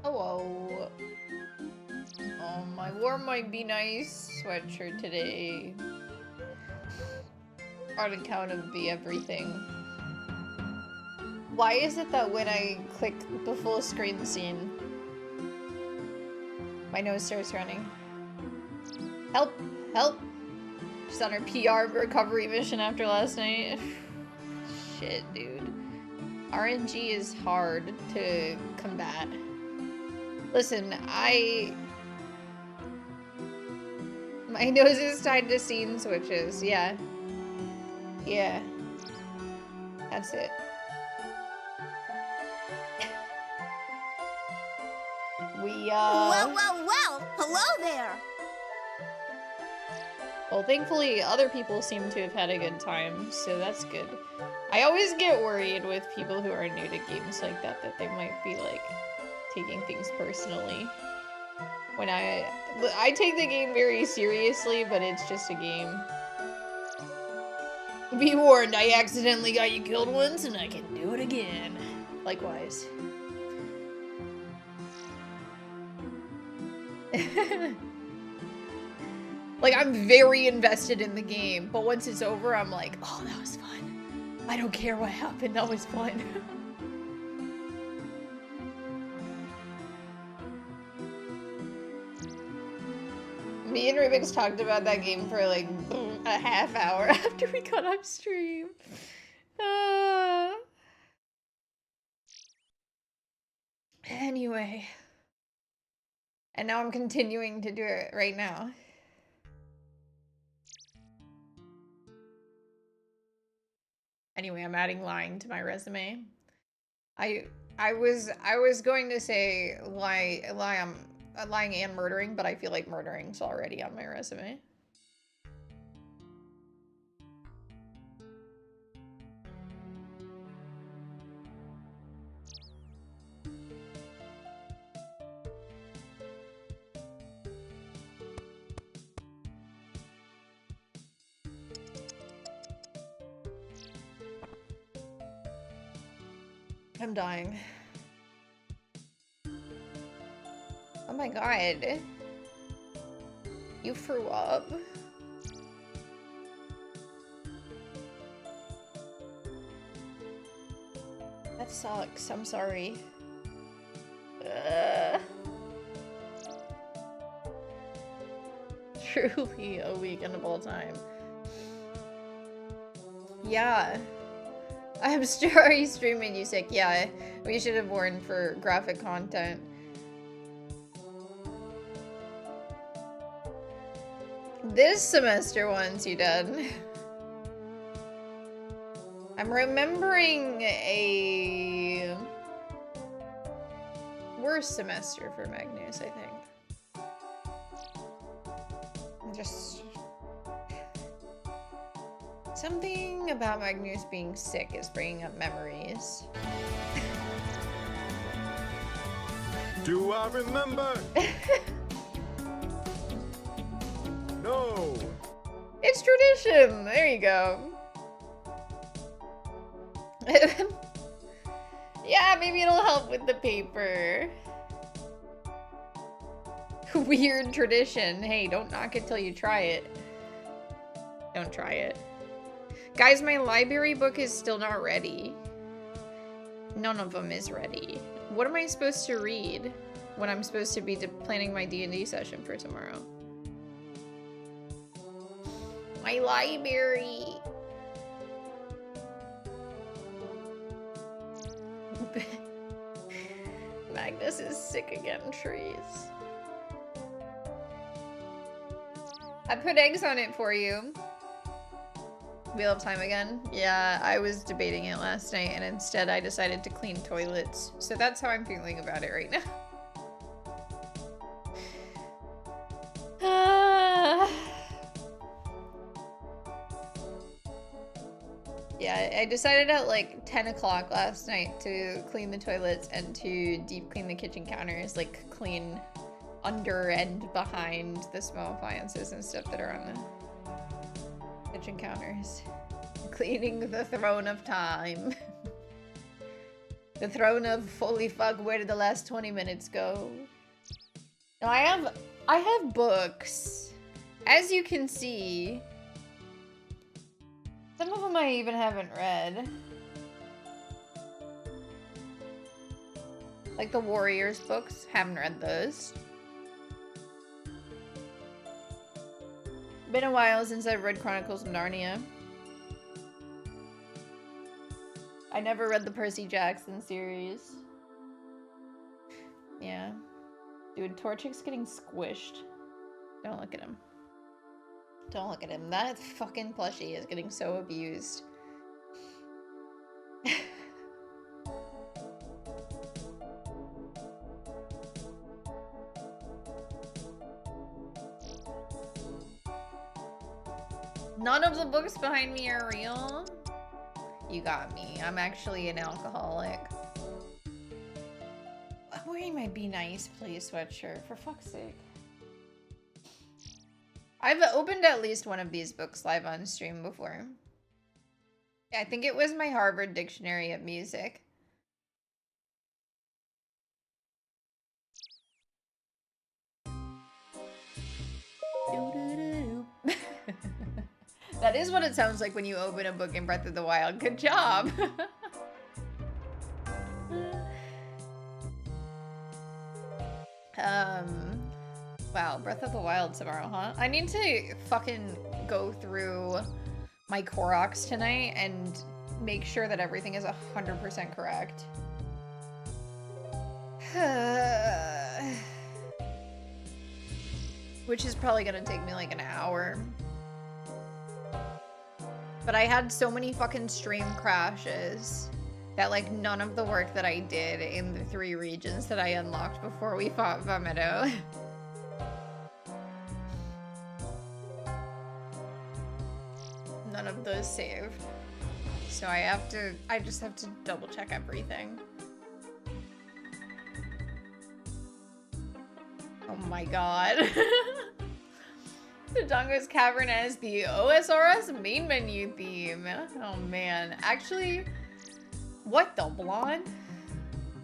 Hello. My warm might be nice sweatshirt today. On account of the everything. Why is it that when I click the full screen scene, my nose starts running? Help! Help! She's on her PR recovery mission after last night. Shit, dude. RNG is hard to combat. Listen, my nose is tied to scene switches, yeah. Yeah. That's it. Well, hello there! Well, thankfully, other people seem to have had a good time, so that's good. I always get worried with people who are new to games like that they might be, like, taking things personally. When I take the game very seriously, but it's just a game. Be warned, I accidentally got you killed once, and I can do it again. Likewise. Like, I'm very invested in the game, but once it's over, I'm like, oh, that was fun. I don't care what happened, that was fun. Me and Rubik's talked about that game for like a half hour after we got off stream. Anyway. And now I'm continuing to do it right now. Anyway, I'm adding lying to my resume. I was going to say lying and murdering, but I feel like murdering's already on my resume. I'm dying. Oh my god. You threw up. That sucks. I'm sorry. Truly a weekend of all time. Yeah. I'm sure. Are you streaming? You sick? Yeah. We should have warned for graphic content. This semester once you did. I'm remembering a worse semester for Magnus, I think. Just something about Magnus being sick is bringing up memories. Do I remember? No. It's tradition. There you go. Yeah, maybe it'll help with the paper. Weird tradition. Hey, don't knock it till you try it. Don't try it. Guys, my library book is still not ready. None of them is ready. What am I supposed to read when I'm supposed to be planning my D&D session for tomorrow? My library. Magnus is sick again, trees. I put eggs on it for you. Wheel of Time again? Yeah, I was debating it last night and instead I decided to clean toilets. So that's how I'm feeling about it right now. Yeah, I decided at like 10 o'clock last night to clean the toilets and to deep clean the kitchen counters, like clean under and behind the small appliances and stuff that are on the kitchen counters. Cleaning the throne of time. The throne of holy fuck, where did the last 20 minutes go? Now I have books. As you can see, some of them I even haven't read. Like the Warriors books, haven't read those. Been a while since I've read Chronicles of Narnia. I never read the Percy Jackson series. Yeah. Dude, Torchic's getting squished. Don't look at him. Don't look at him. That fucking plushie is getting so abused. None of the books behind me are real. You got me. I'm actually an alcoholic. I'm wearing my Be Nice Please sweatshirt, for fuck's sake. I've opened at least one of these books live on stream before. I think it was my Harvard Dictionary of Music. That is what it sounds like when you open a book in Breath of the Wild. Good job! Wow, Breath of the Wild tomorrow, huh? I need to fucking go through my Koroks tonight and make sure that everything is 100% correct. Which is probably gonna take me like an hour. But I had so many fucking stream crashes that like none of the work that I did in the 3 regions that I unlocked before we fought Vomito. None of those saved. So I just have to double check everything. Oh my god. The Dongo's Cavern as the OSRS main menu theme. Oh man. Actually, what the blonde?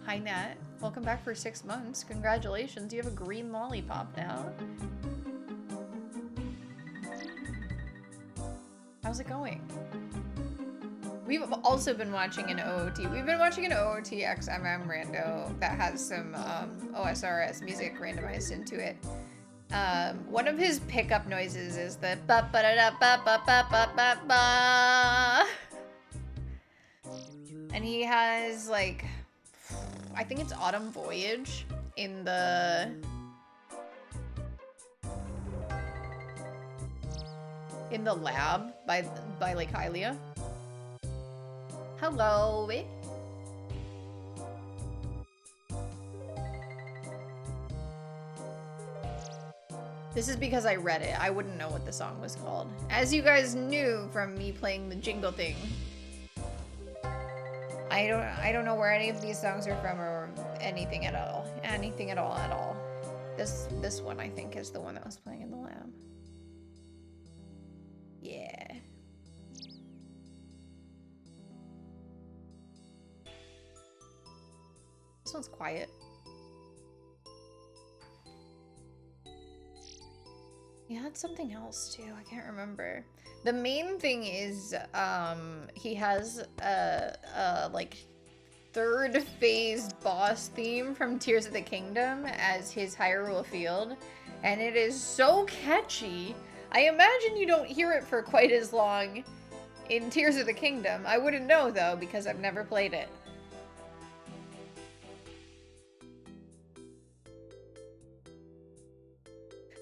Hi Nat. Welcome back for 6 months. Congratulations, you have a green lollipop now. How's it going? We've also been watching an OOT. We've been watching an OOT XMM rando that has some OSRS music randomized into it. One of his pickup noises is the ba ba da da ba ba ba ba ba ba. And he has like, I think it's Autumn Voyage in the lab by Lake Hylia. Hello. This is because I read it. I wouldn't know what the song was called. As you guys knew from me playing the jingle thing. I don't know where any of these songs are from or anything at all. Anything at all. This one I think is the one that was playing in the lab. Yeah. This one's quiet. Yeah, it's something else too. I can't remember. The main thing is he has like third phase boss theme from Tears of the Kingdom as his Hyrule Field, and it is so catchy. I imagine you don't hear it for quite as long in Tears of the Kingdom. I wouldn't know, though, because I've never played it.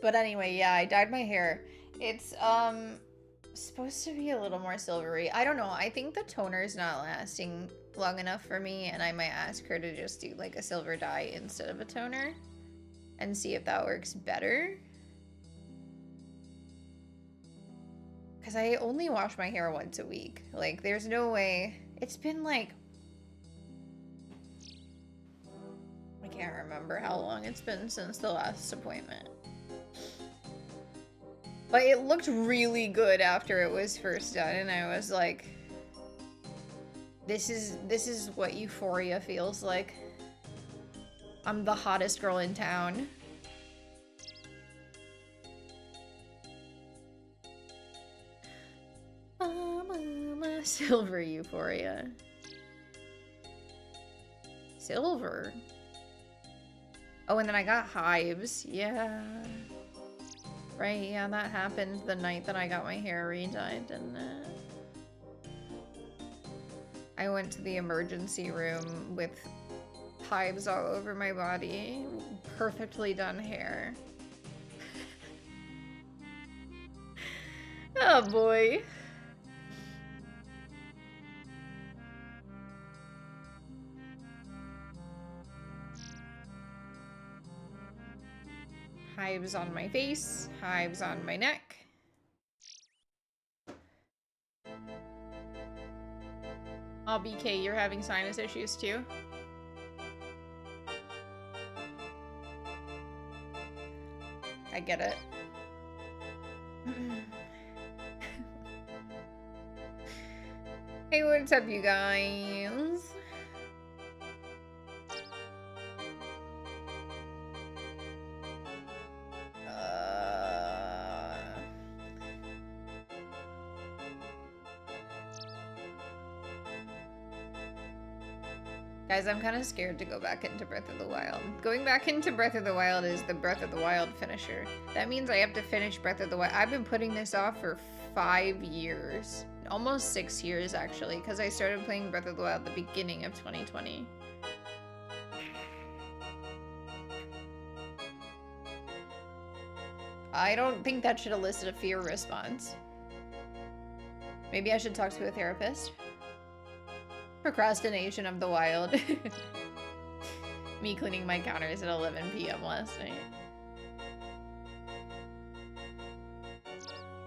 But anyway, yeah, I dyed my hair. It's, supposed to be a little more silvery. I don't know. I think the toner's not lasting long enough for me, and I might ask her to just do, like, a silver dye instead of a toner and see if that works better. Because I only wash my hair once a week. Like, there's no way. It's been, like... I can't remember how long it's been since the last appointment. But it looked really good after it was first done, and I was like, this is what euphoria feels like. I'm the hottest girl in town. Silver euphoria. Silver? Oh, and then I got hives. Yeah. Right, yeah, that happened the night that I got my hair redyed, didn't it? I went to the emergency room with hives all over my body. Perfectly done hair. Oh boy. Hives on my face, hives on my neck. Oh, BK, you're having sinus issues too? I get it. Hey, what's up, you guys? Guys, I'm kind of scared to go back into Breath of the Wild. Going back into Breath of the Wild is the Breath of the Wild finisher. That means I have to finish Breath of the Wild. I've been putting this off for 5 years. Almost 6 years, actually, because I started playing Breath of the Wild at the beginning of 2020. I don't think that should elicit a fear response. Maybe I should talk to a therapist. Procrastination of the wild. Me cleaning my counters at 11 p.m. last night.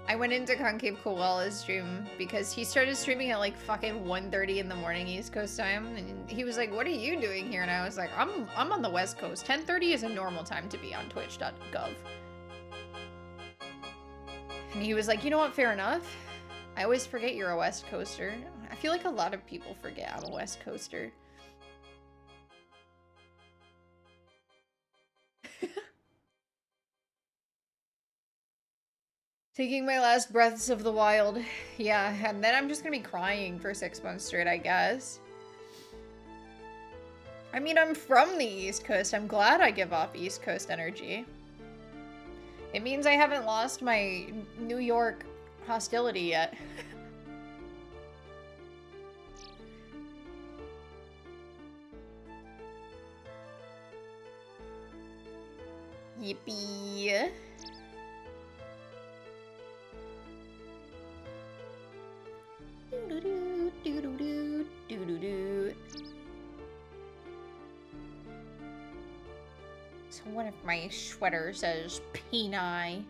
I went into Concave Koala's stream because he started streaming at like fucking 1:30 in the morning East Coast time, and he was like, "What are you doing here?" And I was like, I'm on the West Coast. 10:30 is a normal time to be on twitch.gov. And he was like, "You know what? Fair enough. I always forget you're a West Coaster." I feel like a lot of people forget I'm a West Coaster. Taking my last breaths of the wild. Yeah, and then I'm just gonna be crying for 6 months straight, I guess. I mean, I'm from the East Coast. I'm glad I give off East Coast energy. It means I haven't lost my New York hostility yet. Yippee. Doo-doo-doo, doo-doo-doo, doo-doo-doo. So one of my sweaters says Peni.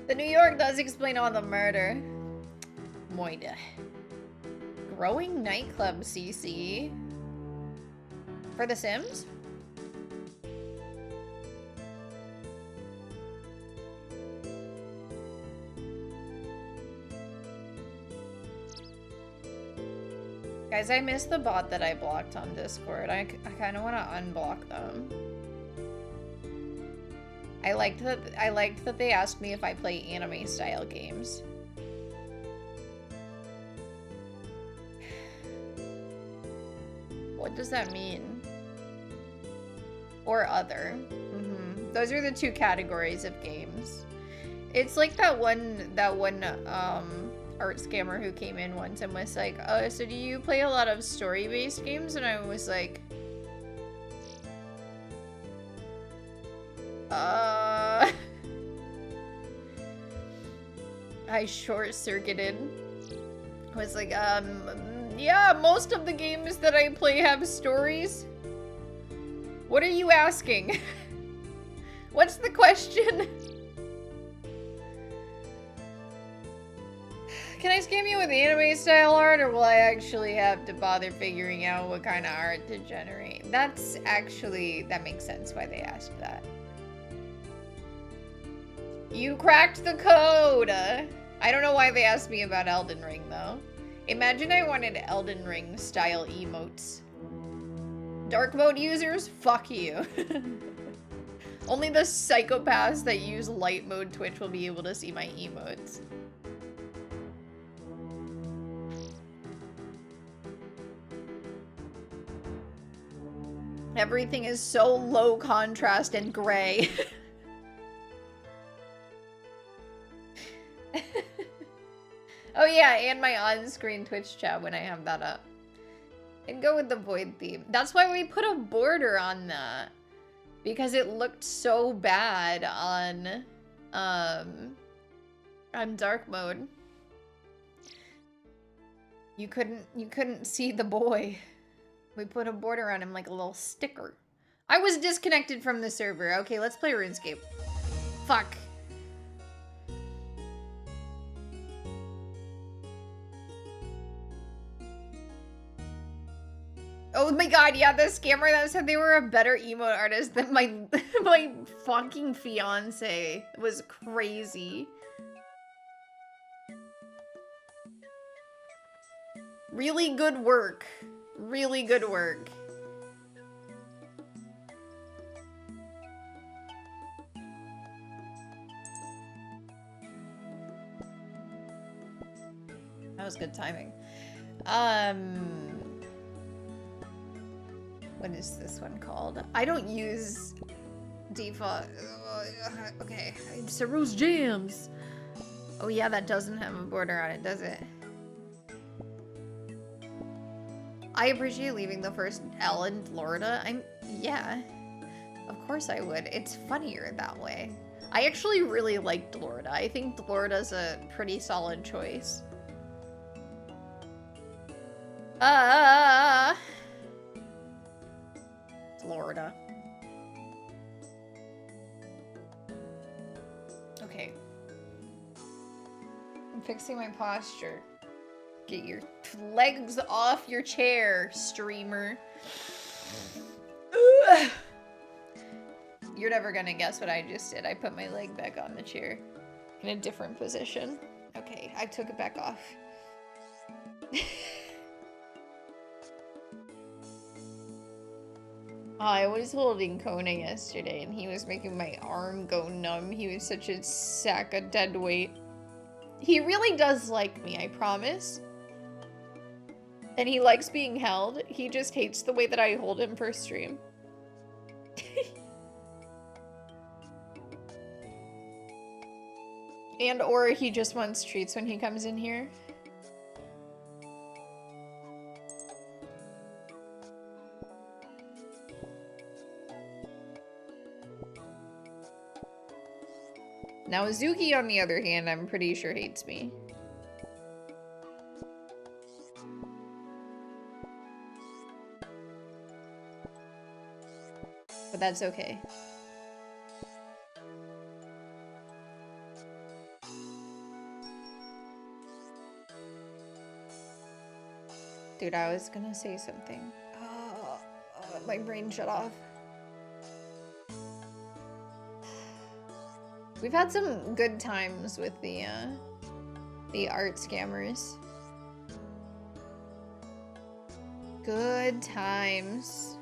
The New York does explain all the murder. Moida. Growing nightclub CC. For The Sims? Guys, I missed the bot that I blocked on Discord. I kind of want to unblock them. I liked that they asked me if I play anime style games. What does that mean? Or other. Those are the two categories of games. It's like that one art scammer who came in once and was like, "Oh, so do you play a lot of story-based games?" And I was like, I short-circuited. I was like, yeah, most of the games that I play have stories. What are you asking? What's the question? Can I scam you with anime style art, or will I actually have to bother figuring out what kind of art to generate? That makes sense why they asked that. You cracked the code! I don't know why they asked me about Elden Ring, though. Imagine I wanted Elden Ring style emotes. Dark mode users? Fuck you. Only the psychopaths that use light mode Twitch will be able to see my emotes. Everything is so low contrast and gray. Oh yeah, and my on-screen Twitch chat when I have that up. And go with the void theme. That's why we put a border on that. Because it looked so bad on dark mode. You couldn't see the boy. We put a border on him like a little sticker. I was disconnected from the server. Okay, let's play RuneScape. Fuck. Oh my god, yeah, the scammer that said they were a better emote artist than my fucking fiance was crazy. Really good work. Really good work. That was good timing. What is this one called? I don't use default. Okay, Saru's Jams. Oh yeah, that doesn't have a border on it, does it? I appreciate leaving the first L in Florida. Yeah, of course I would. It's funnier that way. I actually really like Florida. I think Florida's a pretty solid choice. Florida. Okay. I'm fixing my posture. Get your legs off your chair, streamer. You're never gonna guess what I just did. I put my leg back on the chair in a different position. Okay, I took it back off. I was holding Kona yesterday and he was making my arm go numb. He was such a sack of dead weight. He really does like me, I promise. And he likes being held. He just hates the way that I hold him for stream. And or he just wants treats when he comes in here. Now Azuki, on the other hand, I'm pretty sure hates me. But that's okay. Dude, I was gonna say something. My brain shut off. We've had some good times with the art scammers. Good times.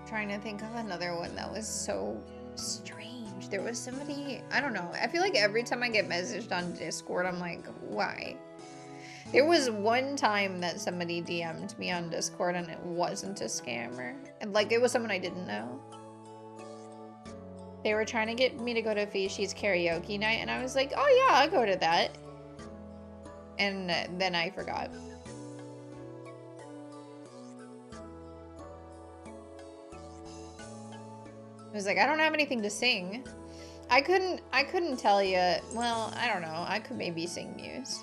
Trying to think of another one that was so strange. There was somebody, I don't know. I feel like every time I get messaged on Discord, I'm like, why? There was one time that somebody DM'd me on Discord and it wasn't a scammer. And like, it was someone I didn't know. They were trying to get me to go to Fishi's karaoke night and I was like, oh yeah, I'll go to that. And then I forgot. I was like, I don't have anything to sing. I couldn't tell you. Well, I don't know. I could maybe sing Muse.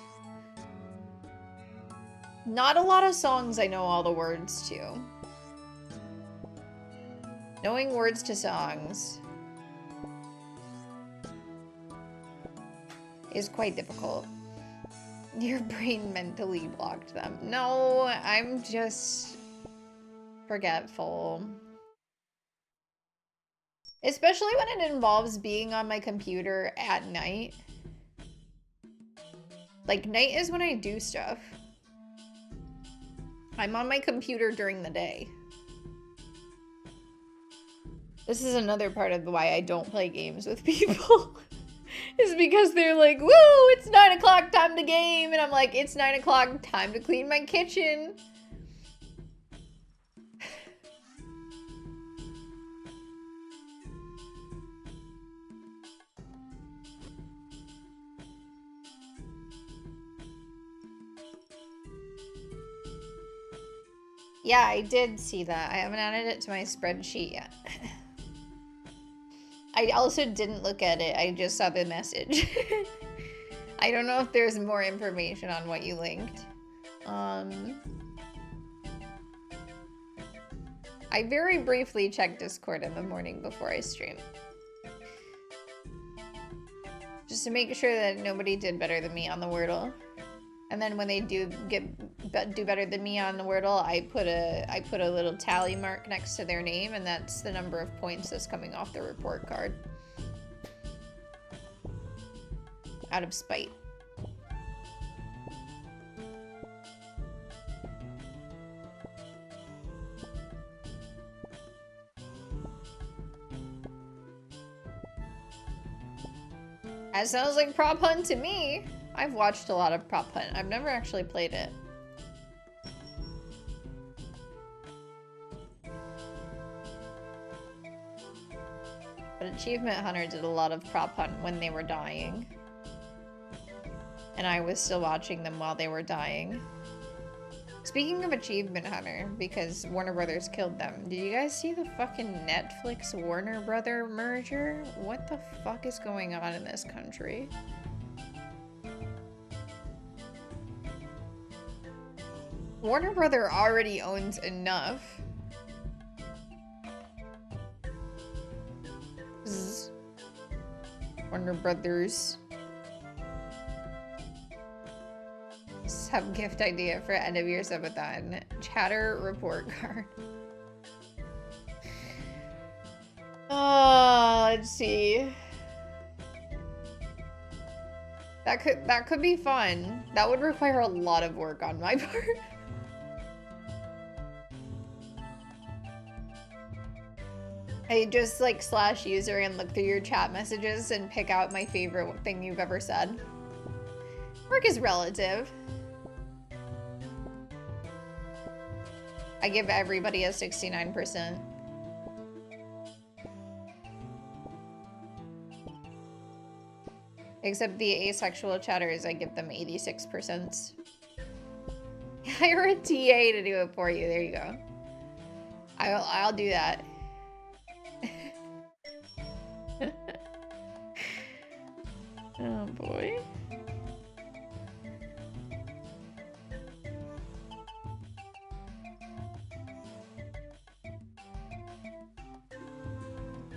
Not a lot of songs I know all the words to. Knowing words to songs is quite difficult. Your brain mentally blocked them. No, I'm just forgetful. Especially when it involves being on my computer at night. Like, night is when I do stuff. I'm on my computer during the day. This is another part of why I don't play games with people. Is because they're like, woo, it's 9 o'clock, time to game. And I'm like, it's 9 o'clock, time to clean my kitchen. Yeah, I did see that. I haven't added it to my spreadsheet yet. I also didn't look at it. I just saw the message. I don't know if there's more information on what you linked. I very briefly check Discord in the morning before I stream. Just to make sure that nobody did better than me on the Wordle. And then when they do better than me on the Wordle, I put a little tally mark next to their name, and that's the number of points that's coming off the report card. Out of spite. That sounds like Prop Hunt to me. I've watched a lot of Prop Hunt. I've never actually played it. But Achievement Hunter did a lot of Prop Hunt when they were dying. And I was still watching them while they were dying. Speaking of Achievement Hunter, because Warner Brothers killed them, did you guys see the fucking Netflix Warner Brother merger? What the fuck is going on in this country? Warner Brother already owns enough. Warner Brothers. Sub gift idea for end of year subathon. Chatter report card. Let's see. That could be fun. That would require a lot of work on my part. I just like / user and look through your chat messages and pick out my favorite thing you've ever said. Work is relative. I give everybody a 69%. Except the asexual chatters, I give them 86%. Hire a TA to do it for you. There you go. I'll do that. Oh boy.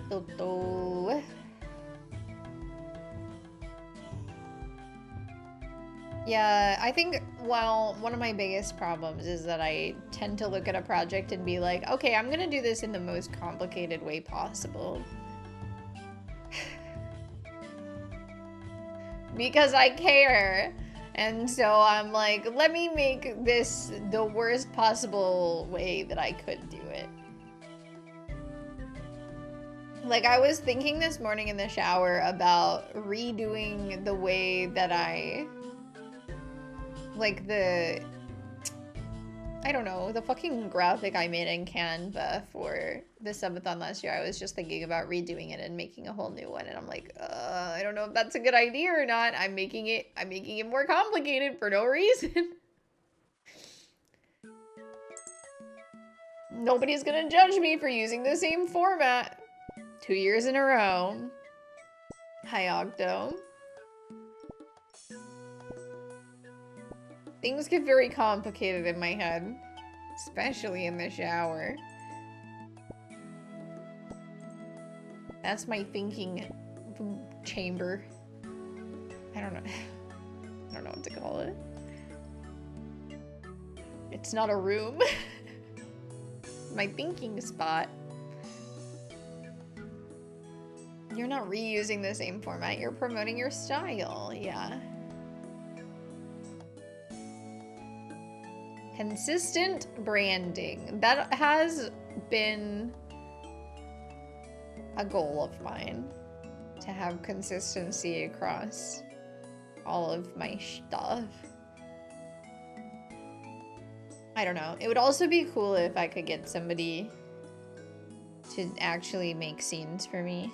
Toto. Yeah, I think, well, one of my biggest problems is that I tend to look at a project and be like, okay, I'm gonna do this in the most complicated way possible. Because I care. And so I'm like, let me make this the worst possible way that I could do it. Like, I was thinking this morning in the shower about redoing the way that I... Like, I don't know, the fucking graphic I made in Canva for the subathon last year. I was just thinking about redoing it and making a whole new one, and I'm like, I don't know if that's a good idea or not. I'm making it more complicated for no reason. Nobody's gonna judge me for using the same format 2 years in a row. Hi, Octo. Things get very complicated in my head, especially in the shower. That's my thinking chamber. I don't know. I don't know what to call it. It's not a room. My thinking spot. You're not reusing the same format. You're promoting your style. Yeah. Consistent branding. That has been a goal of mine, to have consistency across all of my stuff. I don't know. It would also be cool if I could get somebody to actually make scenes for me.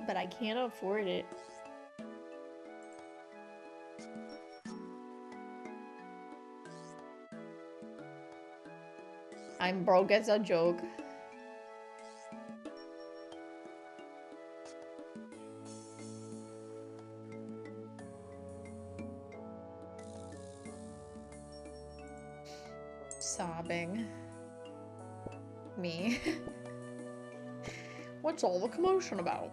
But I can't afford it. I'm broke as a joke. Sobbing. Me. What's all the commotion about?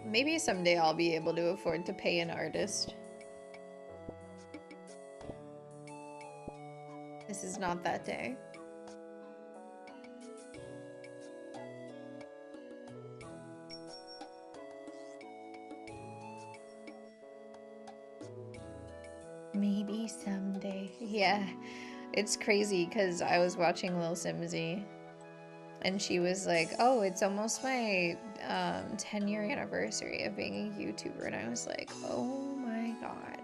Maybe someday I'll be able to afford to pay an artist. This is not that day. Maybe someday. Yeah, it's crazy because I was watching Lil Simsy and she was like, oh, it's almost my 10-year anniversary of being a YouTuber. And I was like, oh my God.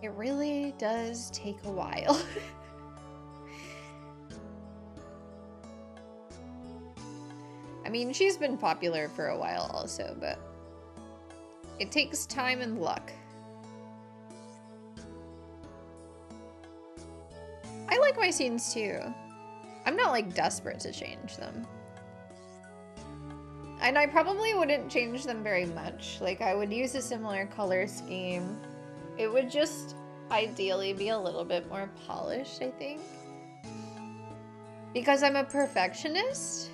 It really does take a while. I mean, she's been popular for a while also, but it takes time and luck. I like my scenes too. I'm not like desperate to change them. And I probably wouldn't change them very much. Like, I would use a similar color scheme. It would just ideally be a little bit more polished, I think. Because I'm a perfectionist.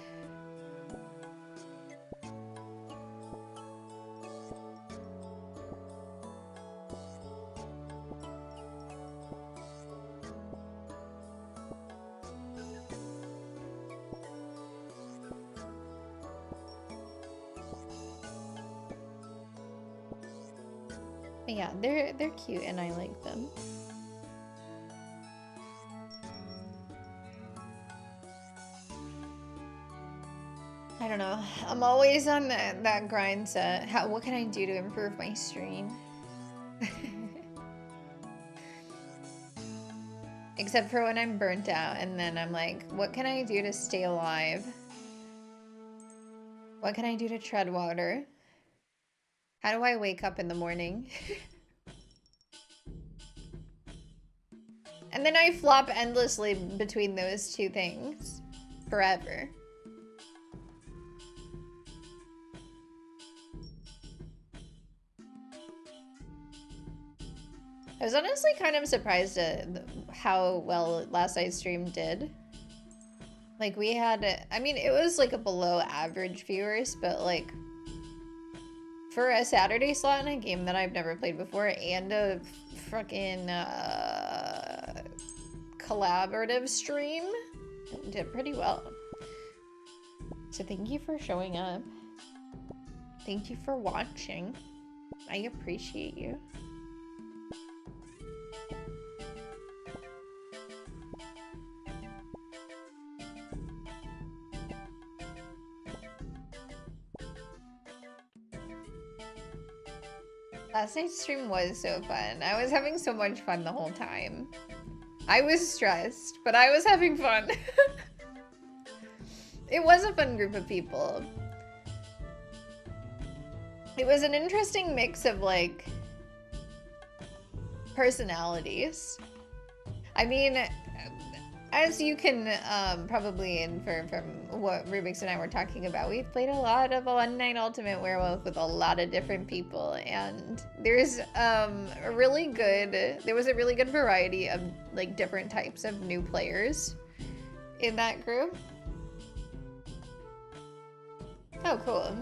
But yeah, they're cute and I like them. I don't know. I'm always on that grind set. What can I do to improve my stream? Except for when I'm burnt out and then I'm like, what can I do to stay alive? What can I do to tread water? How do I wake up in the morning? And then I flop endlessly between those two things. Forever. I was honestly kind of surprised at how well last night's stream did. Like, we had, I mean, it was like a below average viewers, but like, for a Saturday slot in a game that I've never played before and a fucking collaborative stream. Did pretty well. So thank you for showing up. Thank you for watching. I appreciate you. Last night's stream was so fun. I was having so much fun the whole time. I was stressed, but I was having fun. It was a fun group of people. It was an interesting mix of, like, personalities. I mean, as you can probably infer from what Rubik's and I were talking about, we've played a lot of One Night Ultimate Werewolf with a lot of different people, and there's a really good variety of, like, different types of new players in that group. Oh, cool.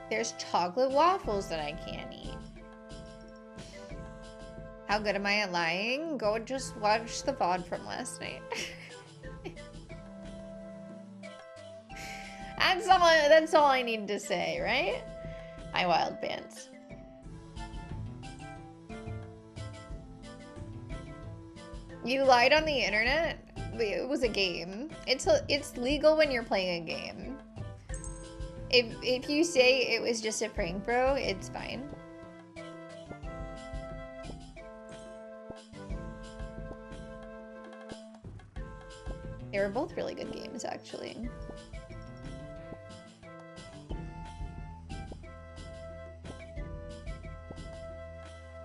There's chocolate waffles that I can't eat. How good am I at lying? Go just watch the VOD from last night. That's all I need to say, right? My wild pants. You lied on the internet? It was a game. It's legal when you're playing a game. If you say it was just a prank, bro, it's fine. They were both really good games, actually.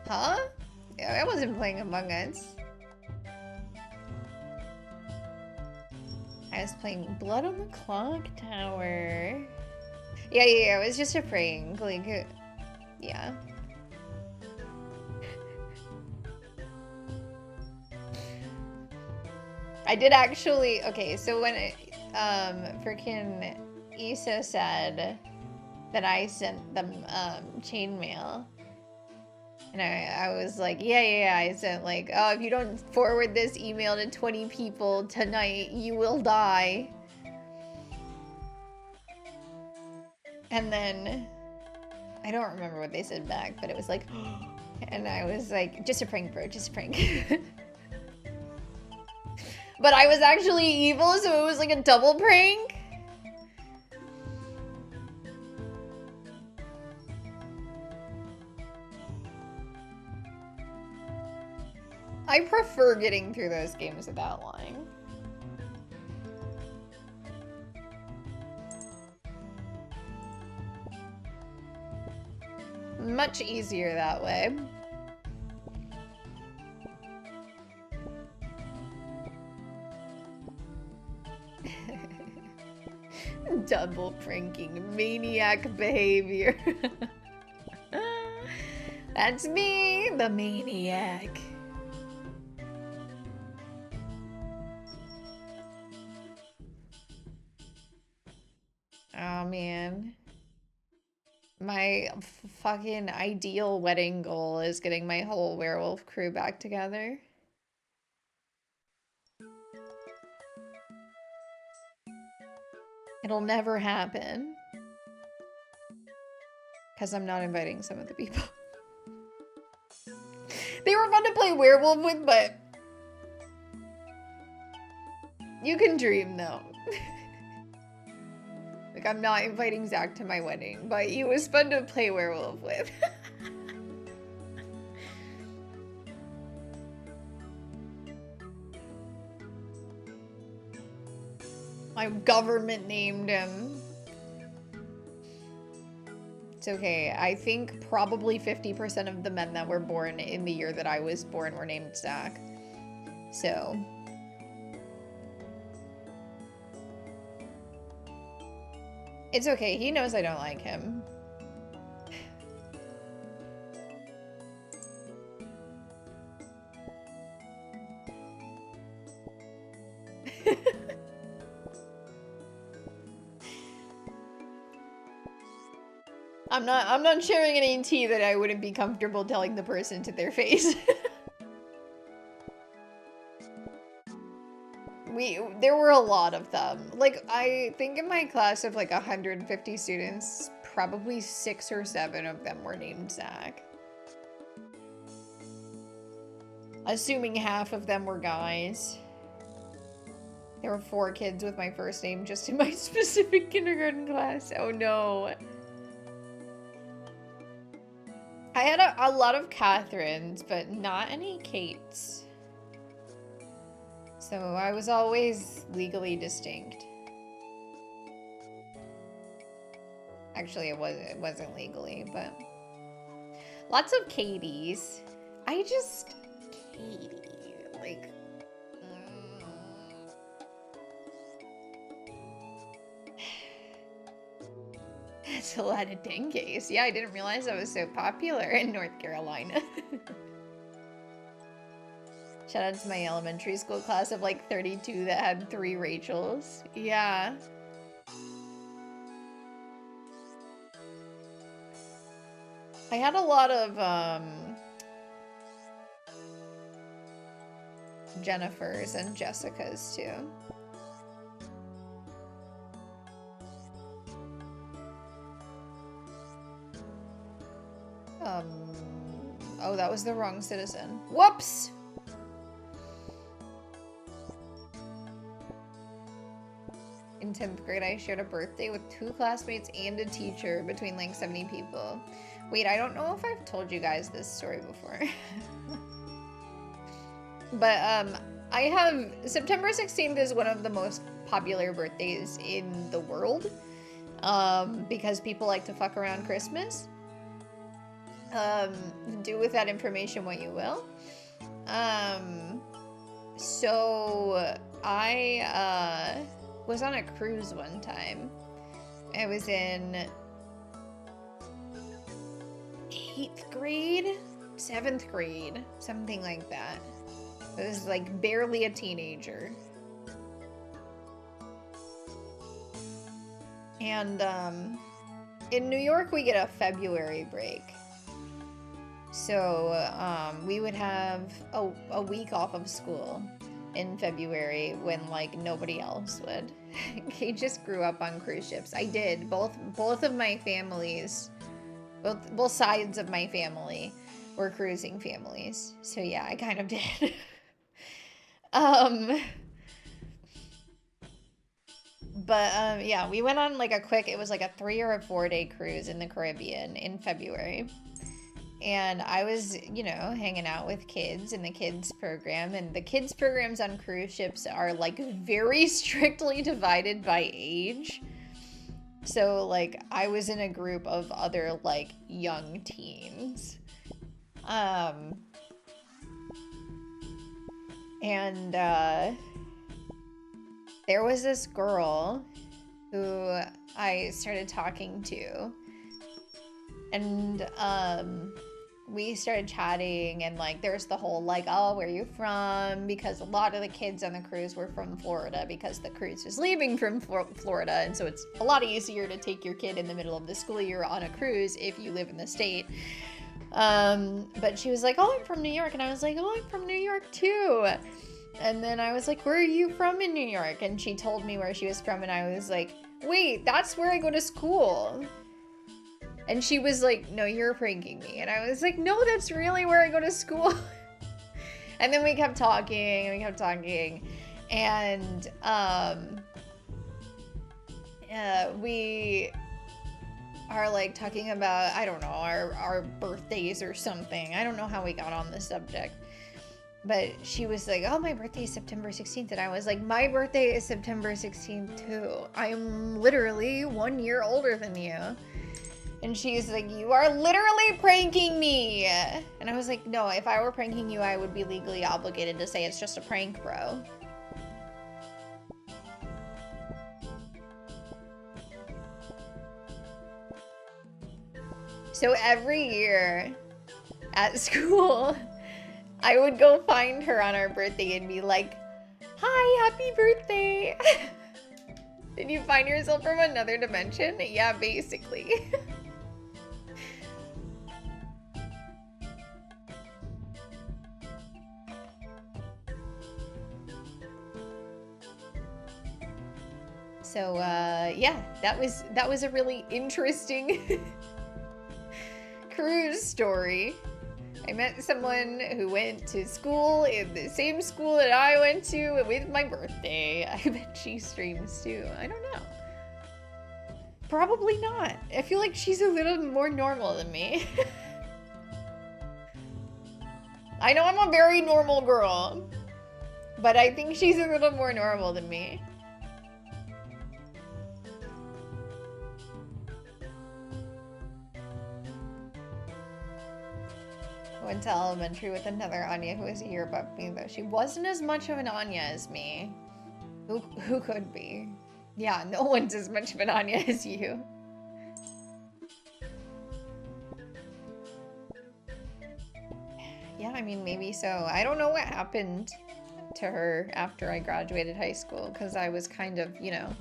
Huh? I wasn't playing Among Us. I was playing Blood on the Clock Tower. Yeah, it was just a prank. Like, yeah. I did actually, okay, so when freaking Issa said that I sent them chainmail, and I was like, yeah, I sent like, oh, if you don't forward this email to 20 people tonight, you will die. And then, I don't remember what they said back, but it was like, and I was like, just a prank, bro, just a prank. But I was actually evil, so it was like a double prank. I prefer getting through those games without lying. Much easier that way. Double pranking, maniac behavior. That's me, the maniac. Oh man. My fucking ideal wedding goal is getting my whole werewolf crew back together. It'll never happen. Because I'm not inviting some of the people. They were fun to play werewolf with, but you can dream though. Like, I'm not inviting Zach to my wedding, but he was fun to play werewolf with. My government named him. It's okay. I think probably 50% of the men that were born in the year that I was born were named Zach. So... it's okay. He knows I don't like him. I'm not sharing any tea that I wouldn't be comfortable telling the person to their face. There were a lot of them. Like, I think in my class of like 150 students, probably 6 or 7 of them were named Zach. Assuming half of them were guys. There were 4 kids with my first name just in my specific kindergarten class. Oh no. I had a lot of Catherines, but not any Kates. So I was always legally distinct. Actually, it wasn't legally, but lots of Katies. Katie, like, that's a lot of dengues. Yeah, I didn't realize I was so popular in North Carolina. Shout out to my elementary school class of like 32 that had 3 Rachels. Yeah. I had a lot of Jennifers and Jessicas too. Oh, that was the wrong citizen. Whoops! In 10th grade, I shared a birthday with 2 classmates and a teacher between like 70 people. Wait, I don't know if I've told you guys this story before. But I have September 16th is one of the most popular birthdays in the world. Because people like to fuck around Christmas. Do with that information what you will. So I was on a cruise one time. I was in 8th grade, 7th grade, something like that. I was like barely a teenager. And in New York we get a February break. So we would have a week off of school in February when like nobody else would. Kate just grew up on cruise ships. I did. Both of my families, both sides of my family were cruising families. So yeah, I kind of did. Yeah, we went on like it was like a 3 or a 4 day cruise in the Caribbean in February. And I was, you know, hanging out with kids in the kids program. And the kids programs on cruise ships are like very strictly divided by age. So like I was in a group of other like young teens. There was this girl who I started talking to. And we started chatting, and like there's the whole like, oh, where are you from? Because a lot of the kids on the cruise were from Florida because the cruise was leaving from Florida, and so it's a lot easier to take your kid in the middle of the school year on a cruise if you live in the state. But she was like, oh, I'm from New York, and I was like, oh, I'm from New York too. And then I was like, where are you from in New York? And she told me where she was from, and I was like, wait, that's where I go to school. And she was like, no, you're pranking me. And I was like, no, that's really where I go to school. And then we kept talking, and we are like talking about, I don't know, our birthdays or something. I don't know how we got on the subject. But she was like, oh, my birthday is September 16th. And I was like, my birthday is September 16th too. I'm literally 1 year older than you. And she's like, you are literally pranking me. And I was like, no, if I were pranking you, I would be legally obligated to say it's just a prank, bro. So every year at school, I would go find her on our birthday and be like, hi, happy birthday. Did you find yourself from another dimension? Yeah, basically. So, yeah, that was a really interesting cruise story. I met someone who went to school in the same school that I went to with my birthday. I bet she streams too. I don't know. Probably not. I feel like she's a little more normal than me. I know I'm a very normal girl, but I think she's a little more normal than me. Went to elementary with another Anya who was a year above me, though she wasn't as much of an Anya as me. Who could be? Yeah, no one's as much of an Anya as you. Yeah, I mean, maybe so. I don't know what happened to her after I graduated high school, because I was kind of, you know,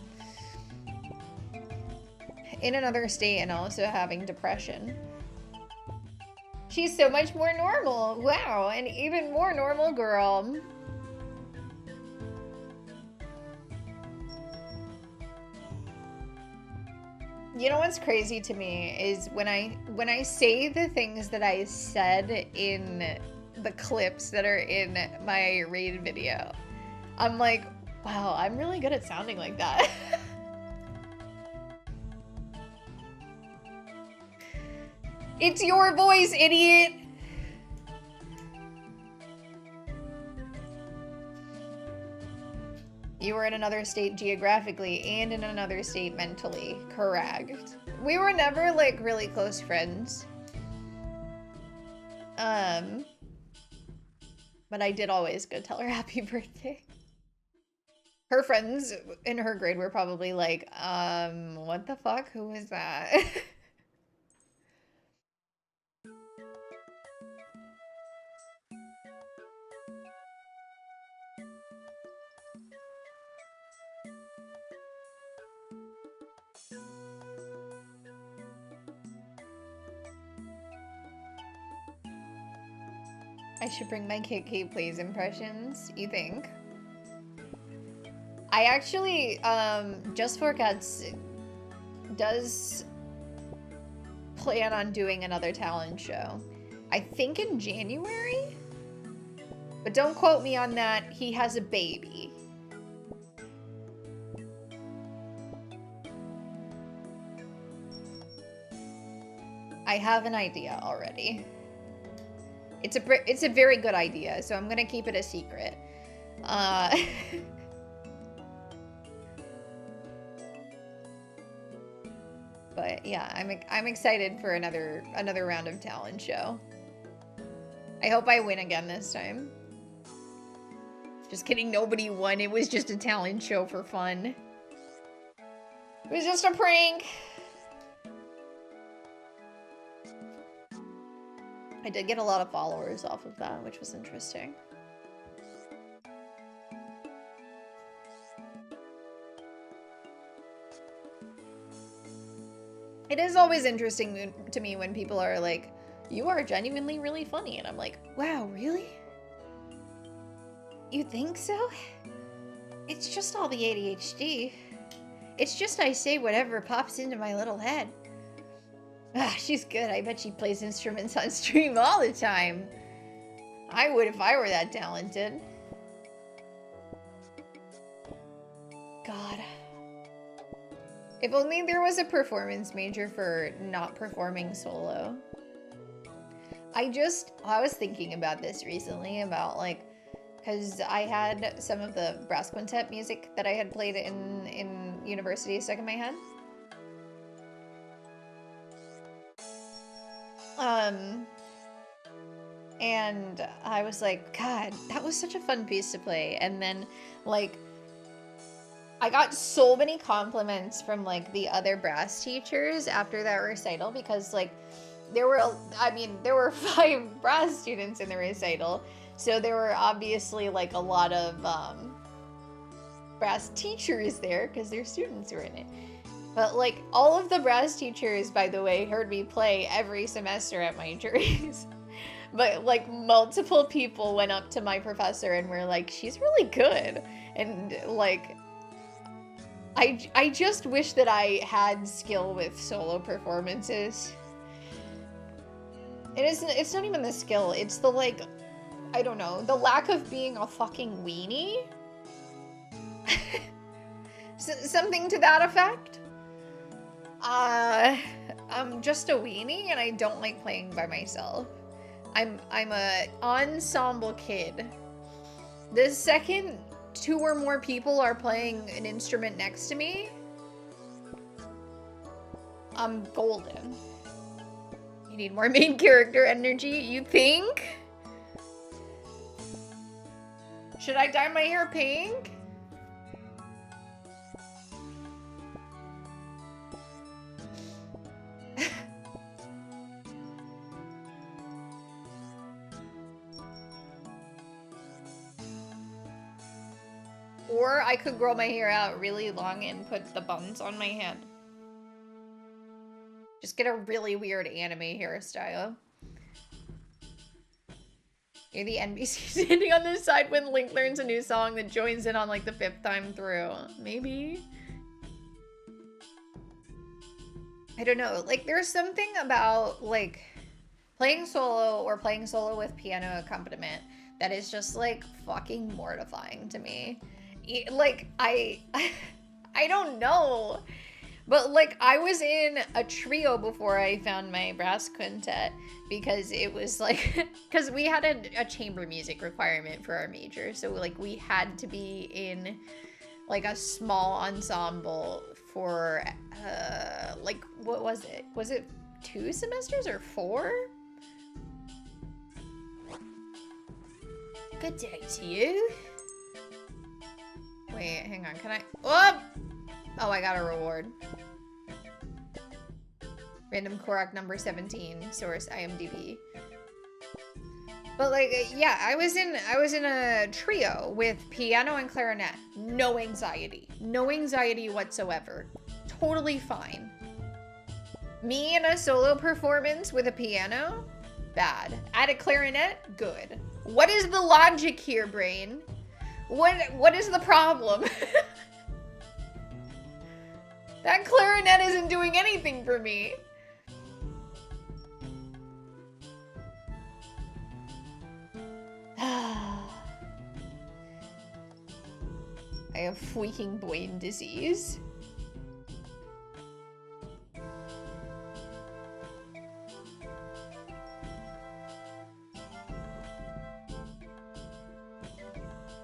in another state and also having depression. She's so much more normal. Wow, an even more normal girl. You know what's crazy to me is when I say the things that I said in the clips that are in my raid video, I'm like, wow, I'm really good at sounding like that. It's your voice, idiot! You were in another state geographically and in another state mentally. Correct. We were never, like, really close friends. But I did always go tell her happy birthday. Her friends in her grade were probably like, what the fuck? Who is that? I should bring my KK Plays impressions, you think? I actually, Just for Cats does plan on doing another talent show. I think in January? But don't quote me on that. He has a baby. I have an idea already. It's a very good idea, so I'm gonna keep it a secret. But yeah, I'm excited for another round of talent show. I hope I win again this time. Just kidding, nobody won. It was just a talent show for fun. It was just a prank. I did get a lot of followers off of that, which was interesting. It is always interesting to me when people are like, you are genuinely really funny. And I'm like, wow, really? You think so? It's just all the ADHD. It's just I say whatever pops into my little head. Ah, she's good. I bet she plays instruments on stream all the time. I would if I were that talented. God. If only there was a performance major for not performing solo. I was thinking about this recently, about like, because I had some of the brass quintet music that I had played in university stuck in my head. And I was like, God, that was such a fun piece to play. And then, like, I got so many compliments from, like, the other brass teachers after that recital because, like, there were 5 brass students in the recital. So there were obviously, like, a lot of brass teachers there because their students were in it. But, like, all of the brass teachers, by the way, heard me play every semester at my juries. But, like, multiple people went up to my professor and were like, she's really good. And, like, I just wish that I had skill with solo performances. It's not even the skill, it's the, like, I don't know, the lack of being a fucking weenie? Something to that effect? I'm just a weenie and I don't like playing by myself. I'm a ensemble kid. The second 2 or more people are playing an instrument next to me, I'm golden. You need more main character energy, you think? Should I dye my hair pink? Or I could grow my hair out really long and put the buns on my head. Just get a really weird anime hairstyle. You're the NPC standing on this side when Link learns a new song that joins in on like the 5th time through. Maybe? I don't know. Like, there's something about like playing solo or playing solo with piano accompaniment that is just like fucking mortifying to me. Like, I don't know. But like, I was in a trio before I found my brass quintet because it was like, because we had a chamber music requirement for our major. So like, we had to be in like a small ensemble for like, what was it? Was it 2 semesters or 4? Good day to you. Wait, hang on, can I? Oh, I got a reward. Random Korok number 17, source IMDb. But like, yeah, I was in a trio with piano and clarinet. No anxiety. No anxiety whatsoever. Totally fine. Me in a solo performance with a piano? Bad. At a clarinet? Good. What is the logic here, brain? What is the problem? That clarinet isn't doing anything for me. I have freaking brain disease.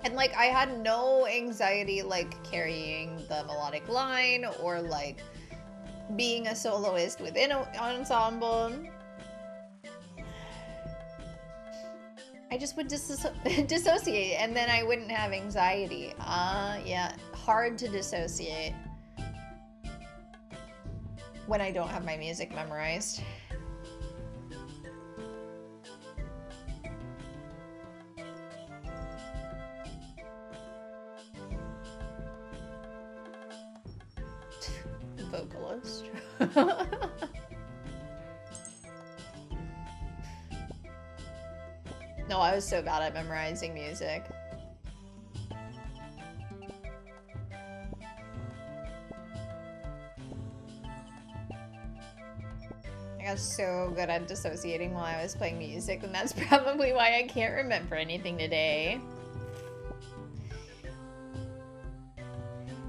And like, I had no anxiety like carrying the melodic line or like being a soloist within an ensemble. I just would dissociate and then I wouldn't have anxiety. Yeah, hard to dissociate when I don't have my music memorized. Vocalist. No, I was so bad at memorizing music. I got so good at dissociating while I was playing music, and that's probably why I can't remember anything today.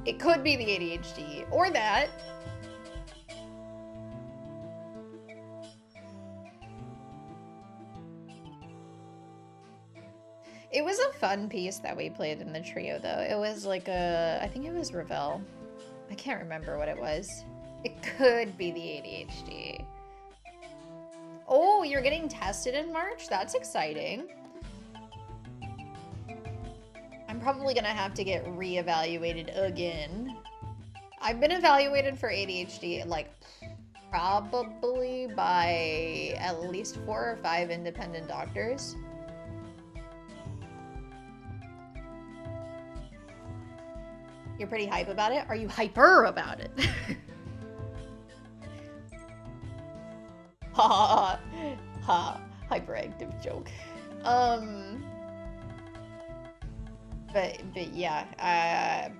It could be the ADHD, or that. It was a fun piece that we played in the trio, though. It was like I think it was Ravel. I can't remember what it was. It could be the ADHD. Oh, you're getting tested in March? That's exciting. I'm probably gonna have to get re-evaluated again. I've been evaluated for ADHD, like, probably by at least 4 or 5 independent doctors. You're pretty hype about it? Are you hyper about it? Ha ha, hyperactive joke. But yeah,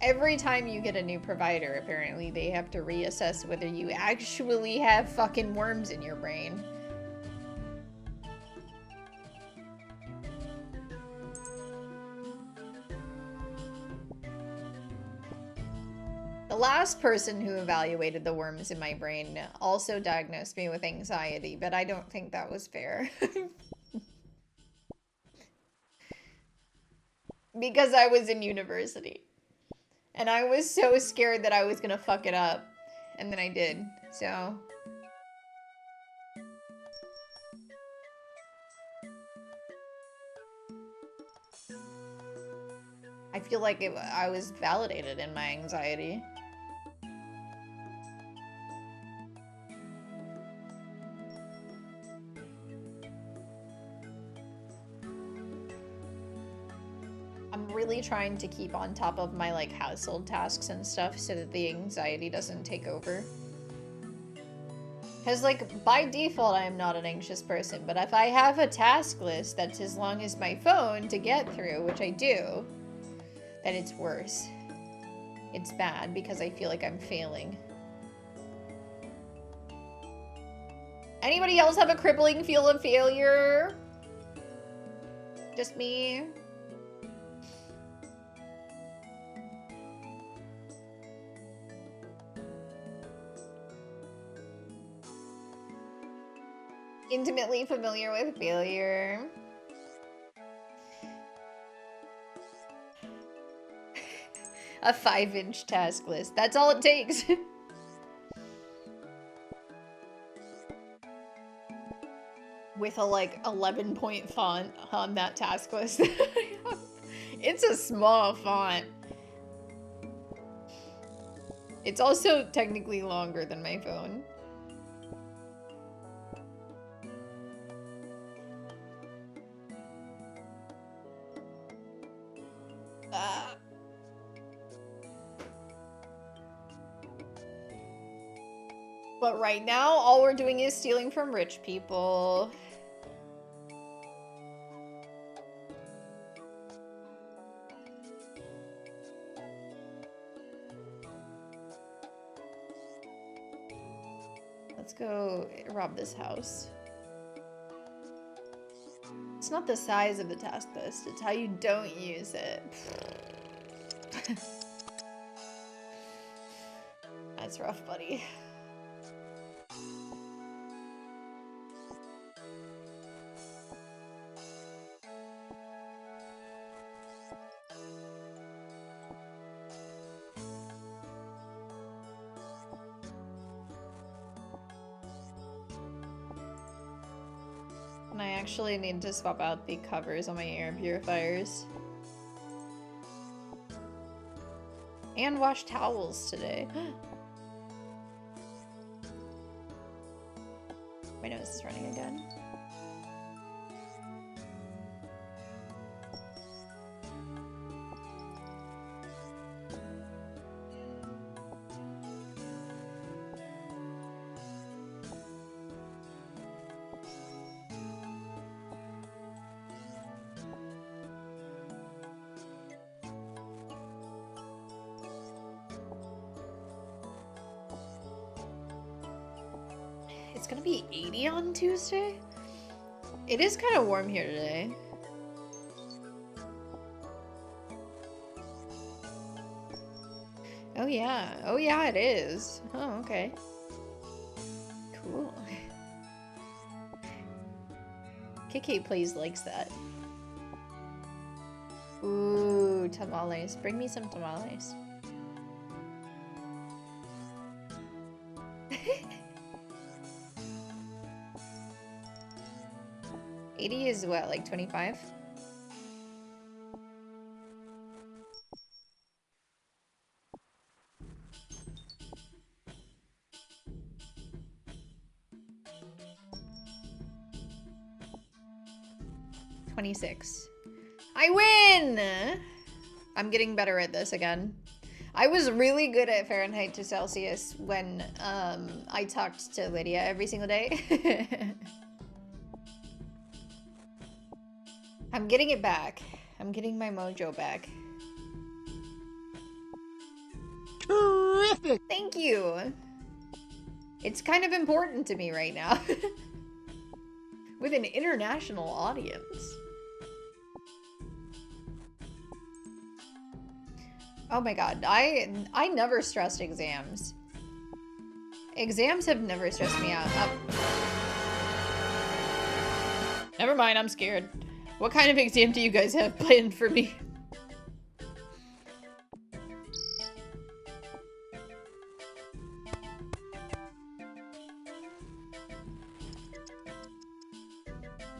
Every time you get a new provider, apparently, they have to reassess whether you actually have fucking worms in your brain. The last person who evaluated the worms in my brain also diagnosed me with anxiety, but I don't think that was fair. Because I was in university. And I was so scared that I was gonna fuck it up. And then I did, so... I feel like I was validated in my anxiety. I'm really trying to keep on top of my like household tasks and stuff so that the anxiety doesn't take over. Because like by default I am not an anxious person, but if I have a task list that's as long as my phone to get through, which I do, then it's worse. It's bad because I feel like I'm failing. Anybody else have a crippling feel of failure? Just me? Intimately familiar with failure. A 5-inch task list. That's all it takes. With a like 11-point font on that task list. It's a small font. It's also technically longer than my phone. But right now, all we're doing is stealing from rich people. Let's go rob this house. It's not the size of the task list, it's how you don't use it. That's rough, buddy. And I actually need to swap out the covers on my air purifiers. And wash towels today. My nose is running again. It's gonna be 80 on Tuesday? It is kind of warm here today. Oh yeah. Oh yeah, it is. Oh, okay. Cool. KK Plays likes that. Ooh, tamales. Bring me some tamales. 80 is what, like 25? $26. I win! I'm getting better at this again. I was really good at Fahrenheit to Celsius when I talked to Lydia every single day. I'm getting it back. I'm getting my mojo back. Terrific! Thank you. It's kind of important to me right now. With an international audience. Oh my god, I never stressed exams. Exams have never stressed me out. Oh. Never mind, I'm scared. What kind of exam do you guys have planned for me?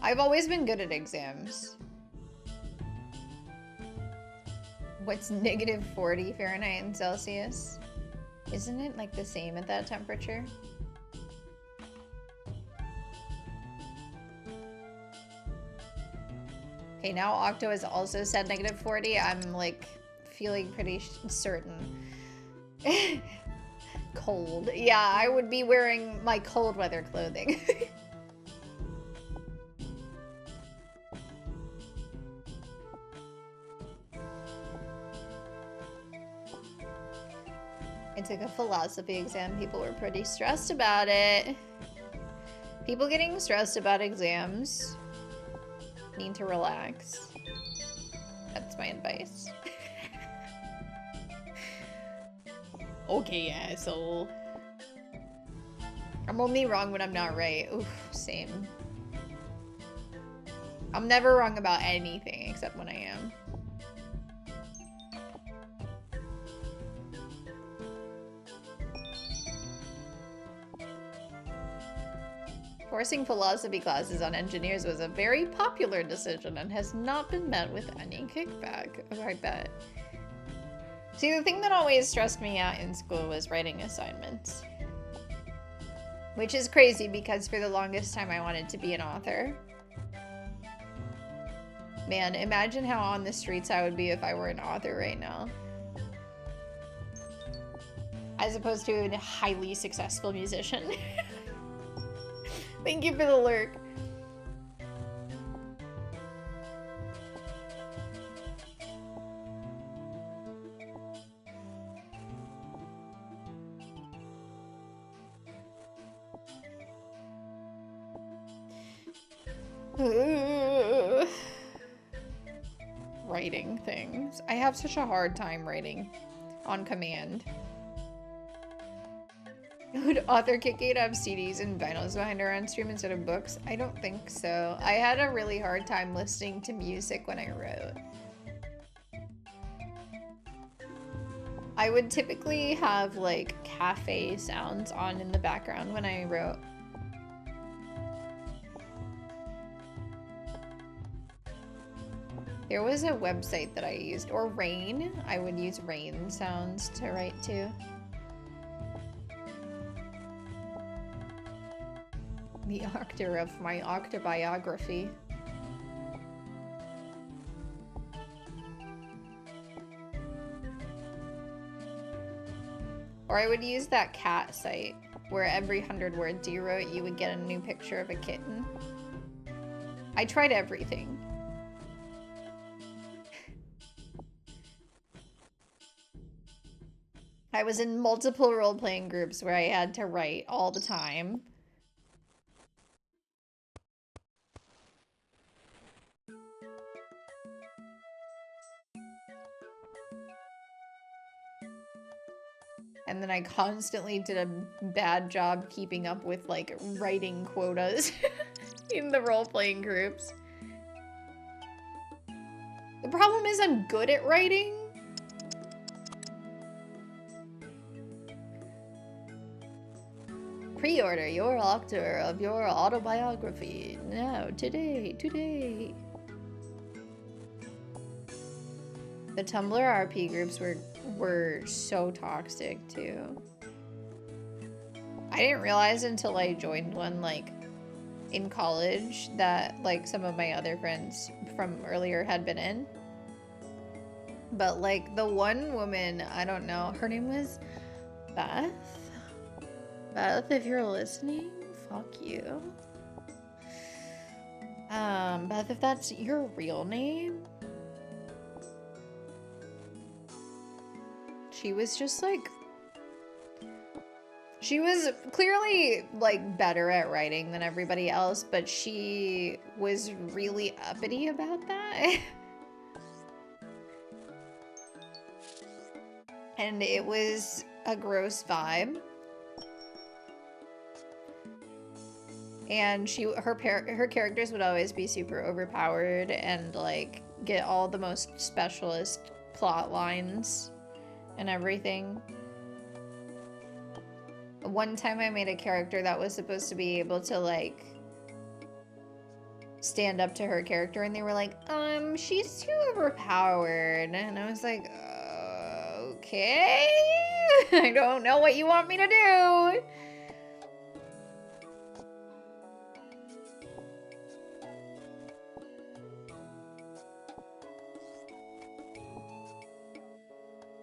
I've always been good at exams. What's negative 40 Fahrenheit and Celsius? Isn't it like the same at that temperature? Okay, now Octo has also said negative 40. I'm like feeling pretty certain. Cold. Yeah, I would be wearing my cold weather clothing. I took a philosophy exam. People were pretty stressed about it. People getting stressed about exams need to relax. That's my advice. Okay, asshole. I'm only wrong when I'm not right. Oof, same. I'm never wrong about anything except when I am. Forcing philosophy classes on engineers was a very popular decision and has not been met with any kickback. Oh, I bet. See, the thing that always stressed me out in school was writing assignments. Which is crazy because for the longest time I wanted to be an author. Man, imagine how on the streets I would be if I were an author right now. As opposed to a highly successful musician. Thank you for the lurk. Writing things. I have such a hard time writing on command. Would Author Kick8 have CDs and vinyls behind our end stream instead of books? I don't think so. I had a really hard time listening to music when I wrote. I would typically have like cafe sounds on in the background when I wrote. There was a website that I used, or Rain. I would use Rain sounds to write to. The author of my autobiography. Or I would use that cat site where every 100 words you wrote, you would get a new picture of a kitten. I tried everything. I was in multiple role-playing groups where I had to write all the time. And then I constantly did a bad job keeping up with, like, writing quotas in the role-playing groups. The problem is I'm good at writing. Pre-order your author of your autobiography now, today. The Tumblr RP groups were so toxic too. I didn't realize until I joined one like in college that like some of my other friends from earlier had been in. But like the one woman, I don't know, her name was Beth. Beth, if you're listening, fuck you. Beth, if that's your real name, she was just like... She was clearly, like, better at writing than everybody else, but she was really uppity about that. And it was a gross vibe. And her characters would always be super overpowered and, like, get all the most specialist plot lines and everything. One time I made a character that was supposed to be able to, like, stand up to her character, and they were like, she's too overpowered. And I was like, okay. I don't know what you want me to do.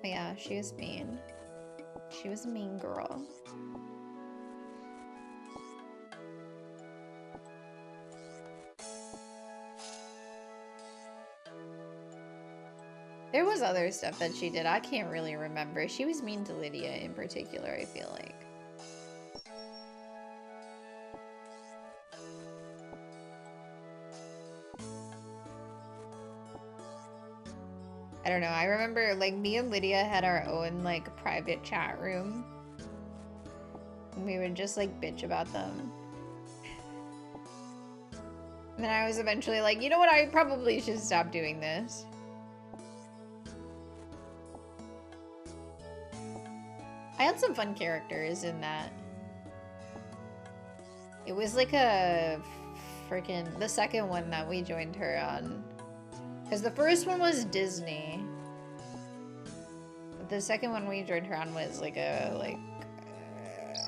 But yeah, she was mean. She was a mean girl. There was other stuff that she did. I can't really remember. She was mean to Lydia in particular, I feel like. I don't know. I remember, like, me and Lydia had our own, like, private chat room. And we would just, like, bitch about them. And then I was eventually like, you know what? I probably should stop doing this. I had some fun characters in that. It was like a freaking... The second one that we joined her on. Because the first one was Disney. But the second one we joined her on was like a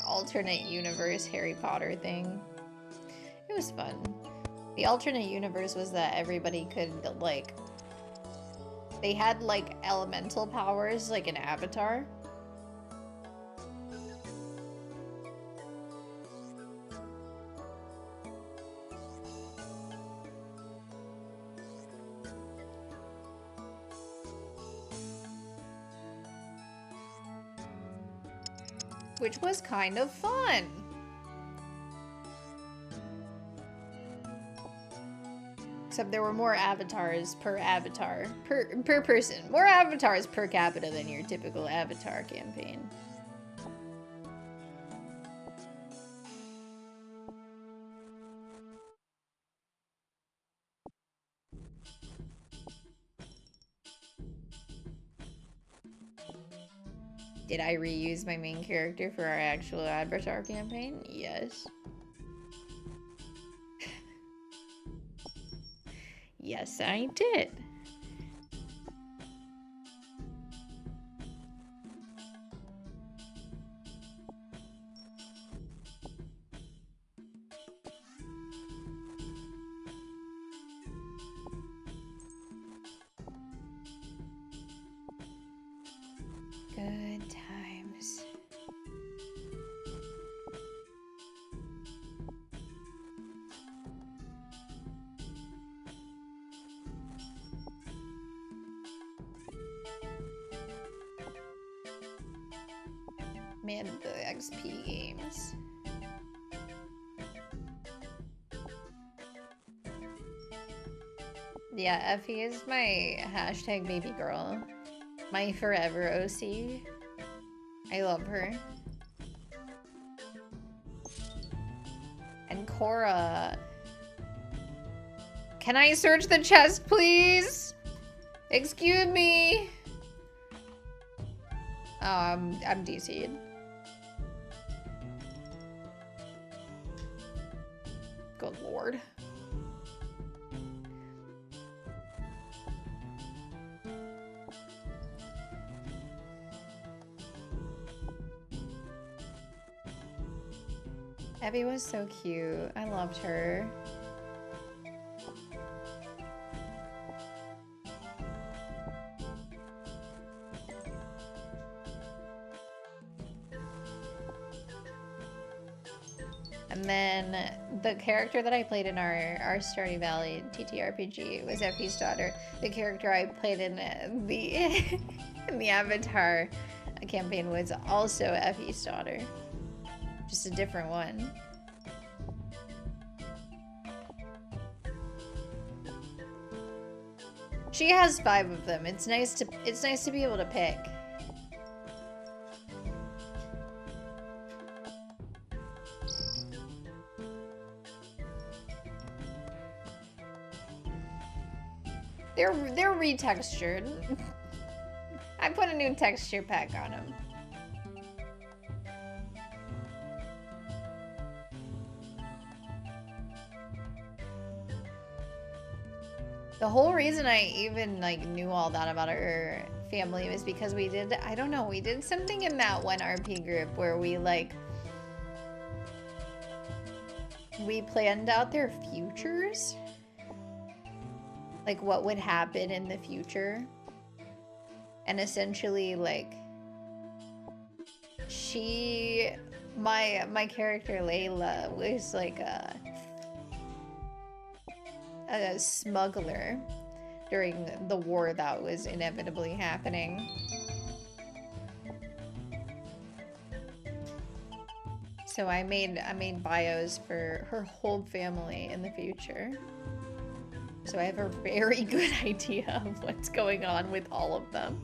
alternate universe Harry Potter thing. It was fun. The alternate universe was that everybody could, like... They had, like, elemental powers, like an avatar. Which was kind of fun. Except there were more avatars per avatar. Per person. More avatars per capita than your typical Avatar campaign. Did I reuse my main character for our actual Avatar campaign? Yes. Yes, I did. Good times. Man, the XP games. Yeah, Effie is my hashtag baby girl. My forever OC. I love her. And Cora. Can I search the chest, please? Excuse me. Oh, I'm DC'd. Good lord. Abby was so cute. I loved her. And then the character that I played in our Stardew Valley TTRPG was Effie's daughter. The character I played in the in the Avatar campaign was also Effie's daughter. Just a different one. She has 5 of them. It's nice to be able to pick. They're retextured. I put a new texture pack on them. The whole reason I even like knew all that about her family was because we did, I don't know, we did something in that one RP group where we planned out their futures. Like what would happen in the future. And essentially like my character Layla was like a smuggler during the war that was inevitably happening. So I made bios for her whole family in the future. So I have a very good idea of what's going on with all of them.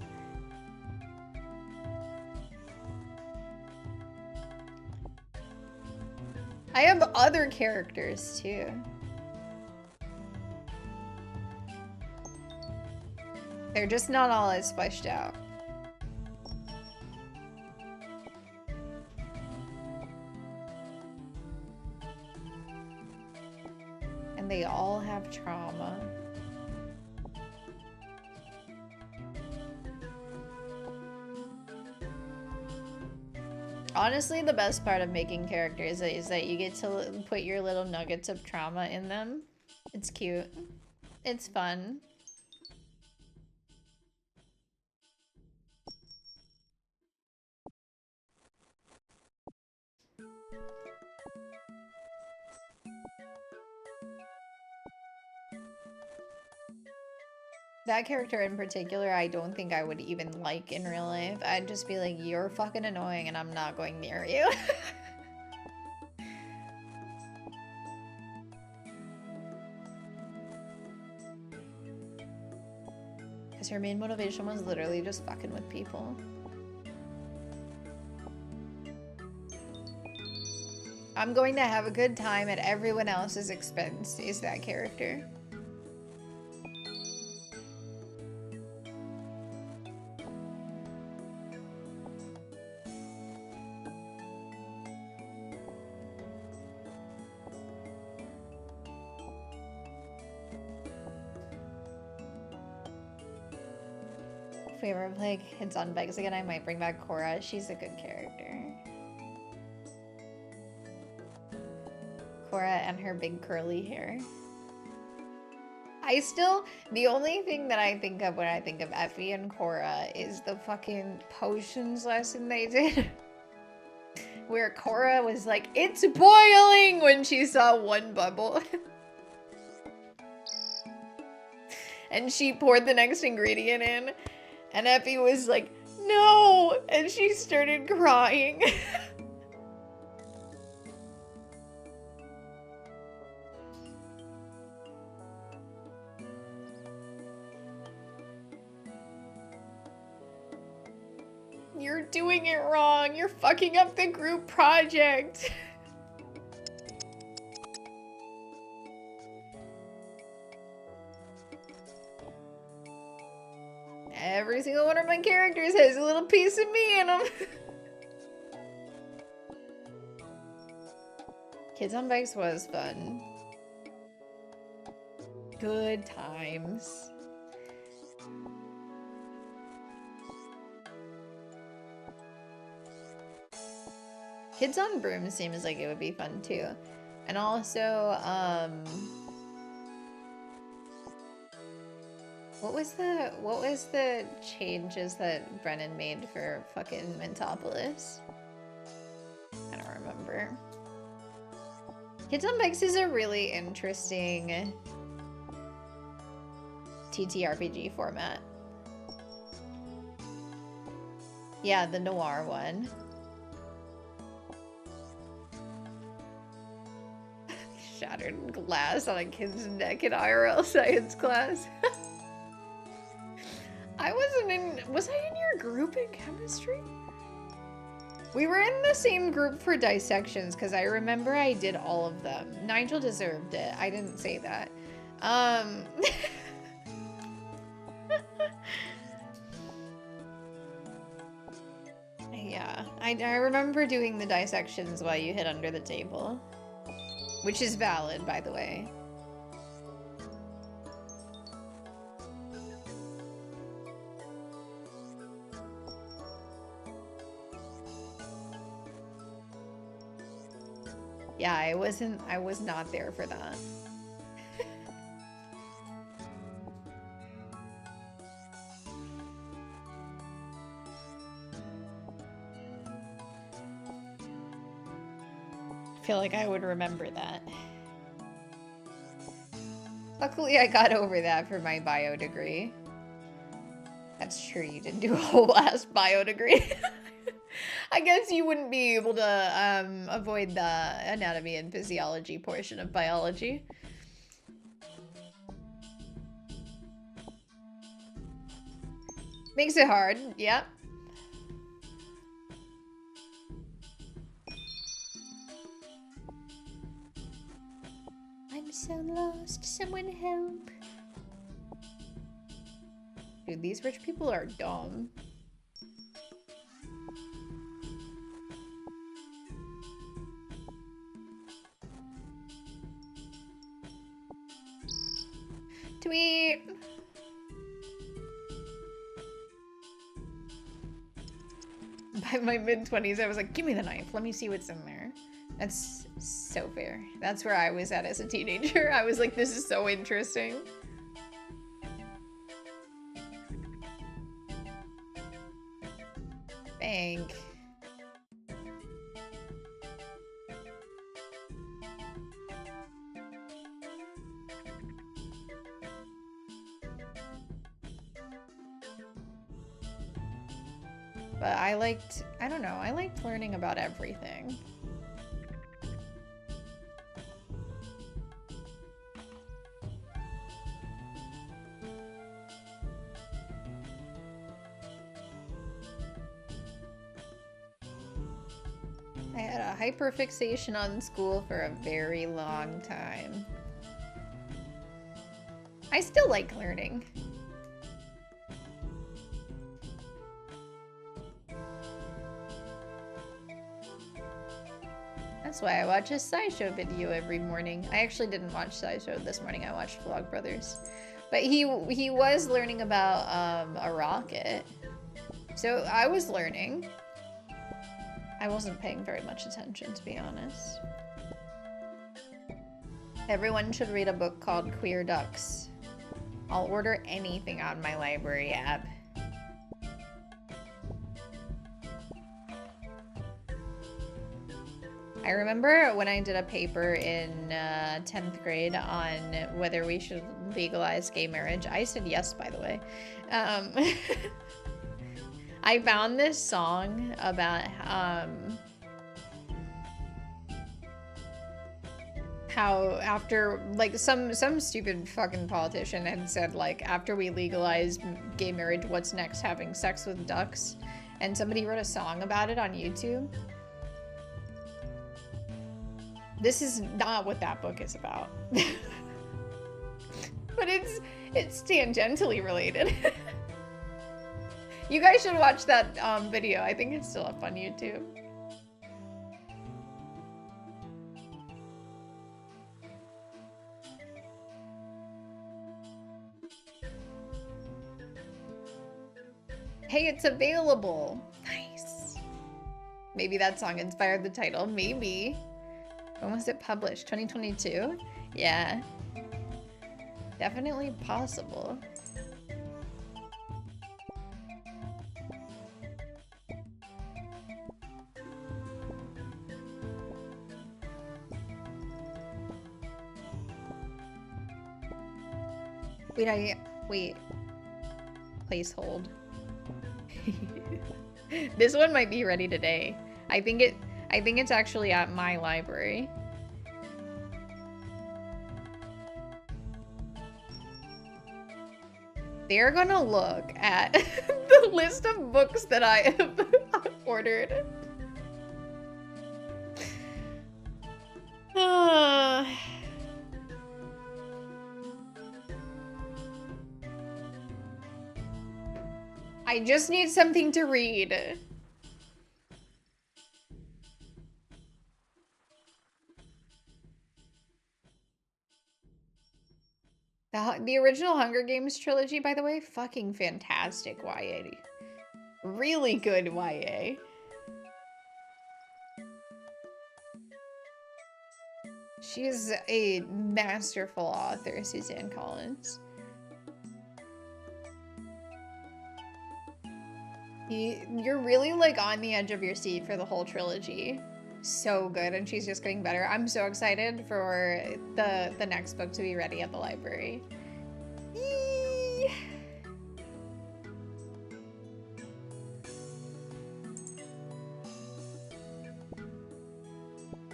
I have other characters too. They're just not all as fleshed out. And they all have trauma. Honestly, the best part of making characters is that you get to put your little nuggets of trauma in them. It's cute. It's fun. That character in particular, I don't think I would even like in real life. I'd just be like, you're fucking annoying and I'm not going near you. Because her main motivation was literally just fucking with people. I'm going to have a good time at everyone else's expense is that character. If we ever play Kids on Bikes again, I might bring back Cora. She's a good character. Cora and her big curly hair. The only thing that I think of when I think of Effie and Cora is the fucking potions lesson they did. Where Cora was like, it's boiling when she saw one bubble. And she poured the next ingredient in. And Effie was like, no! And she started crying. You're doing it wrong. You're fucking up the group project. Every single one of my characters has a little piece of me in them. Kids on Bikes was fun. Good times. Kids on Broom seems like it would be fun too. And also, what was the changes that Brennan made for fucking Mentopolis? I don't remember. Kids on Bikes is a really interesting TTRPG format. Yeah, the noir one. Shattered glass on a kid's neck in IRL science class. Was I in your group in chemistry? We were in the same group for dissections because I remember I did all of them. Nigel deserved it. I didn't say that. Yeah, I remember doing the dissections while you hid under the table. Which is valid, by the way. Yeah, I was not there for that. I feel like I would remember that. Luckily, I got over that for my bio degree. That's true, you didn't do a whole ass bio degree. I guess you wouldn't be able to avoid the anatomy and physiology portion of biology. Makes it hard, yep. I'm so lost, someone help. Dude, these rich people are dumb. Tweet! By my mid-20s, I was like, give me the knife. Let me see what's in there. That's so fair. That's where I was at as a teenager. I was like, this is so interesting. Bank. But I don't know, I liked learning about everything. I had a hyperfixation on school for a very long time. I still like learning. That's why I watch a SciShow video every morning. I actually didn't watch SciShow this morning, I watched Vlogbrothers. But he was learning about a rocket. So I was learning. I wasn't paying very much attention, to be honest. Everyone should read a book called Queer Ducks. I'll order anything on my library app. I remember when I did a paper in 10th grade on whether we should legalize gay marriage. I said yes, by the way. I found this song about how after, like, some stupid fucking politician had said, like, after we legalize gay marriage, what's next? Having sex with ducks? And somebody wrote a song about it on YouTube. This is not what that book is about. But it's tangentially related. You guys should watch that video. I think it's still up on YouTube. Hey, it's available. Nice. Maybe that song inspired the title. Maybe. When was it published? 2022? Yeah. Definitely possible. Wait. Place hold. This one might be ready today. I think it's actually at my library. They're gonna look at the list of books that I have ordered. I just need something to read. The original Hunger Games trilogy, by the way, fucking fantastic YA. Really good YA. She is a masterful author, Suzanne Collins. You're really like on the edge of your seat for the whole trilogy. So good, and she's just getting better. I'm so excited for the next book to be ready at the library. Eee.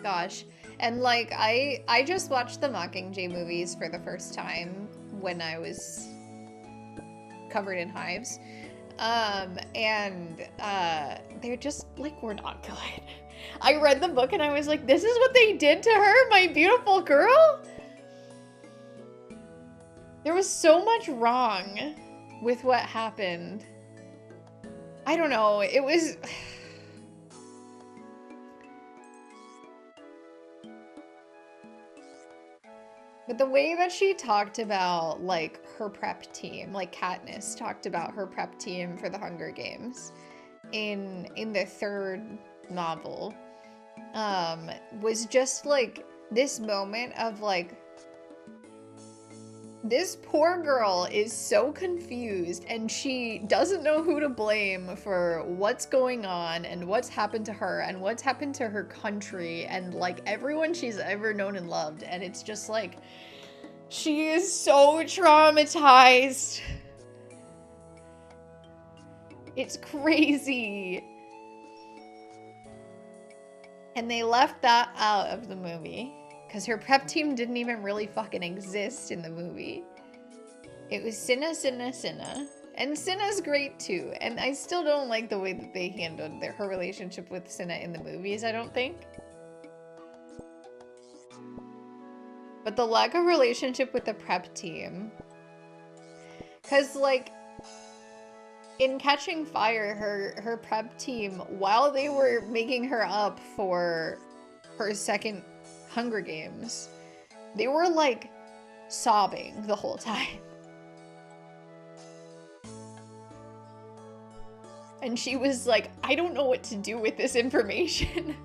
Gosh. And like I just watched the Mockingjay movies for the first time when I was covered in hives. They're just like, we're not good. I read the book and I was like, this is what they did to her, my beautiful girl? There was so much wrong with what happened. I don't know, it was... But the way that she talked about, like, her prep team, like Katniss talked about her prep team for the Hunger Games in the third novel, was just, like, this moment of, like, this poor girl is so confused and she doesn't know who to blame for what's going on and what's happened to her and what's happened to her country and like everyone she's ever known and loved. And it's just like, she is so traumatized. It's crazy. And they left that out of the movie. Because her prep team didn't even really fucking exist in the movie. It was Cinna. And Cinna's great too. And I still don't like the way that they handled her relationship with Cinna in the movies, I don't think. But the lack of relationship with the prep team. Because, like, in Catching Fire, her prep team, while they were making her up for her second Hunger Games, they were like sobbing the whole time. And she was like, I don't know what to do with this information.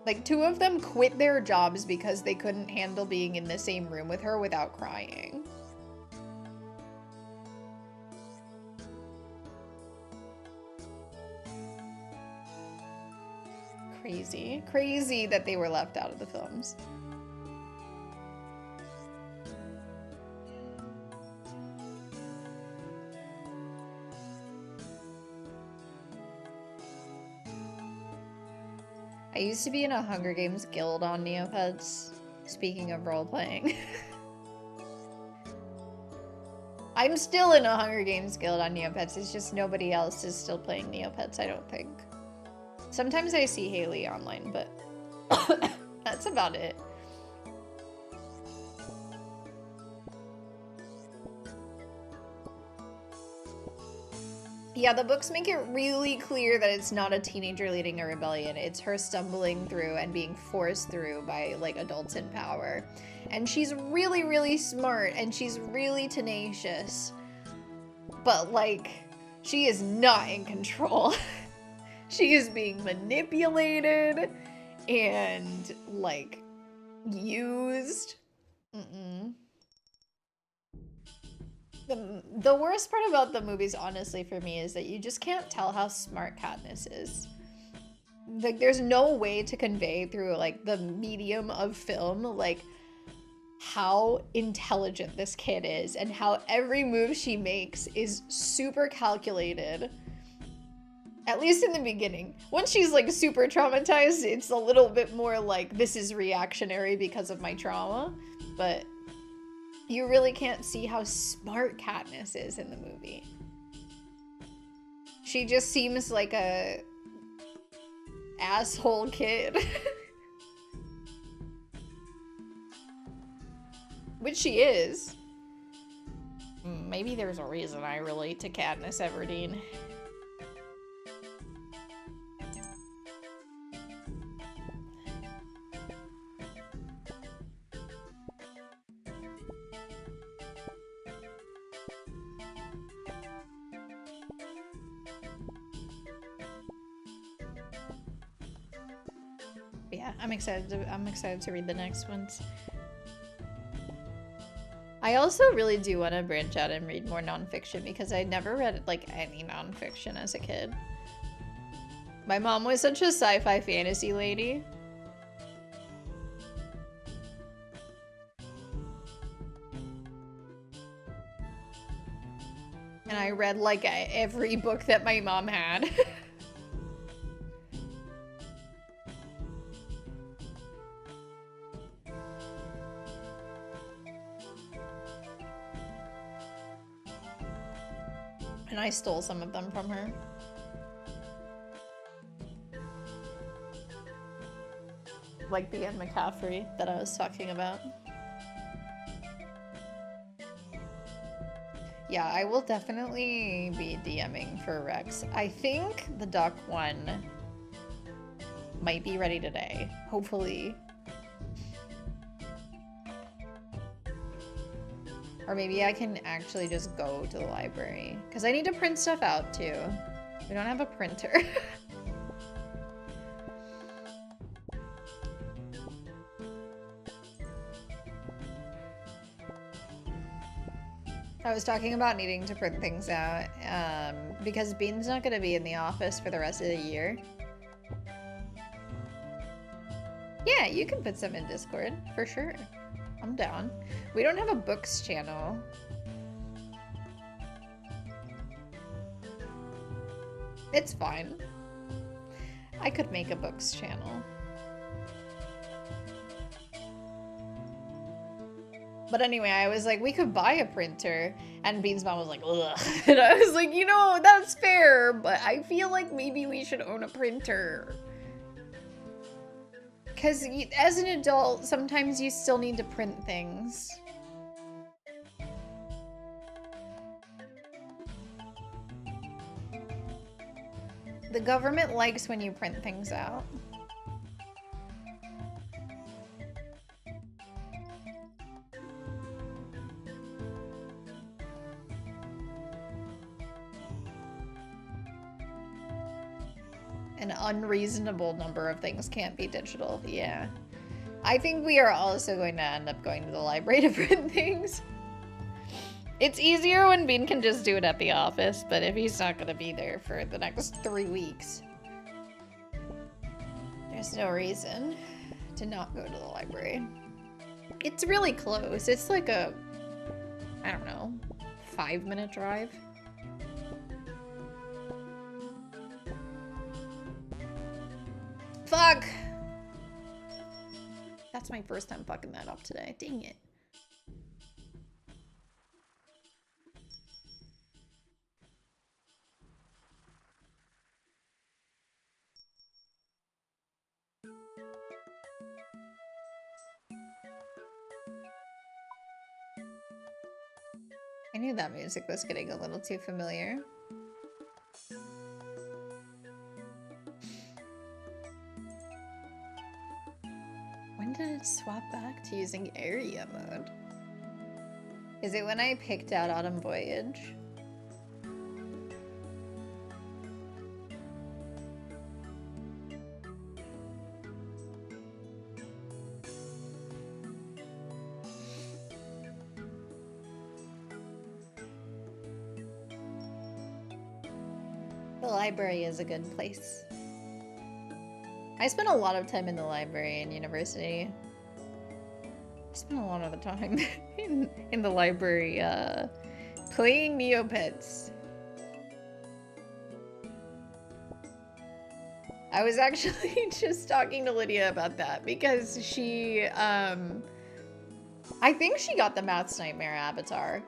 Like, two of them quit their jobs because they couldn't handle being in the same room with her without crying. Crazy that they were left out of the films. I used to be in a Hunger Games guild on Neopets. Speaking of role-playing. I'm still in a Hunger Games guild on Neopets, it's just nobody else is still playing Neopets, I don't think. Sometimes I see Haley online, but that's about it. Yeah, the books make it really clear that it's not a teenager leading a rebellion. It's her stumbling through and being forced through by, like, adults in power. And she's really, really smart, and she's really tenacious. But, like, she is not in control. She is being manipulated and, like, used. The worst part about the movies, honestly, for me, is that you just can't tell how smart Katniss is. Like, there's no way to convey through, like, the medium of film, like, how intelligent this kid is and how every move she makes is super calculated. At least in the beginning. Once she's like super traumatized, it's a little bit more like this is reactionary because of my trauma. But you really can't see how smart Katniss is in the movie. She just seems like a asshole kid. Which she is. Maybe there's a reason I relate to Katniss Everdeen. Yeah, I'm excited to read the next ones. I also really do want to branch out and read more nonfiction because I never read like any nonfiction as a kid. My mom was such a sci-fi fantasy lady. And I read like every book that my mom had. And I stole some of them from her. Like the Anne McCaffrey that I was talking about. Yeah, I will definitely be DMing for Rex. I think the Duck one might be ready today. Hopefully. Or maybe I can actually just go to the library. Because I need to print stuff out too. We don't have a printer. I was talking about needing to print things out because Bean's not going to be in the office for the rest of the year. Yeah, you can put some in Discord, for sure. I'm down. We don't have a books channel. It's fine. I could make a books channel. But anyway, I was like, we could buy a printer. And Bean's mom was like, ugh. And I was like, you know, that's fair, but I feel like maybe we should own a printer. Because as an adult, sometimes you still need to print things. The government likes when you print things out. An unreasonable number of things can't be digital, yeah. I think we are also going to end up going to the library to print things. It's easier when Bean can just do it at the office, but if he's not going to be there for the next 3 weeks, there's no reason to not go to the library. It's really close. It's like a, I don't know, 5-minute drive. Fuck! That's my first time fucking that up today. Dang it. I knew that music was getting a little too familiar. When did it swap back to using area mode? Is it when I picked out Autumn Voyage? The library is a good place. I spent a lot of time in the library in university. I spent a lot of the time in the library playing Neopets. I was actually just talking to Lydia about that because she, I think she got the Maths Nightmare avatar.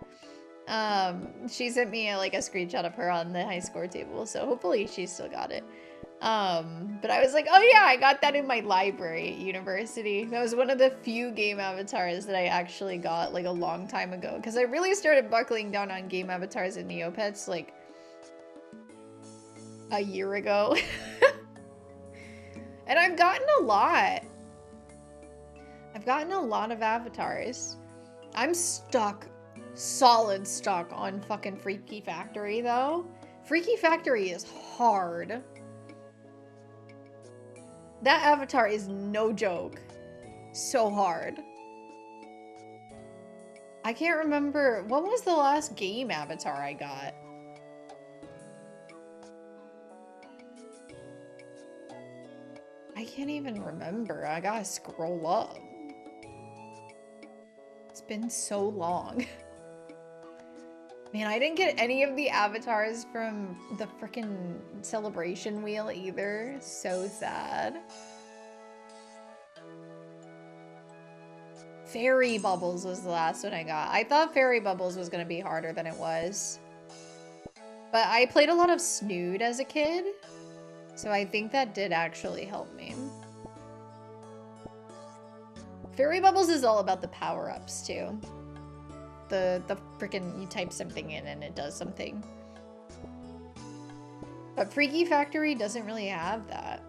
She sent me like a screenshot of her on the high score table, so hopefully she still got it. But I was like, oh yeah, I got that in my library at university. That was one of the few game avatars that I actually got like a long time ago, because I really started buckling down on game avatars and Neopets like a year ago. And I've gotten a lot. I've gotten a lot of avatars. I'm stuck, solid stuck on fucking Freaky Factory though. Freaky Factory is hard. That avatar is no joke. So hard. I can't remember. What was the last game avatar I got? I can't even remember. I gotta scroll up. It's been so long. Man, I didn't get any of the avatars from the frickin' celebration wheel either. So sad. Fairy Bubbles was the last one I got. I thought Fairy Bubbles was gonna be harder than it was. But I played a lot of Snood as a kid, so I think that did actually help me. Fairy Bubbles is all about the power-ups too. The frickin' you type something in and it does something. But Freaky Factory doesn't really have that.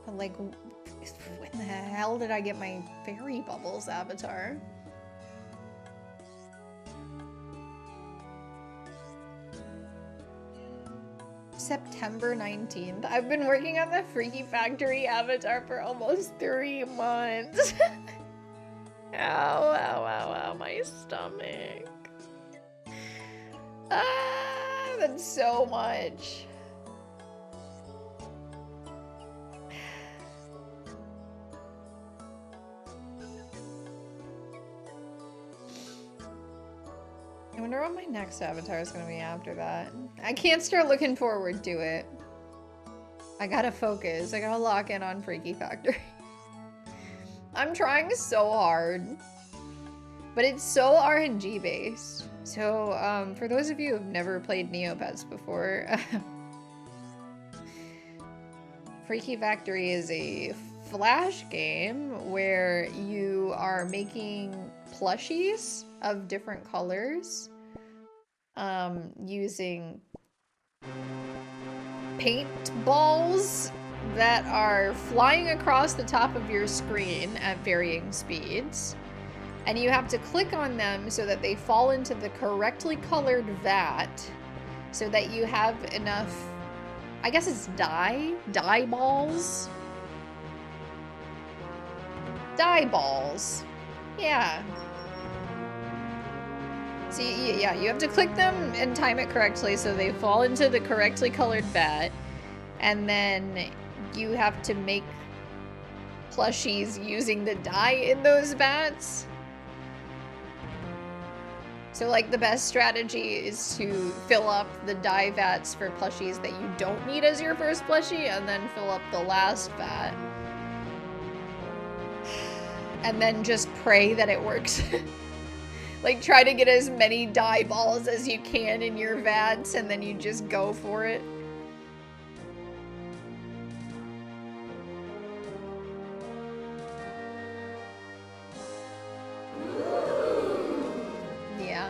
But like, when the hell did I get my Fairy Bubbles avatar? September 19th. I've been working on the Freaky Factory avatar for almost 3 months. Ow, ow, ow, ow, my stomach. Ah, that's so much. I wonder what my next avatar is going to be after that. I can't start looking forward to it. I gotta focus. I gotta lock in on Freaky Factory. I'm trying so hard. But it's so RNG based. So, for those of you who've never played Neopets before, Freaky Factory is a Flash game where you are making plushies of different colors using paintballs that are flying across the top of your screen at varying speeds, and you have to click on them so that they fall into the correctly colored vat so that you have enough, I guess it's dye balls? Dye balls. Yeah. So yeah, you have to click them and time it correctly so they fall into the correctly colored vat. And then you have to make plushies using the dye in those vats. So like the best strategy is to fill up the dye vats for plushies that you don't need as your first plushie, and then fill up the last vat. And then just pray that it works. Like, try to get as many dye balls as you can in your vats, and then you just go for it. Yeah.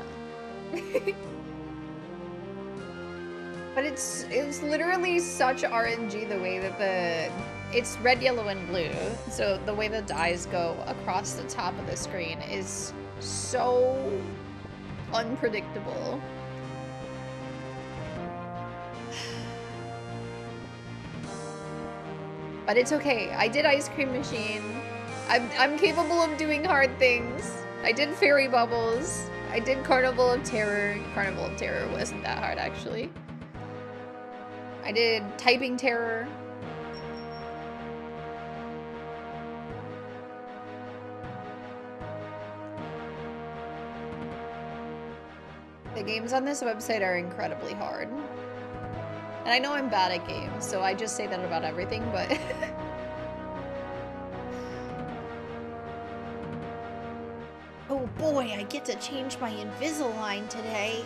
But it's literally such RNG the way that it's red, yellow, and blue. So the way the dyes go across the top of the screen is so unpredictable. But it's okay. I did Ice Cream Machine. I'm capable of doing hard things. I did Fairy Bubbles. I did Carnival of Terror. Carnival of Terror wasn't that hard, actually. I did Typing Terror. games on this website are incredibly hard. And I know I'm bad at games, so I just say that about everything, but... Oh boy, I get to change my Invisalign today.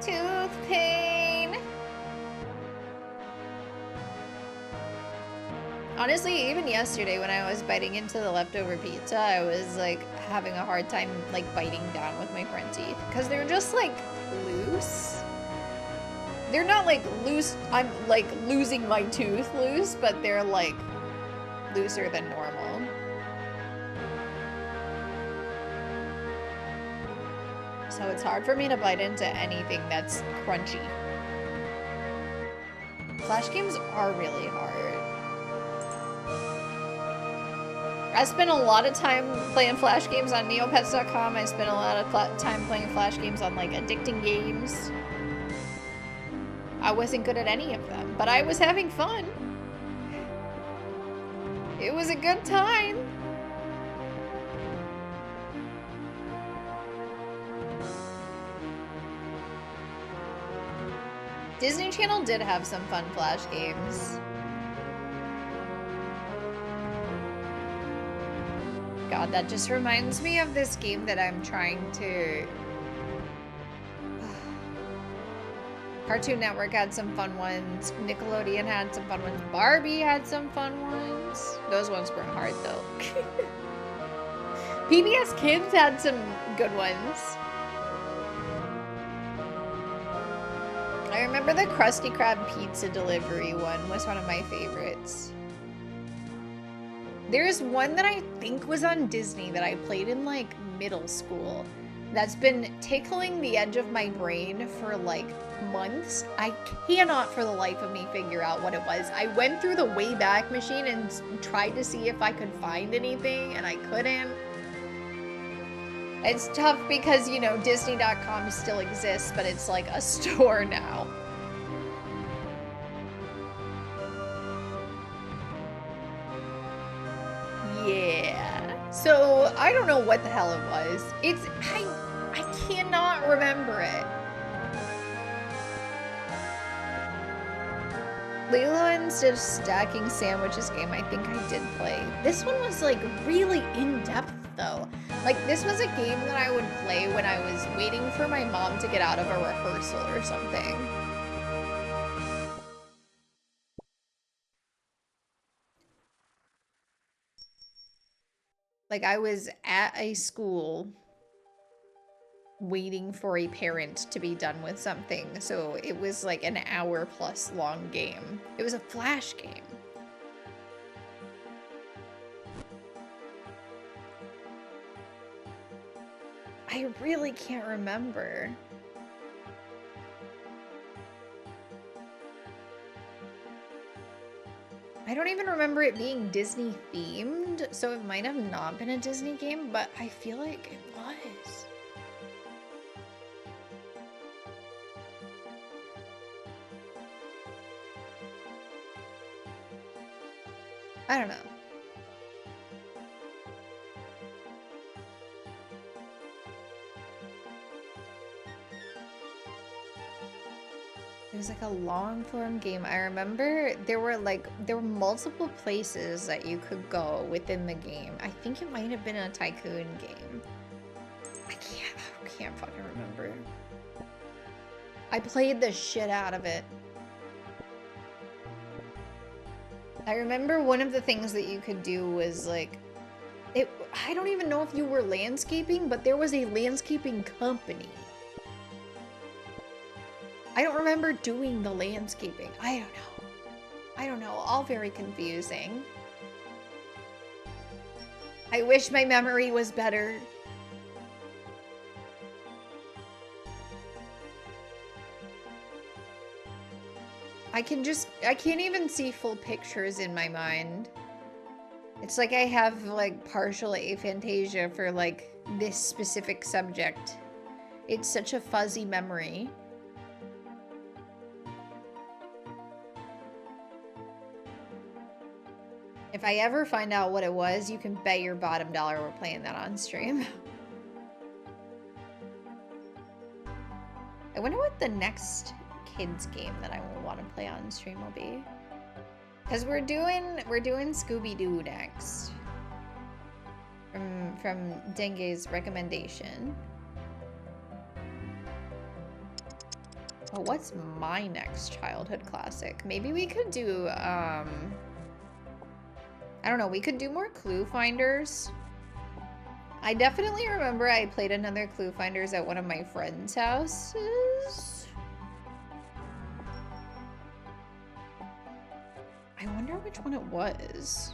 Tooth pain! Honestly, even yesterday when I was biting into the leftover pizza, I was like having a hard time like biting down with my front teeth because they're just like loose. They're not like loose, I'm like losing my tooth loose, but they're like looser than normal. So it's hard for me to bite into anything that's crunchy. Flash games are really hard. I spent a lot of time playing Flash games on Neopets.com. I spent a lot of time playing Flash games on like addicting games. I wasn't good at any of them, but I was having fun. It was a good time. Disney Channel did have some fun Flash games. God, that just reminds me of this game that I'm trying to... Cartoon Network had some fun ones. Nickelodeon had some fun ones. Barbie had some fun ones. Those ones were hard, though. PBS Kids had some good ones. I remember the Krusty Krab pizza delivery one was one of my favorites. There's one that I think was on Disney that I played in like middle school that's been tickling the edge of my brain for like months. I cannot for the life of me figure out what it was. I went through the Wayback Machine and tried to see if I could find anything and I couldn't. It's tough because, you know, Disney.com still exists, but it's like a store now. Yeah. So, I don't know what the hell it was. I cannot remember it. Lilo and Stitch Stacking Sandwiches game, I think I did play. This one was like really in-depth though. Like this was a game that I would play when I was waiting for my mom to get out of a rehearsal or something. Like I was at a school waiting for a parent to be done with something. So it was like an hour plus long game. It was a Flash game. I really can't remember. I don't even remember it being Disney themed, so it might have not been a Disney game, but I feel like it was. I don't know. It was like a long form game. I remember there were multiple places that you could go within the game. I think it might have been a tycoon game. I can't fucking remember. I played the shit out of it. I remember one of the things that you could do was like, I don't even know if you were landscaping, but there was a landscaping company. I don't remember doing the landscaping. I don't know. All very confusing. I wish my memory was better. I can't even see full pictures in my mind. It's like I have like partial aphantasia for like this specific subject. It's such a fuzzy memory. If I ever find out what it was, you can bet your bottom dollar we're playing that on stream. I wonder what the next kids game that I will want to play on stream will be. Because we're doing Scooby-Doo next. From Denge's recommendation. Oh, what's my next childhood classic? Maybe we could do, I don't know, we could do more Clue Finders. I definitely remember I played another Clue Finders at one of my friends' houses. I wonder which one it was.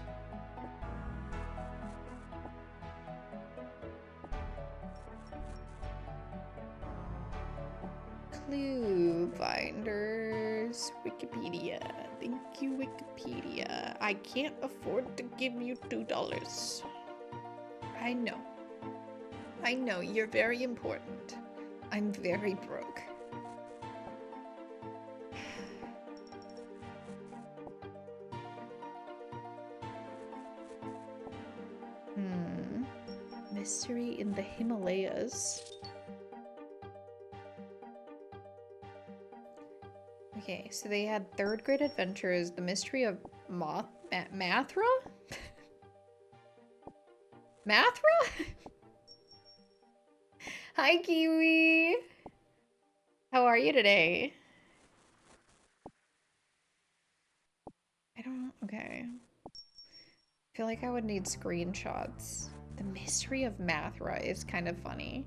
Clue Finders, Wikipedia. Thank you, Wikipedia. I can't afford to give you $2. I know. I know, you're very important. I'm very broke. Mystery in the Himalayas. Okay, so they had third grade adventures, the mystery of Mathra? Mathra? Hi, Kiwi! How are you today? Okay. I feel like I would need screenshots. The mystery of Mathra is kind of funny.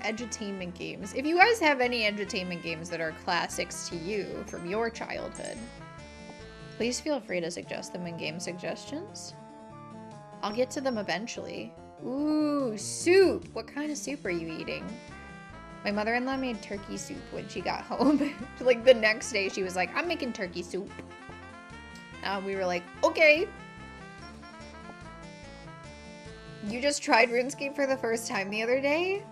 Edutainment games. If you guys have any edutainment games that are classics to you from your childhood, please feel free to suggest them in game suggestions. I'll get to them eventually. Ooh, soup! What kind of soup are you eating? My mother-in-law made turkey soup when she got home. Like the next day she was like, I'm making turkey soup. We were like, okay. You just tried RuneScape for the first time the other day?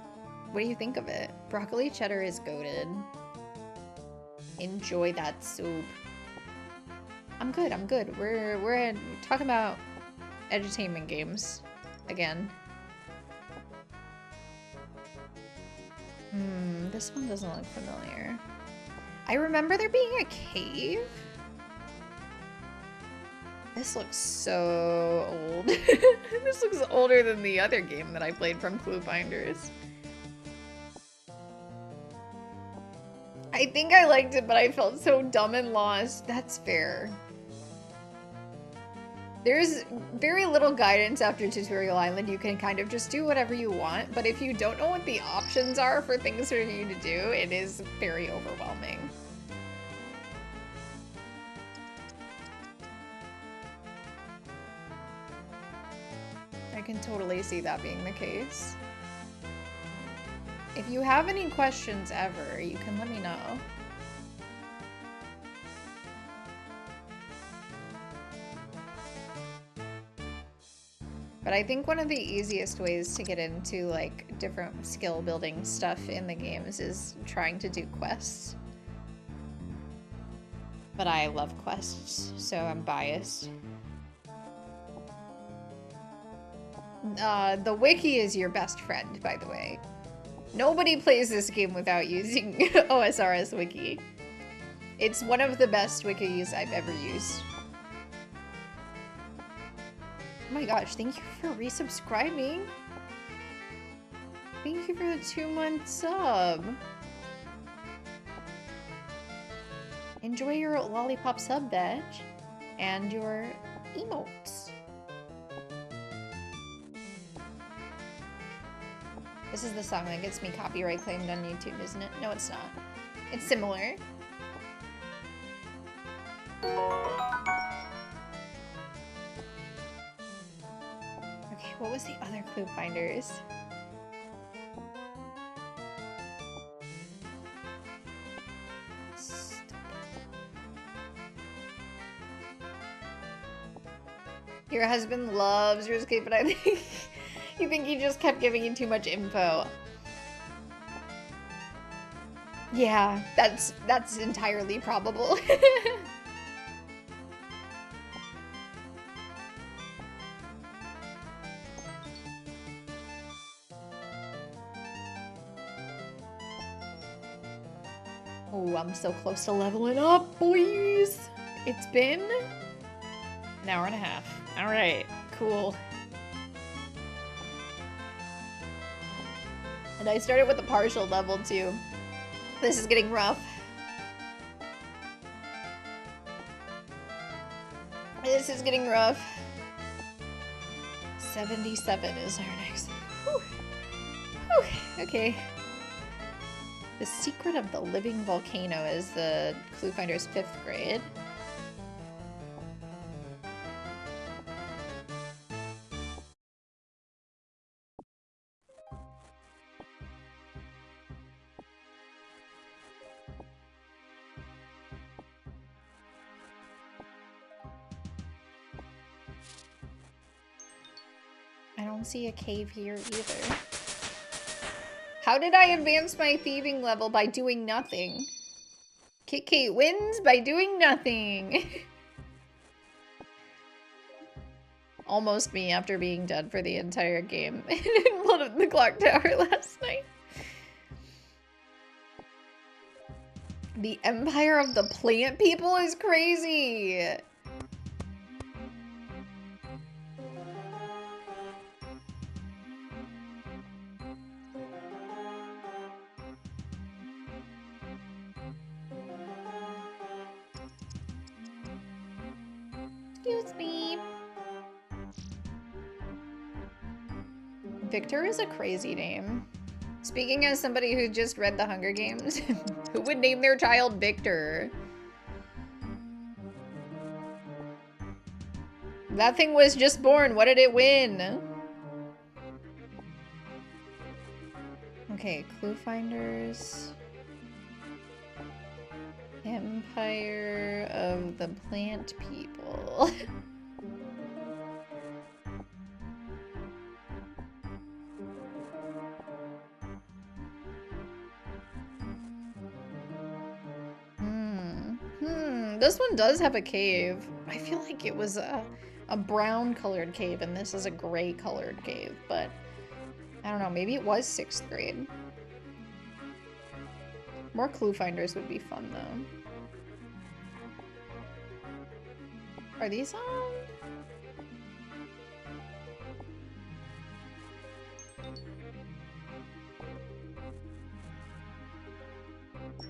What do you think of it? Broccoli cheddar is goated. Enjoy that soup. I'm good, I'm good. We're talking about edutainment games again. This one doesn't look familiar. I remember there being a cave. This looks so old. This looks older than the other game that I played from Clue Finders. I think I liked it, but I felt so dumb and lost. That's fair. There's very little guidance after Tutorial Island. You can kind of just do whatever you want, but if you don't know what the options are for things for you to do, it is very overwhelming. I can totally see that being the case. If you have any questions ever, you can let me know. But I think one of the easiest ways to get into like different skill building stuff in the games is trying to do quests. But I love quests, so I'm biased. The wiki is your best friend, by the way. Nobody plays this game without using OSRS wiki. It's one of the best wikis I've ever used. Oh my gosh, thank you for resubscribing. Thank you for the 2-month sub. Enjoy your lollipop sub badge and your emotes. This is the song that gets me copyright claimed on YouTube, isn't it? No, it's not. It's similar. Okay, what was the other Clue Finders? Your husband loves RuneScape, but I think you think he just kept giving you too much info. Yeah, that's entirely probable. Oh, I'm so close to leveling up, boys. It's been an hour and a half. All right, cool. And I started with a partial level too. This is getting rough. This is getting rough. 77 is our next. Whew. Whew. Okay. The Secret of the Living Volcano is the Clue Finder's 5th grade. I don't see a cave here either. How did I advance my thieving level by doing nothing? Kit Kate wins by doing nothing. Almost me after being dead for the entire game in Blood of the Clock Tower last night. The Empire of the Plant People is crazy. Excuse me. Victor is a crazy name. Speaking as somebody who just read The Hunger Games, who would name their child Victor? That thing was just born. What did it win? Okay, clue finders. Empire of the Plant People. This one does have a cave. I feel like it was a brown colored cave and this is a gray colored cave, but I don't know, maybe it was 6th grade. More clue finders would be fun though. Are these on?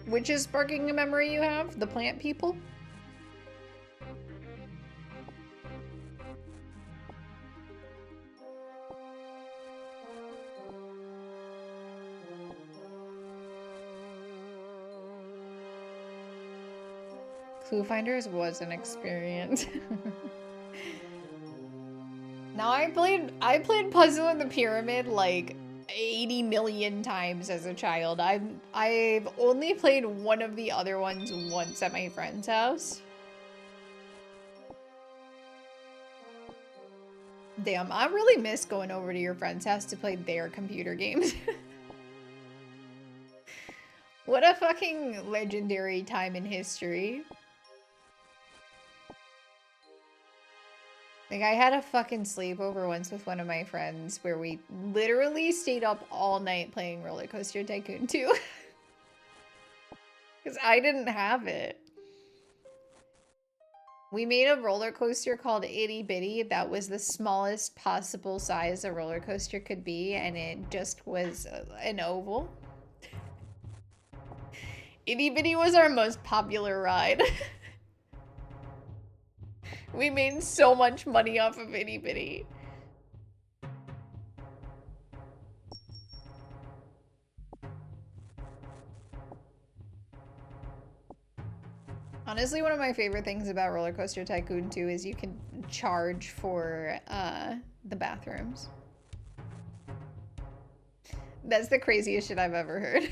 Which is sparking a memory you have? The plant people? Clue Finders was an experience. Now I played Puzzle in the Pyramid like 80 million times as a child. I've only played one of the other ones once at my friend's house. Damn, I really miss going over to your friend's house to play their computer games. What a fucking legendary time in history. Like, I had a fucking sleepover once with one of my friends where we literally stayed up all night playing Roller Coaster Tycoon 2. Because I didn't have it. We made a roller coaster called Itty Bitty that was the smallest possible size a roller coaster could be, and it just was an oval. Itty Bitty was our most popular ride. We made so much money off of Itty Bitty. Honestly, one of my favorite things about Roller Coaster Tycoon 2 is you can charge for the bathrooms. That's the craziest shit I've ever heard.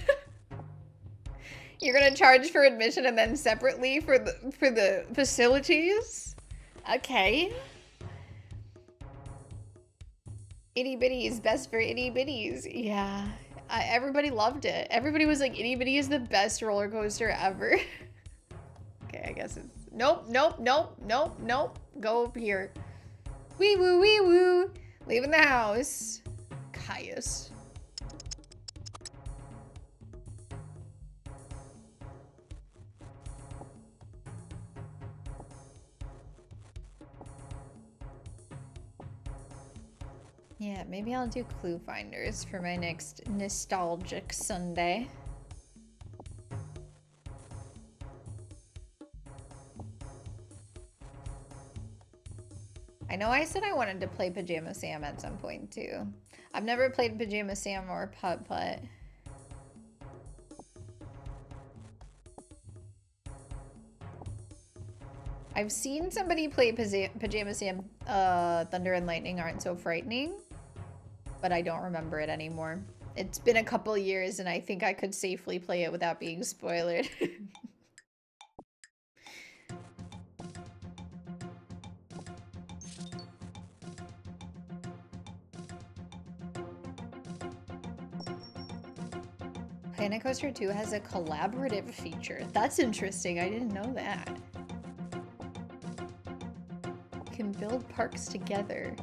You're gonna charge for admission and then separately for the facilities? Okay. Itty Bitty is best for itty bitties. Yeah. Everybody loved it. Everybody was like, Itty Bitty is the best roller coaster ever. Okay, I guess it's... Nope, nope, nope, nope, nope. Go up here. Wee woo, wee woo. Leaving the house. Caius. Yeah, maybe I'll do clue finders for my next nostalgic Sunday. I know I said I wanted to play Pajama Sam at some point too. I've never played Pajama Sam or Putt Putt. I've seen somebody play Pajama Sam, Thunder and Lightning Aren't So Frightening, but I don't remember it anymore. It's been a couple years and I think I could safely play it without being spoiled. Planet Coaster 2 has a collaborative feature. That's interesting. I didn't know that. You can build parks together.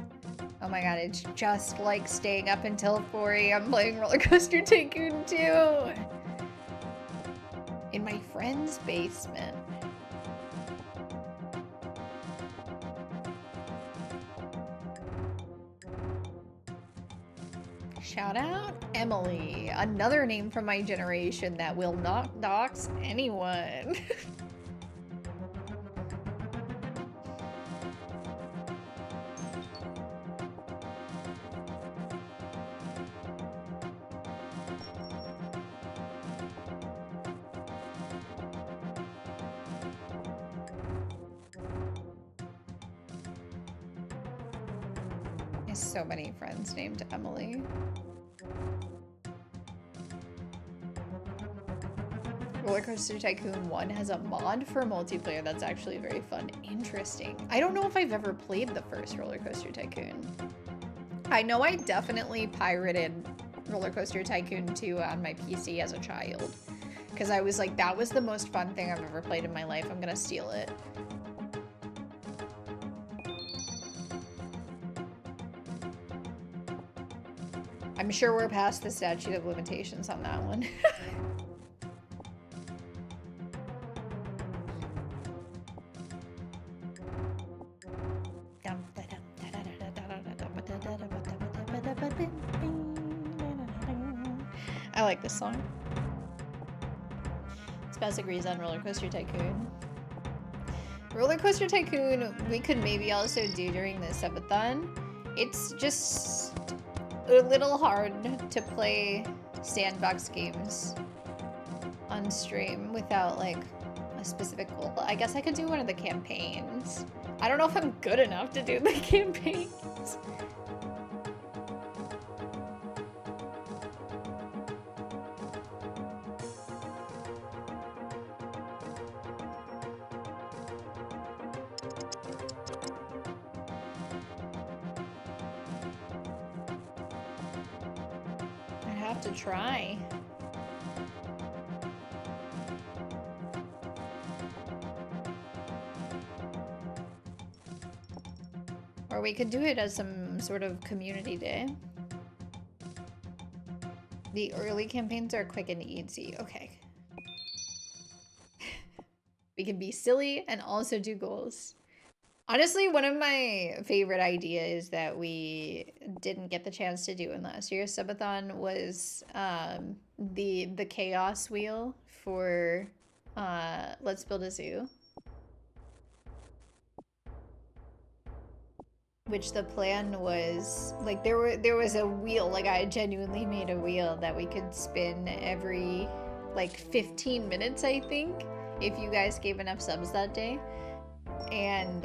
Oh my god, it's just like staying up until 4 a.m. playing Roller Coaster Tycoon 2! In my friend's basement. Shout out Emily, another name from my generation that will not dox anyone. There's so many friends named Emily. Roller Coaster Tycoon 1 has a mod for multiplayer that's actually very fun. Interesting. I don't know if I've ever played the first Roller Coaster Tycoon. I know I definitely pirated Roller Coaster Tycoon 2 on my PC as a child. Because I was like, that was the most fun thing I've ever played in my life. I'm gonna steal it. I'm sure we're past the statute of limitations on that one. I like this song. Spouse agrees on Roller Coaster Tycoon. Roller Coaster Tycoon, we could maybe also do during the subathon. It's just a little hard to play sandbox games on stream without like a specific goal. I guess I could do one of the campaigns. I don't know if I'm good enough to do the campaigns. To try. Or we could do it as some sort of community day. The early campaigns are quick and easy. Okay. We can be silly and also do goals. Honestly, one of my favorite ideas that we didn't get the chance to do in last year's subathon was the chaos wheel for Let's Build a Zoo. Which the plan was like there was a wheel, like I genuinely made a wheel that we could spin every like 15 minutes, I think, if you guys gave enough subs that day. And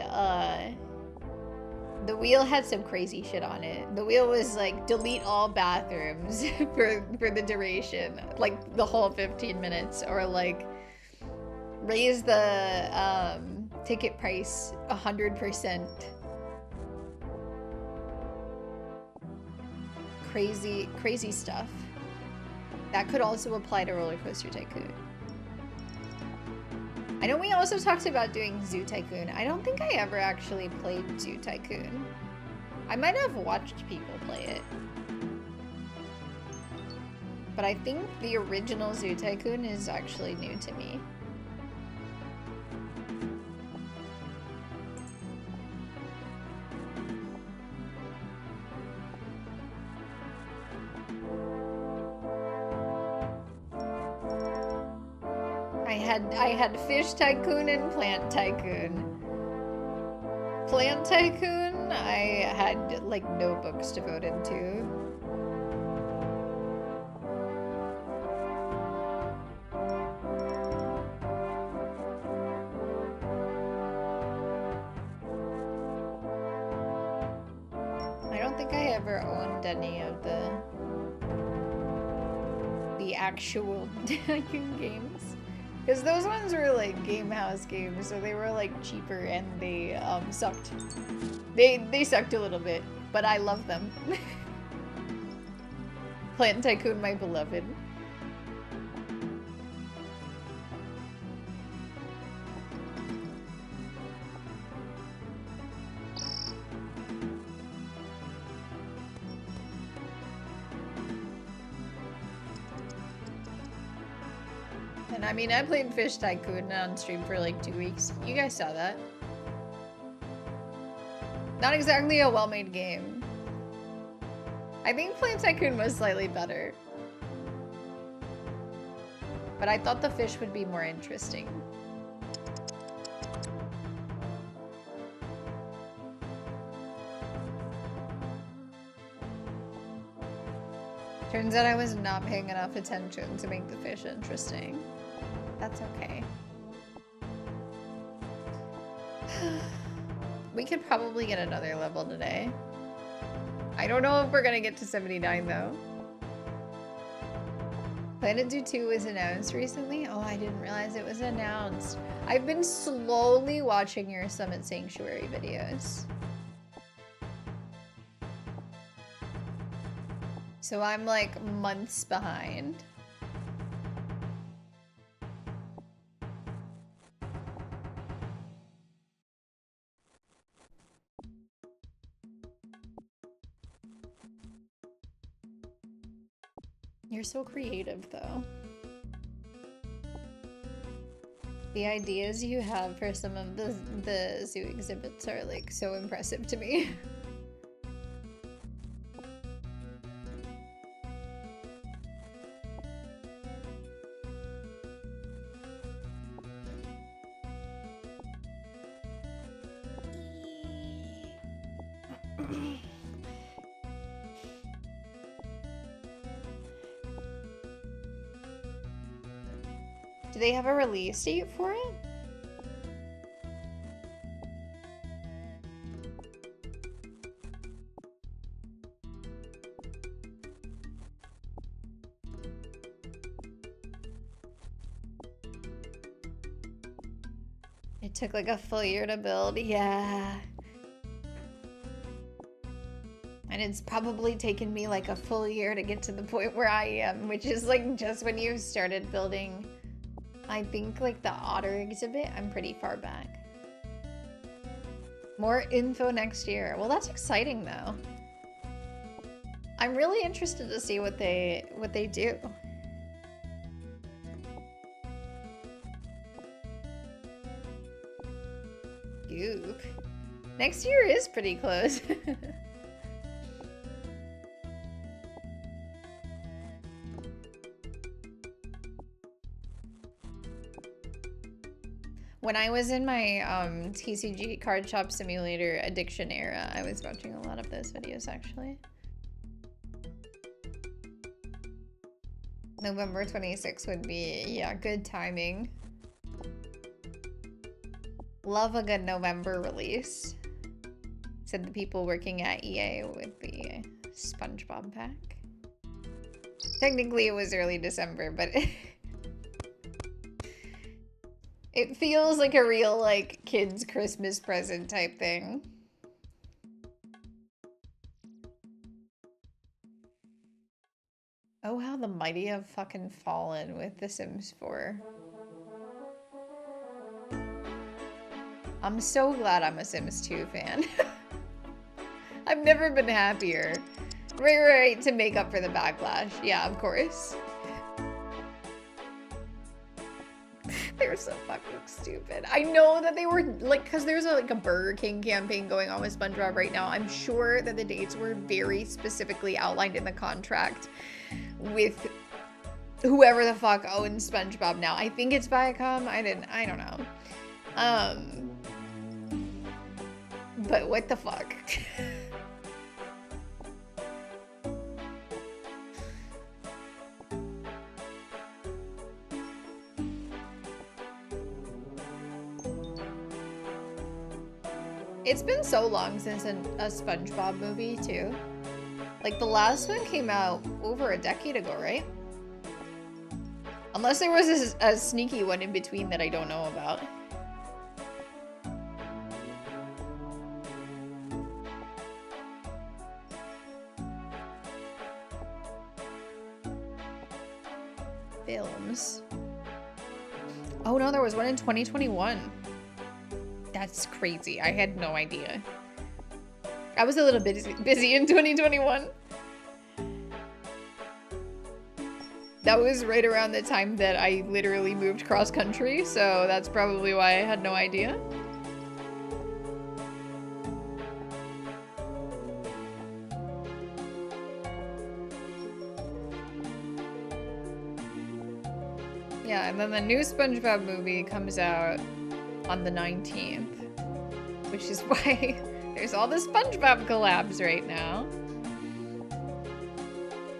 the wheel had some crazy shit on it. The wheel was like delete all bathrooms for the duration, like the whole 15 minutes, or like raise the ticket price 100%. Crazy stuff. That could also apply to Roller Coaster Tycoon. I know we also talked about doing Zoo Tycoon. I don't think I ever actually played Zoo Tycoon. I might have watched people play it. But I think the original Zoo Tycoon is actually new to me. had Fish Tycoon and Plant Tycoon. Plant Tycoon, I had like no books devoted to. I don't think I ever owned any of the actual Tycoon games. Because those ones were like Game House games, so they were like cheaper and they sucked. They sucked a little bit, but I love them. Plant Tycoon, my beloved. And I mean, I played Fish Tycoon on stream for like 2 weeks. You guys saw that. Not exactly a well-made game. I think Plant Tycoon was slightly better. But I thought the fish would be more interesting. Turns out I was not paying enough attention to make the fish interesting. That's okay. We could probably get another level today. I don't know if we're gonna get to 79 though. Planet Zoo 2 was announced recently. Oh, I didn't realize it was announced. I've been slowly watching your Summit Sanctuary videos. So I'm like months behind. You're so creative, though. The ideas you have for some of the zoo exhibits are like so impressive to me. Do they have a release date for it? It took like a full year to build, yeah. And it's probably taken me like a full year to get to the point where I am, which is like just when you started building, I think like the otter exhibit. I'm pretty far back. More info next year. Well, that's exciting though. I'm really interested to see what they do. Goop. Next year is pretty close. When I was in my TCG Card Shop Simulator addiction era, I was watching a lot of those videos actually. November 26th would be, yeah, good timing. Love a good November release. Said the people working at EA with the SpongeBob pack. Technically it was early December, but it feels like a real, like, kid's Christmas present type thing. Oh, how the mighty have fucking fallen with The Sims 4. I'm so glad I'm a Sims 2 fan. I've never been happier. Right, to make up for the backlash. Yeah, of course. They're so fucking stupid. I know that they were, like, because there's like a Burger King campaign going on with SpongeBob right now. I'm sure that the dates were very specifically outlined in the contract with whoever the fuck owns SpongeBob now. I think it's Viacom. I don't know. But what the fuck? It's been so long since a SpongeBob movie, too. Like, the last one came out over a decade ago, right? Unless there was a sneaky one in between that I don't know about. Films. Oh no, there was one in 2021. That's crazy. I had no idea. I was a little bit busy in 2021. That was right around the time that I literally moved cross country, so that's probably why I had no idea. Yeah, and then the new SpongeBob movie comes out on the 19th, which is why there's all the SpongeBob collabs right now.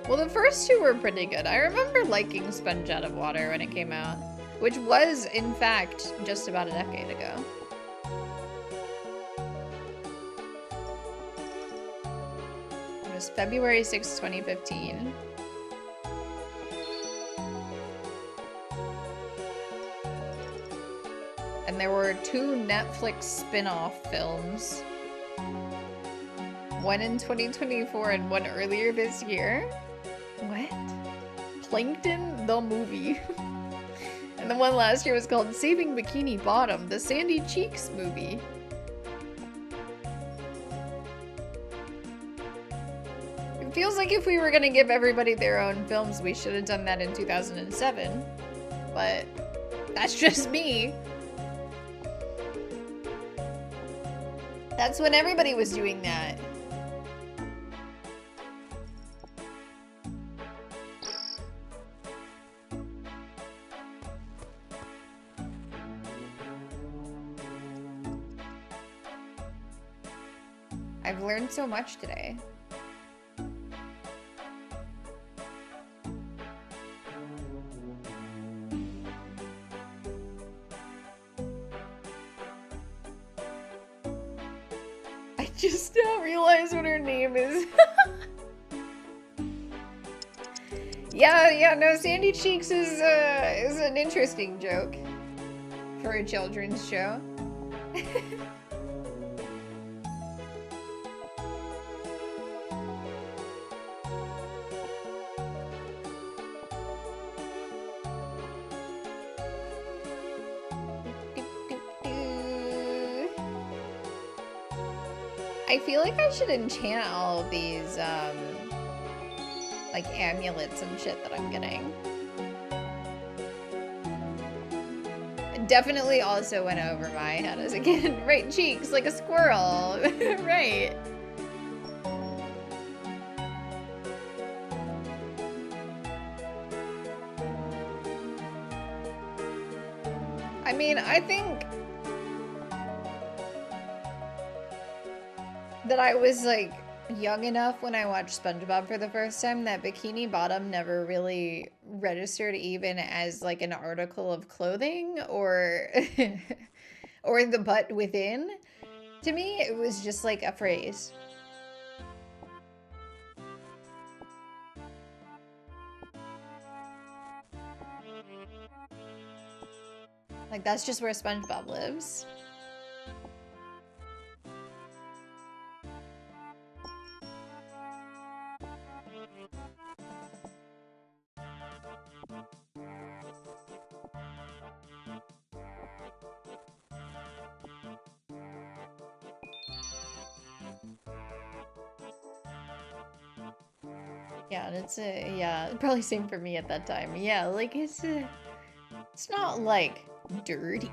Well, the first two were pretty good. I remember liking Sponge Out of Water when it came out, which was, in fact, just about a decade ago. It was February 6, 2015. And there were 2 Netflix spin-off films. One in 2024 and one earlier this year. What? Plankton the movie. And the one last year was called Saving Bikini Bottom, the Sandy Cheeks movie. It feels like if we were gonna give everybody their own films, we should have done that in 2007. But that's just me. That's when everybody was doing that. I've learned so much today. I just now realized what her name is. Yeah, no, Sandy Cheeks is an interesting joke for a children's show. I feel like I should enchant all of these, like, amulets and shit that I'm getting. It definitely also went over my head as a kid. Right, cheeks, like a squirrel. Right. I mean, I think that I was, like, young enough when I watched SpongeBob for the first time that Bikini Bottom never really registered even as, like, an article of clothing or or the butt within. To me, it was just, like, a phrase. Like, that's just where SpongeBob lives. Yeah, and it's probably same for me at that time. Yeah, like it's not like dirty.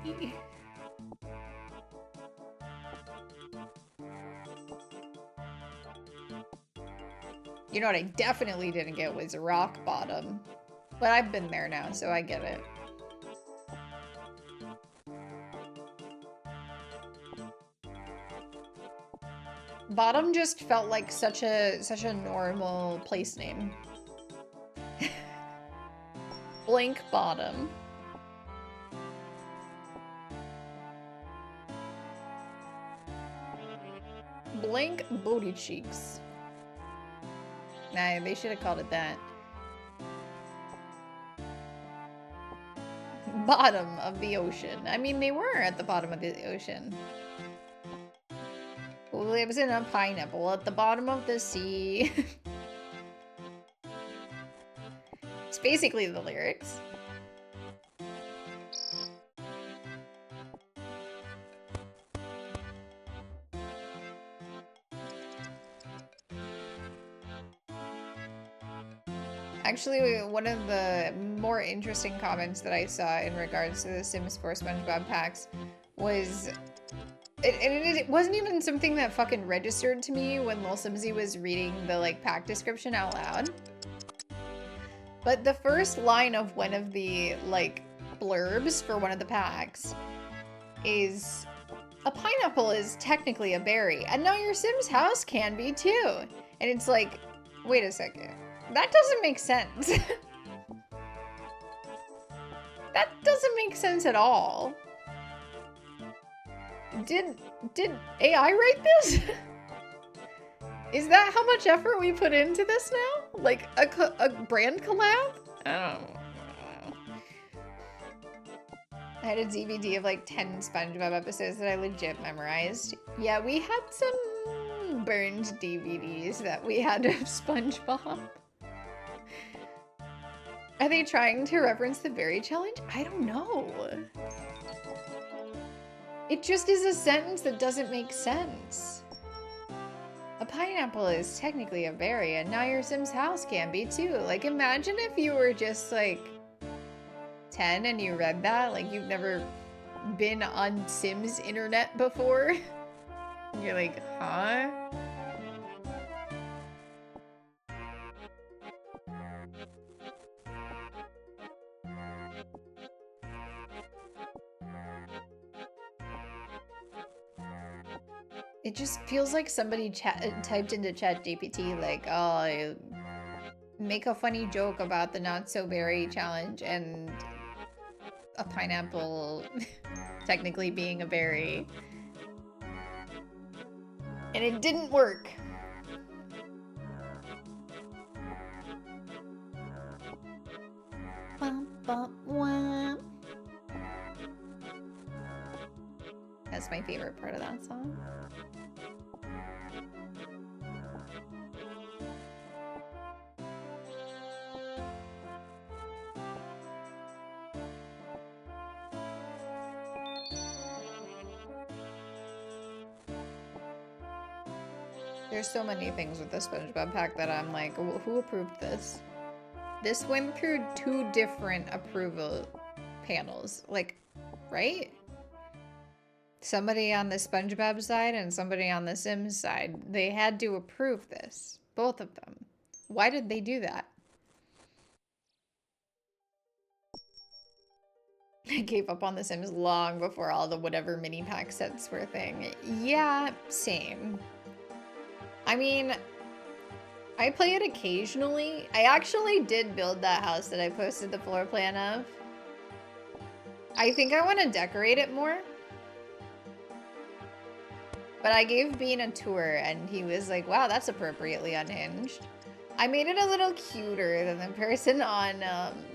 You know what I definitely didn't get was rock bottom. But I've been there now, so I get it. Bottom just felt like such a normal place name. Blank Bottom. Blank Booty Cheeks. Nah, they should have called it that. Bottom of the ocean. I mean, they were at the bottom of the ocean. Who lives in a pineapple at the bottom of the sea? It's basically the lyrics. Actually, one of the more interesting comments that I saw in regards to the Sims 4 SpongeBob packs was... It wasn't even something that fucking registered to me when Lil Simsy was reading the, like, pack description out loud. But the first line of one of the, like, blurbs for one of the packs is... A pineapple is technically a berry, and now your Sim's house can be too. And it's like, wait a second. That doesn't make sense. That doesn't make sense at all. Did AI write this? Is that how much effort we put into this now? Like a brand collab? I don't know. I had a DVD of like 10 SpongeBob episodes that I legit memorized. Yeah, we had some burned DVDs that we had of SpongeBob. Are they trying to reference the berry challenge? I don't know. It just is a sentence that doesn't make sense. A pineapple is technically a berry, and now your Sim's house can be too. Like, imagine if you were just like 10 and you read that, like you've never been on Sims internet before. You're like, huh? It just feels like somebody typed into ChatGPT like, oh, make a funny joke about the not-so-berry challenge and a pineapple technically being a berry. And it didn't work. Bum, bum, wah. That's my favorite part of that song. There's so many things with the SpongeBob pack that I'm like, who approved this? This went through 2 different approval panels, like, right? Somebody on the SpongeBob side and somebody on the Sims side. They had to approve this, both of them. Why did they do that? I gave up on the Sims long before all the whatever mini pack sets were a thing. Yeah, same. I mean, I play it occasionally. I actually did build that house that I posted the floor plan of. I think I want to decorate it more. But I gave Bean a tour and he was like, wow, that's appropriately unhinged. I made it a little cuter than the person on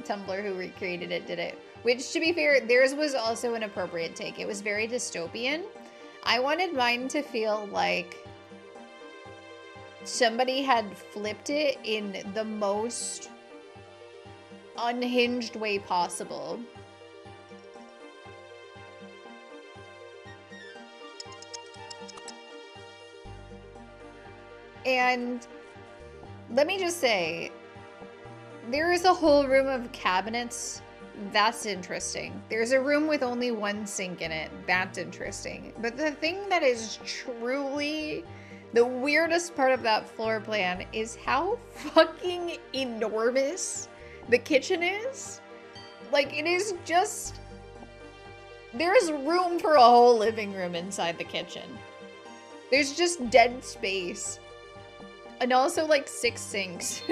Tumblr who recreated it did it. Which, to be fair, theirs was also an appropriate take. It was very dystopian. I wanted mine to feel like somebody had flipped it in the most unhinged way possible. And let me just say, there is a whole room of cabinets. That's interesting. There's a room with only 1 sink in it. That's interesting. But the thing that is truly the weirdest part of that floor plan is how fucking enormous the kitchen is. Like, it is just... There's room for a whole living room inside the kitchen. There's just dead space. And also, like, 6 sinks.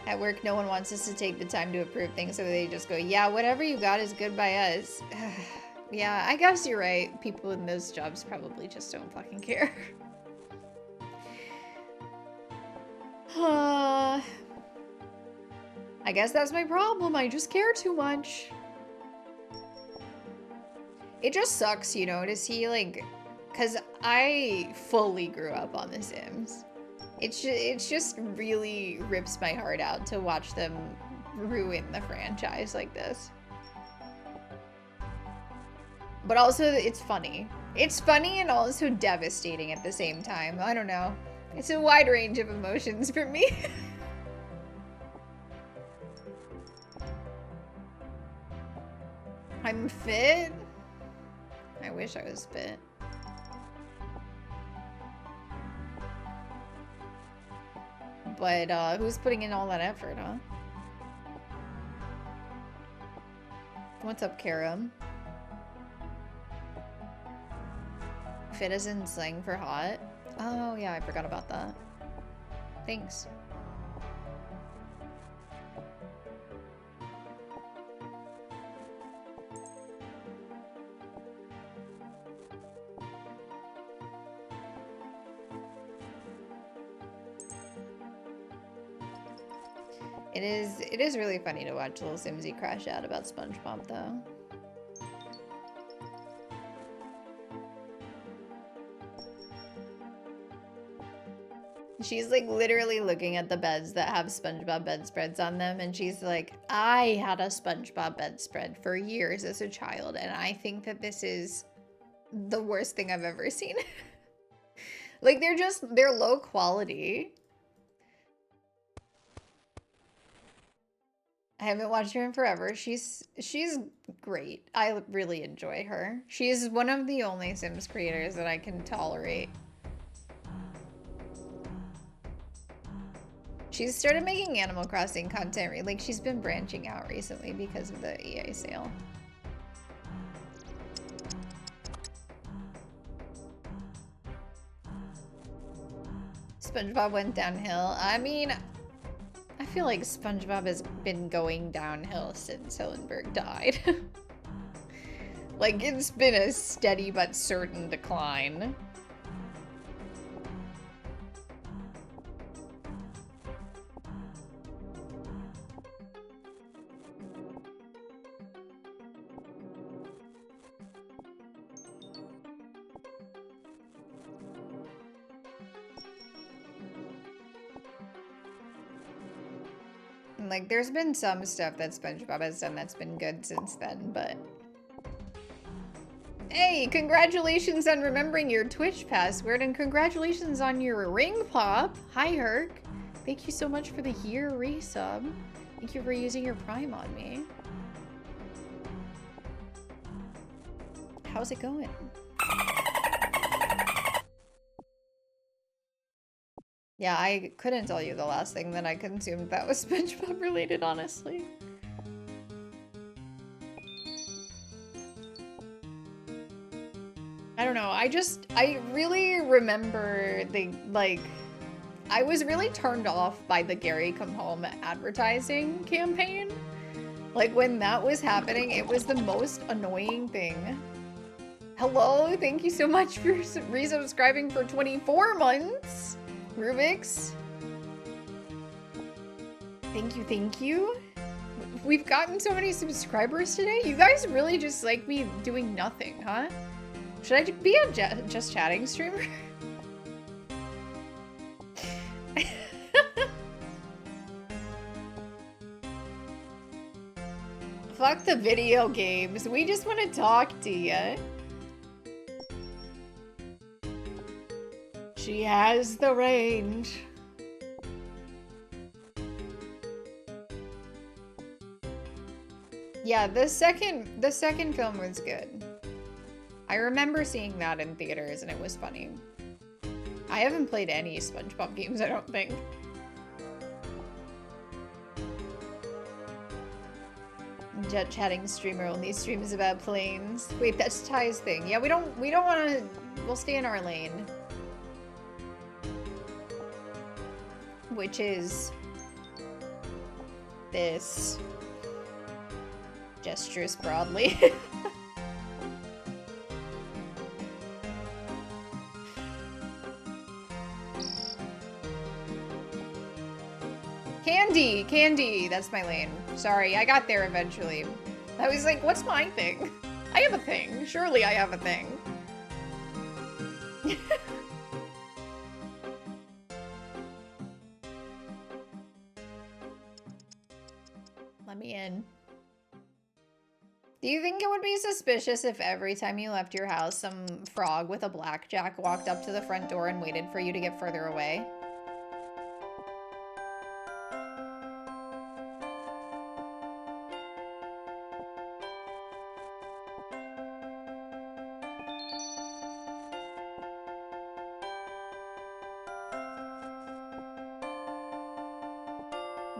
At work, no one wants us to take the time to approve things, so they just go, yeah, whatever you got is good by us. Yeah, I guess you're right. People in those jobs probably just don't fucking care. I guess that's my problem. I just care too much. It just sucks, you know, to see, like, because I fully grew up on The Sims. It's just really rips my heart out to watch them ruin the franchise like this. But also, it's funny. It's funny and also devastating at the same time. I don't know. It's a wide range of emotions for me. I'm fit. I wish I was fit. But who's putting in all that effort, huh? What's up, Karam? Fit as in slang for hot? Oh yeah, I forgot about that. Thanks. It is really funny to watch little Simsy crash out about SpongeBob, though. She's like literally looking at the beds that have SpongeBob bedspreads on them, and she's like, I had a SpongeBob bedspread for years as a child, and I think that this is the worst thing I've ever seen. Like, they're low quality. I haven't watched her in forever. She's great. I really enjoy her. She's one of the only Sims creators that I can tolerate. She's started making Animal Crossing content. Like, she's been branching out recently because of the EA sale. SpongeBob went downhill. I mean, I feel like SpongeBob has been going downhill since Hillenburg died. Like, it's been a steady but certain decline. Like, there's been some stuff that SpongeBob has done that's been good since then, but... Hey, congratulations on remembering your Twitch password, and congratulations on your ring pop. Hi, Herc. Thank you so much for the year resub. Thank you for using your Prime on me. How's it going? Yeah, I couldn't tell you the last thing that I consumed that was SpongeBob related, honestly. I don't know, I really remember I was really turned off by the Gary Come Home advertising campaign. Like, when that was happening, it was the most annoying thing. Hello, thank you so much for resubscribing for 24 months. Rubik's. Thank you, thank you. We've gotten so many subscribers today. You guys really just like me doing nothing, huh? Should I be a just chatting streamer? Fuck the video games. We just want to talk to you. She has the range. Yeah, the second film was good. I remember seeing that in theaters and it was funny. I haven't played any SpongeBob games, I don't think. Jet chatting streamer only streams about planes. Wait, that's Ty's thing. Yeah, we don't want to. We'll stay in our lane, which is this. Gestures broadly. Candy, that's my lane. Sorry, I got there eventually. I was like, what's my thing? I have a thing. Surely I have a thing. Let me in. Do you think it would be suspicious if every time you left your house, some frog with a blackjack walked up to the front door and waited for you to get further away?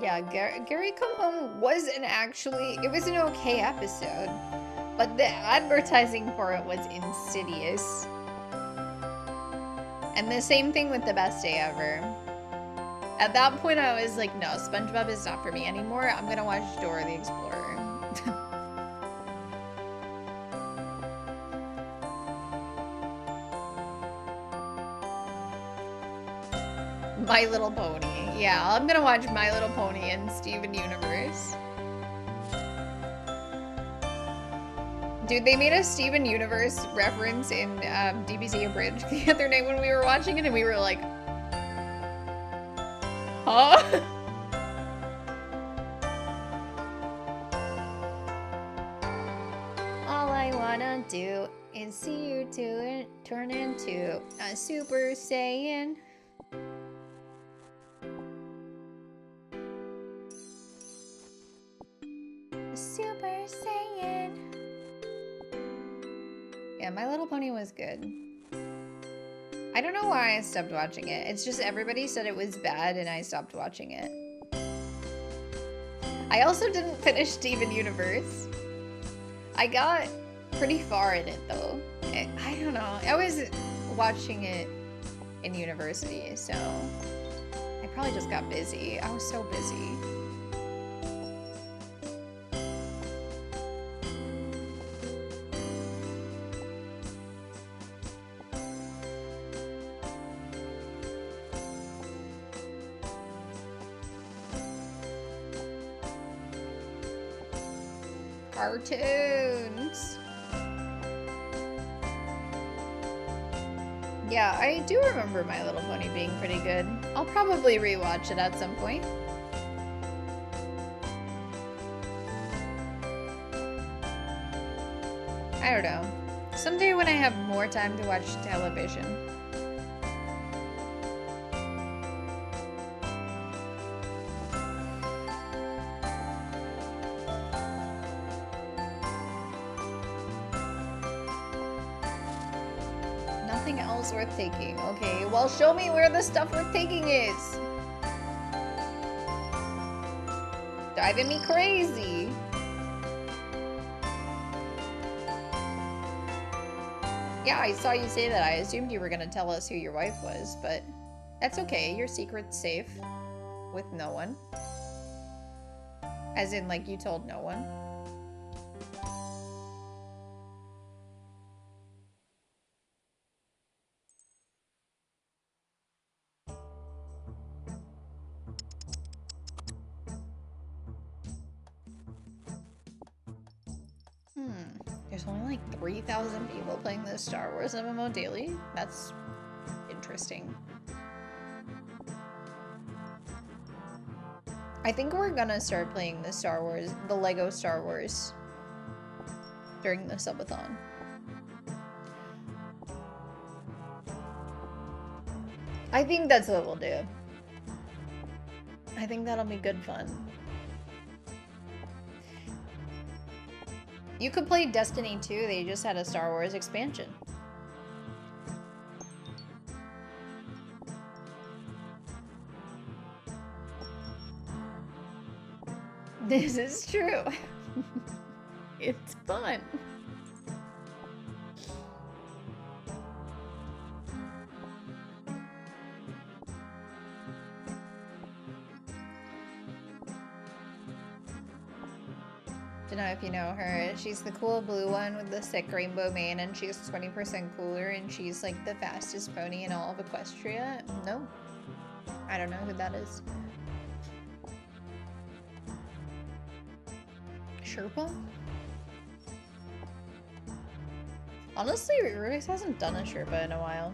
Yeah, Gary Come Home was it was an okay episode, but the advertising for it was insidious. And the same thing with The Best Day Ever. At that point, I was like, no, SpongeBob is not for me anymore. I'm gonna watch Dora the Explorer. My Little Pony. Yeah, I'm gonna watch My Little Pony and Steven Universe. Dude, they made a Steven Universe reference in DBZ Abridged the other night when we were watching it, and we were like, huh? All I wanna do is see you turn into a Super Saiyan. Super Saiyan. Yeah, My Little Pony was good. I don't know why I stopped watching it. It's just everybody said it was bad and I stopped watching it. I also didn't finish Steven Universe. I got pretty far in it though. I don't know. I was watching it in university, so I probably just got busy. I was so busy. Cartoons. Yeah, I do remember My Little Pony being pretty good. I'll probably rewatch it at some point. I don't know. Someday when I have more time to watch television. Nothing else worth taking. Okay, well, show me where the stuff worth taking is. Driving me crazy. Yeah, I saw you say that. I assumed you were gonna tell us who your wife was, but that's okay. Your secret's safe with no one. As in, like, you told no one. There's only like 3,000 people playing this Star Wars MMO daily? That's interesting. I think we're gonna start playing the Lego Star Wars during the subathon. I think that's what we'll do. I think that'll be good fun. You could play Destiny 2, they just had a Star Wars expansion. This is true. It's fun. Don't know if you know her. She's the cool blue one with the sick rainbow mane, and she's 20% cooler, and she's like the fastest pony in all of Equestria. No. I don't know who that is. Sherpa? Honestly, Rubix hasn't done a Sherpa in a while.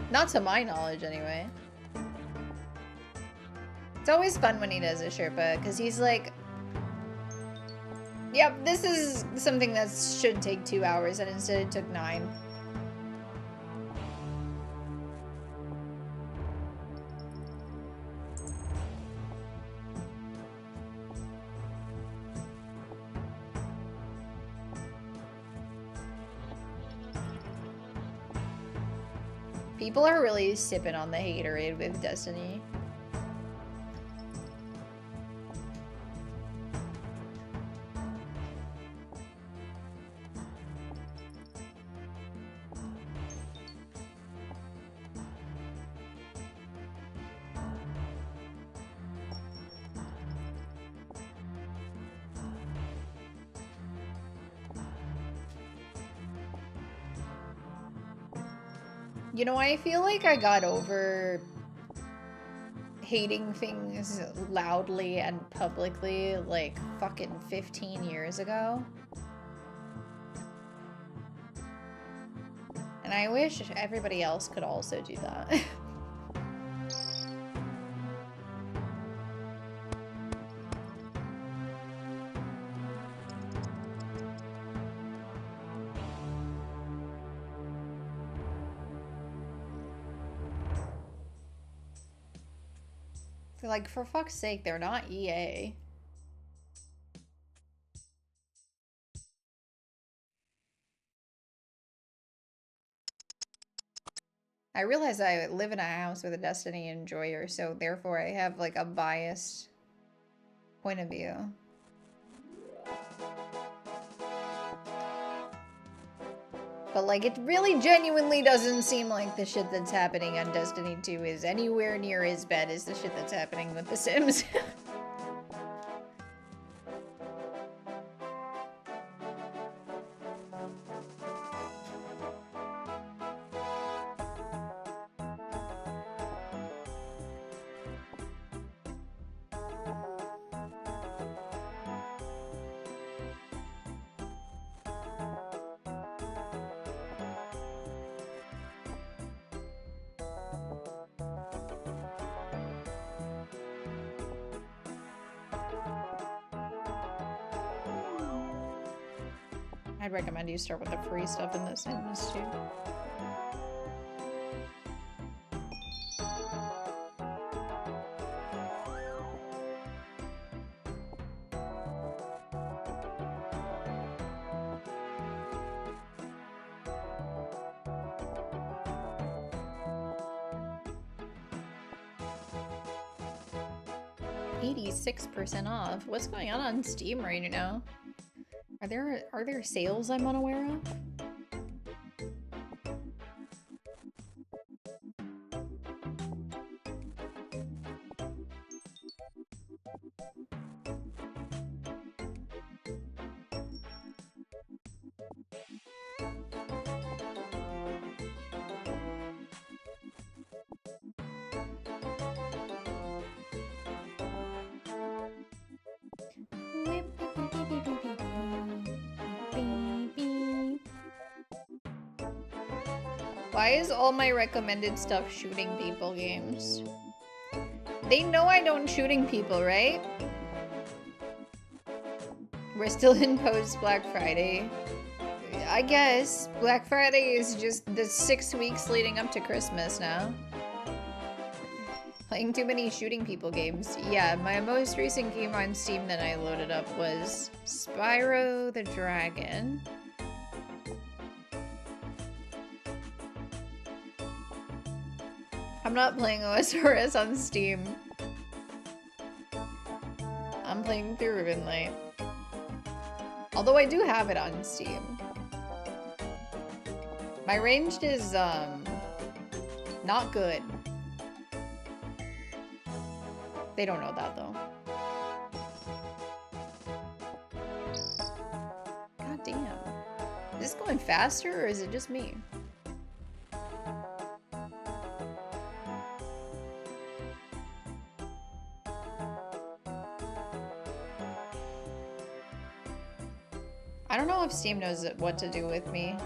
Not to my knowledge, anyway. It's always fun when he does a Sherpa, because he's like, yep, this is something that should take 2 hours, and instead it took 9. People are really sipping on the haterade with Destiny. You know, I feel like I got over hating things loudly and publicly like fucking 15 years ago. And I wish everybody else could also do that. Like, for fuck's sake, they're not EA. I realize I live in a house with a Destiny enjoyer, so therefore I have, like, a biased point of view. But, like, it really genuinely doesn't seem like the shit that's happening on Destiny 2 is anywhere near as bad as the shit that's happening with The Sims. I'd recommend you start with the free stuff in The Sims too. $86% off. What's going on Steam right now? Are there sales I'm unaware of? Why is all my recommended stuff shooting people games? They know I don't shooting people, right? We're still in post Black Friday. I guess Black Friday is just the 6 weeks leading up to Christmas now. Playing too many shooting people games. Yeah, my most recent game on Steam that I loaded up was Spyro the Dragon. I'm not playing OSRS on Steam. I'm playing through Ribbon Light. Although I do have it on Steam. My ranged is, not good. They don't know that, though. God damn. Is this going faster, or is it just me? I don't know if Steam knows what to do with me.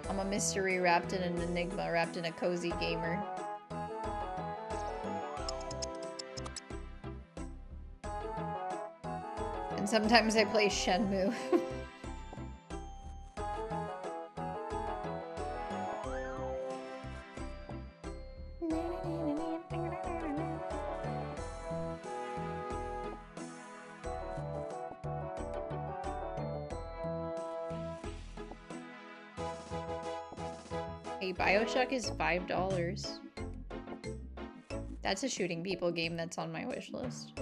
I'm a mystery wrapped in an enigma, wrapped in a cozy gamer. And sometimes I play Shenmue. Hey, BioShock is $5. That's a shooting people game that's on my wish list.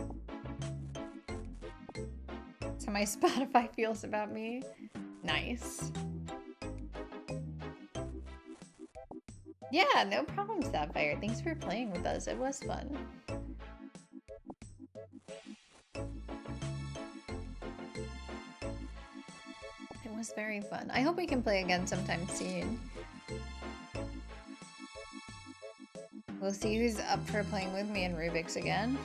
That's how my Spotify feels about me. Nice. Yeah, no problem, Sapphire. Thanks for playing with us. It was fun. It was very fun. I hope we can play again sometime soon. We'll see who's up for playing with me in Rubik's again.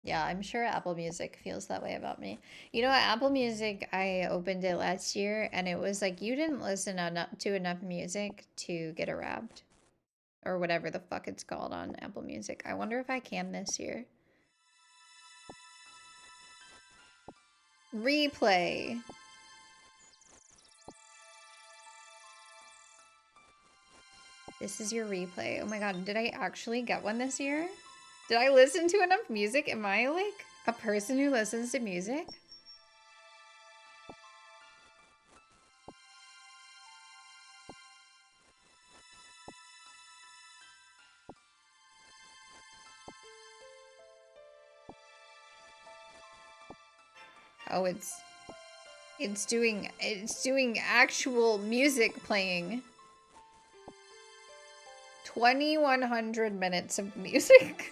Yeah, I'm sure Apple Music feels that way about me. You know what, Apple Music, I opened it last year and it was like, you didn't listen to enough music to get a Wrapped. Or whatever the fuck it's called on Apple Music. I wonder if I can this year. Replay. This is your replay. Oh my god, did I actually get one this year? Did I listen to enough music? Am I like a person who listens to music? Oh, it's doing actual music playing. 2,100 minutes of music.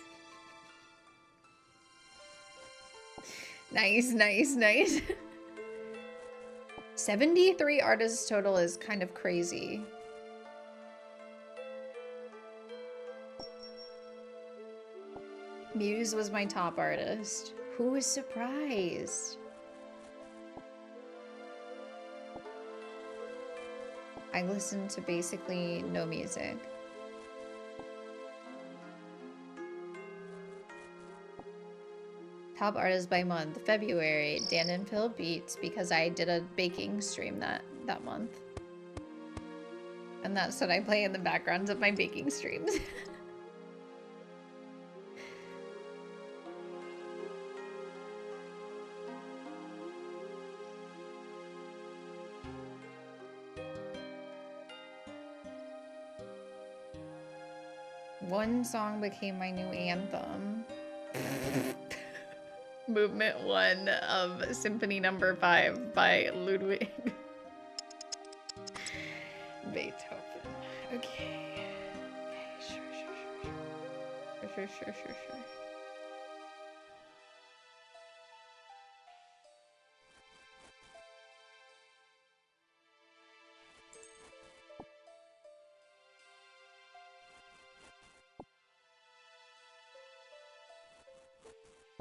Nice, nice, nice. 73 artists total is kind of crazy. Muse was my top artist. Who was surprised? I listened to basically no music. Top artist by month, February, Dan and Phil Beats, because I did a baking stream that month. And that's what I play in the backgrounds of my baking streams. One song became my new anthem. Movement 1 of Symphony Number 5 by Ludwig Beethoven. Okay. Okay, sure.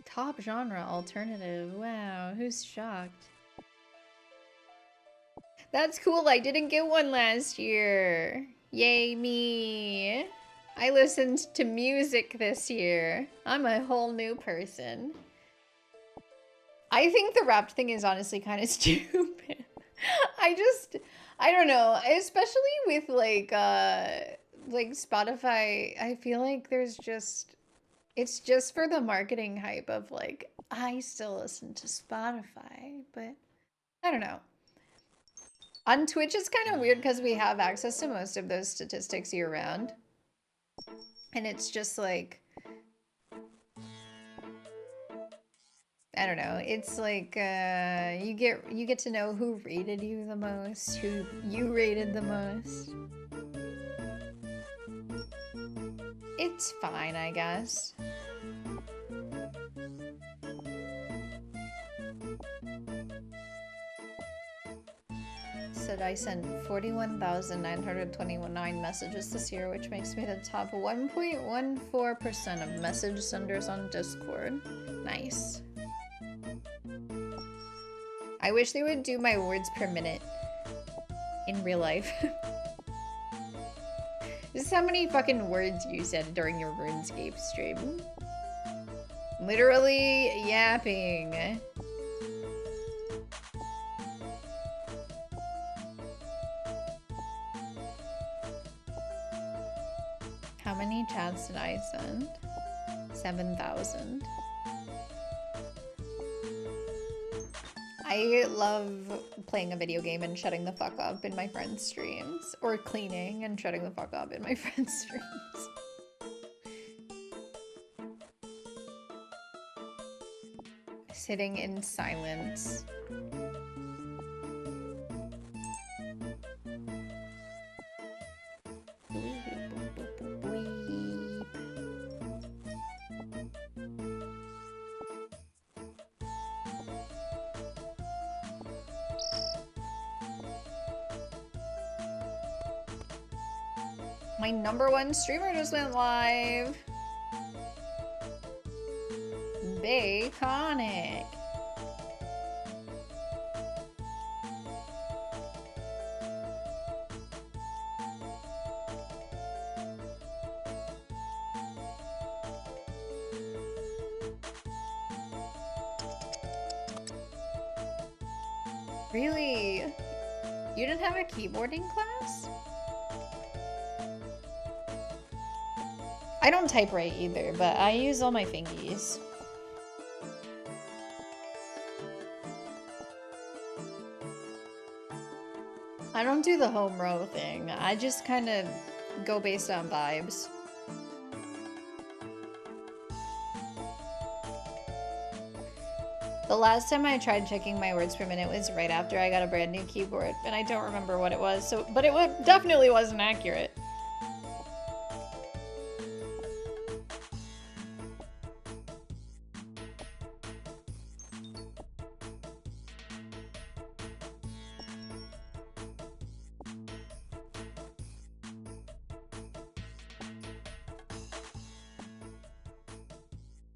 Top genre alternative. Wow, who's shocked? That's cool. I didn't get one last year. Yay me. I listened to music this year. I'm a whole new person. I think the Wrapped thing is honestly kind of stupid. I don't know, especially with like Spotify, I feel like it's just for the marketing hype of like, I still listen to Spotify, but I don't know. On Twitch, it's kind of weird because we have access to most of those statistics year round. And it's just like, I don't know. It's like you get to know who rated you the most, who you rated the most. It's fine, I guess. Said I sent 41,929 messages this year, which makes me the top 1.14% of message senders on Discord. Nice. I wish they would do my words per minute in real life. This is how many fucking words you said during your RuneScape stream. Literally yapping. How many chats did I send? 7,000. I love playing a video game and shutting the fuck up in my friends' streams. Or cleaning and shutting the fuck up in my friends' streams. Sitting in silence. My #1 streamer just went live. Baconic. Really? You didn't have a keyboarding class? I don't type right either, but I use all my fingies. I don't do the home row thing. I just kind of go based on vibes. The last time I tried checking my words per minute was right after I got a brand new keyboard, and I don't remember what it was, so but it definitely wasn't accurate.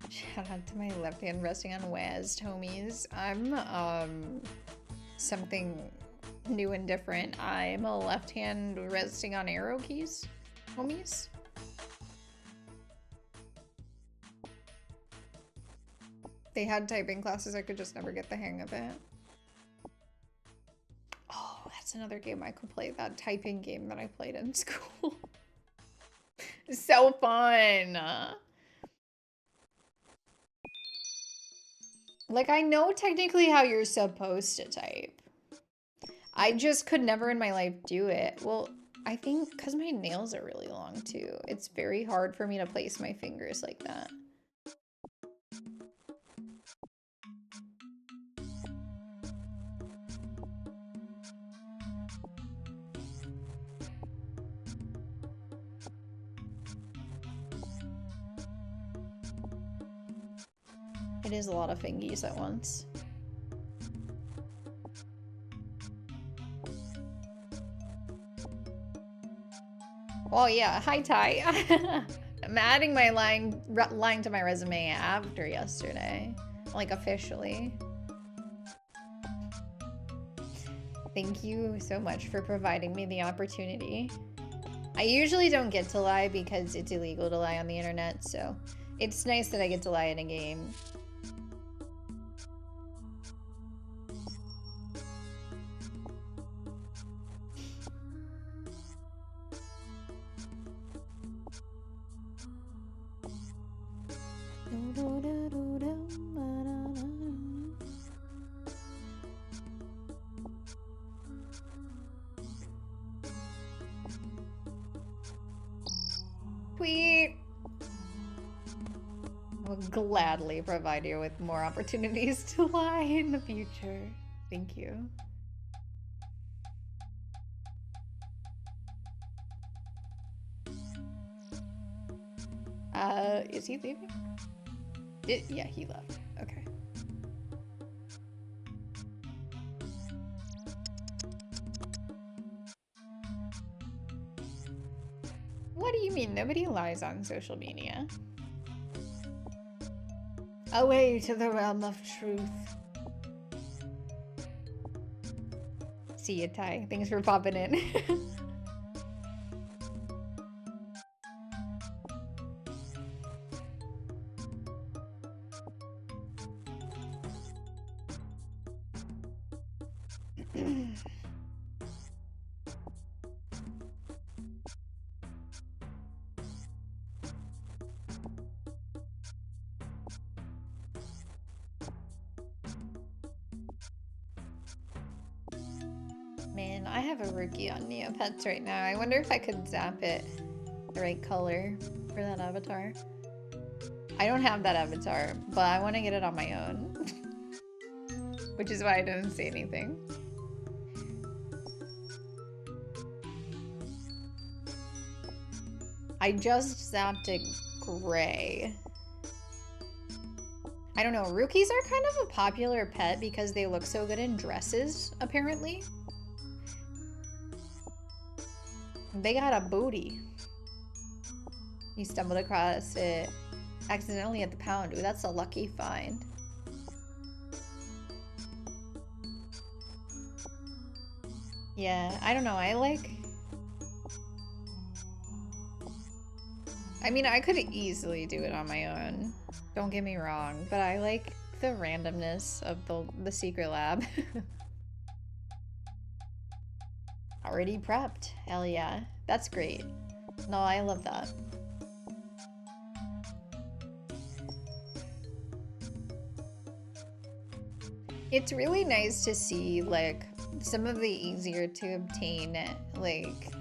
Shout out to my left hand resting on WASD homies. I'm something new and different. I'm a left hand resting on arrow keys homies. They had typing classes, I could just never get the hang of it. Oh, that's another game I could play, that typing game that I played in school. So fun. Like, I know technically how you're supposed to type. I just could never in my life do it. Well, I think because my nails are really long too. It's very hard for me to place my fingers like that. It is a lot of fingies at once. Oh yeah, hi Ty. I'm adding my lying to my resume after yesterday. Like officially. Thank you so much for providing me the opportunity. I usually don't get to lie because it's illegal to lie on the internet, so it's nice that I get to lie in a game. Tweet! I will gladly provide you with more opportunities to lie in the future. Thank you. Is he leaving? Yeah, he left. Okay. What do you mean? Nobody lies on social media. Away to the realm of truth. See you, Ty. Thanks for popping in. Man, I have a rookie on Neopets right now. I wonder if I could zap it the right color for that avatar. I don't have that avatar, but I want to get it on my own. Which is why I didn't say anything. I just zapped it gray. I don't know, rookies are kind of a popular pet because they look so good in dresses, apparently. They got a booty. You stumbled across it accidentally at the pound. Ooh, that's a lucky find. Yeah, I don't know, I mean, I could easily do it on my own. Don't get me wrong, but I like the randomness of the secret lab. Already prepped. Hell yeah. That's great. No, I love that. It's really nice to see, like, some of the easier to obtain, like,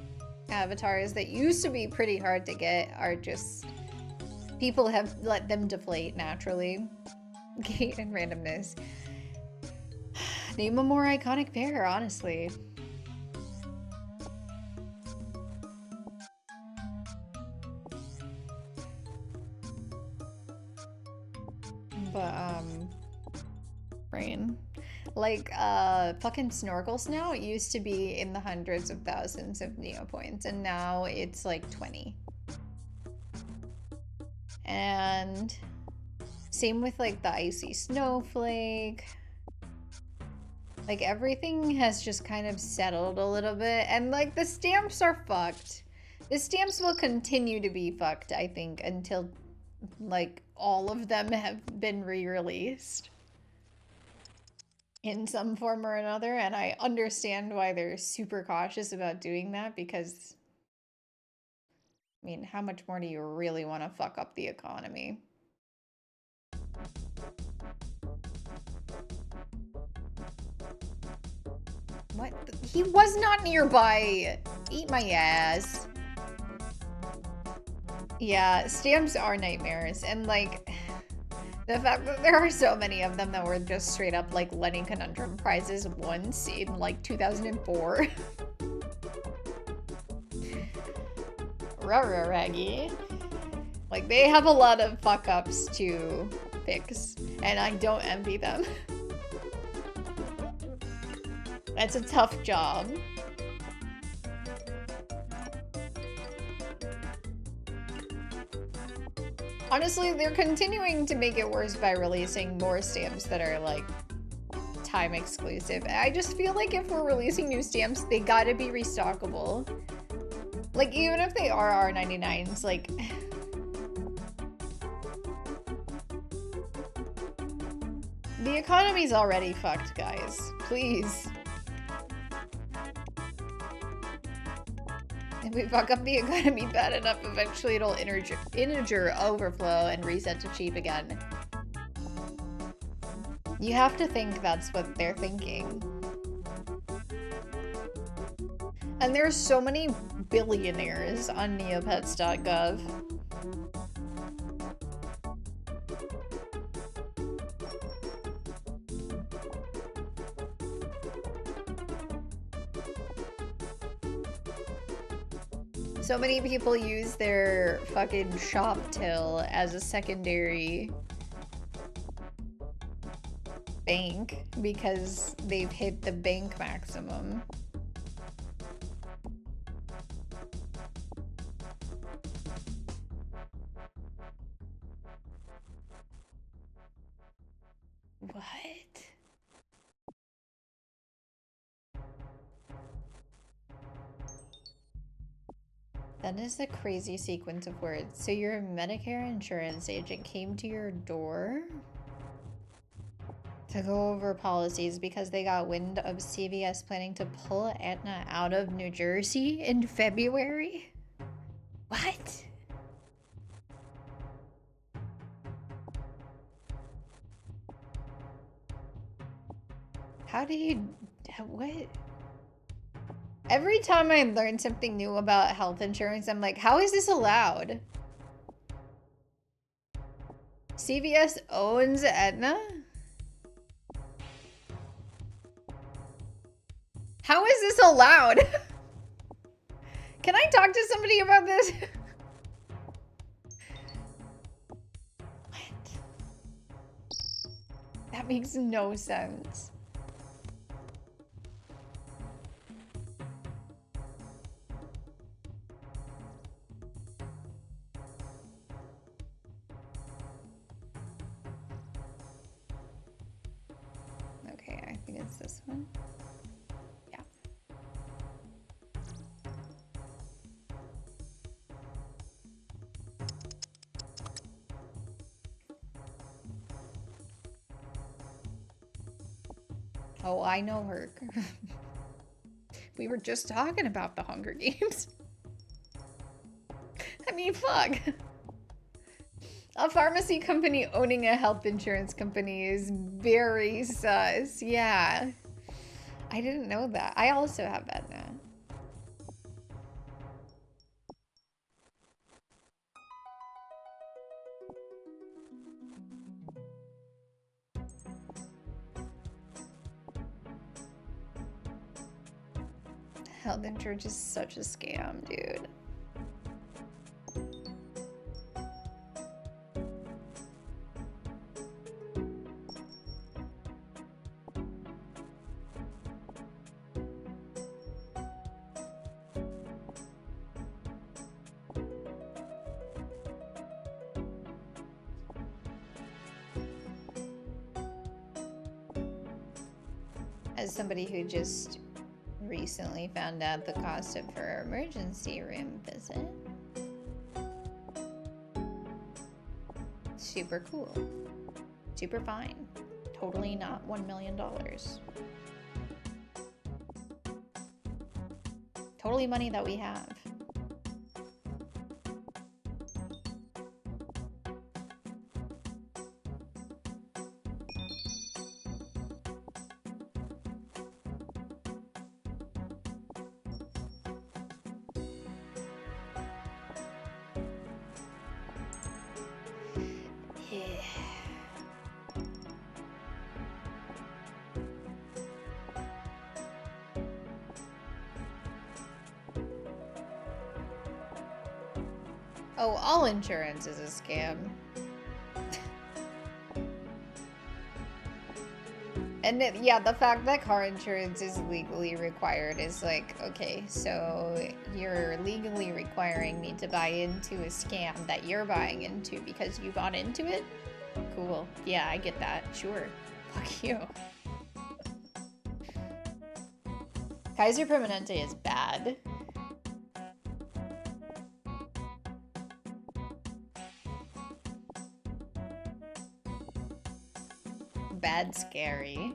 avatars that used to be pretty hard to get are just... people have let them deflate naturally. Gate and randomness. Name a more iconic pair, honestly. But, brain. Like, fucking Snorkel Snout used to be in the hundreds of thousands of Neo points, and now it's like 20. And same with like the Icy Snowflake. Like everything has just kind of settled a little bit, and like the stamps are fucked. The stamps will continue to be fucked, I think, until like all of them have been re-released in some form or another, and I understand why they're super cautious about doing that because, I mean, how much more do you really want to fuck up the economy? What? He was not nearby! Eat my ass. Yeah, stamps are nightmares, and like... the fact that there are so many of them that were just straight up like Lenny Conundrum prizes once in like 2004. Rara Raggy. Like they have a lot of fuck ups to fix, and I don't envy them. That's a tough job. Honestly, they're continuing to make it worse by releasing more stamps that are, like, time exclusive. I just feel like if we're releasing new stamps, they gotta be restockable. Like, even if they are R99s, like... The economy's already fucked, guys. Please. If we fuck up the economy bad enough, eventually it'll integer overflow and reset to cheap again. You have to think that's what they're thinking. And there's so many billionaires on neopets.gov. So many people use their fucking shop till as a secondary bank because they've hit the bank maximum. What? That is a crazy sequence of words. So your Medicare insurance agent came to your door to go over policies because they got wind of CVS planning to pull Aetna out of New Jersey in February? What? How do you... what? Every time I learn something new about health insurance, I'm like, how is this allowed? CVS owns Aetna? How is this allowed? Can I talk to somebody about this? What? That makes no sense. Okay, I think it's this one. Yeah. Oh, I know her. We were just talking about the Hunger Games. I mean, fuck. A pharmacy company owning a health insurance company is very sus. Yeah. I didn't know that. I also have Aetna. Health insurance is such a scam, dude. As somebody who just recently found out the cost of her emergency room visit. Super cool. Super fine. Totally not $1 million. Totally money that we have. Oh, all insurance is a scam. And yeah, the fact that car insurance is legally required is like, okay, so you're legally requiring me to buy into a scam that you're buying into because you bought into it? Cool. Yeah, I get that. Sure. Fuck you. Kaiser Permanente is bad. bad scary.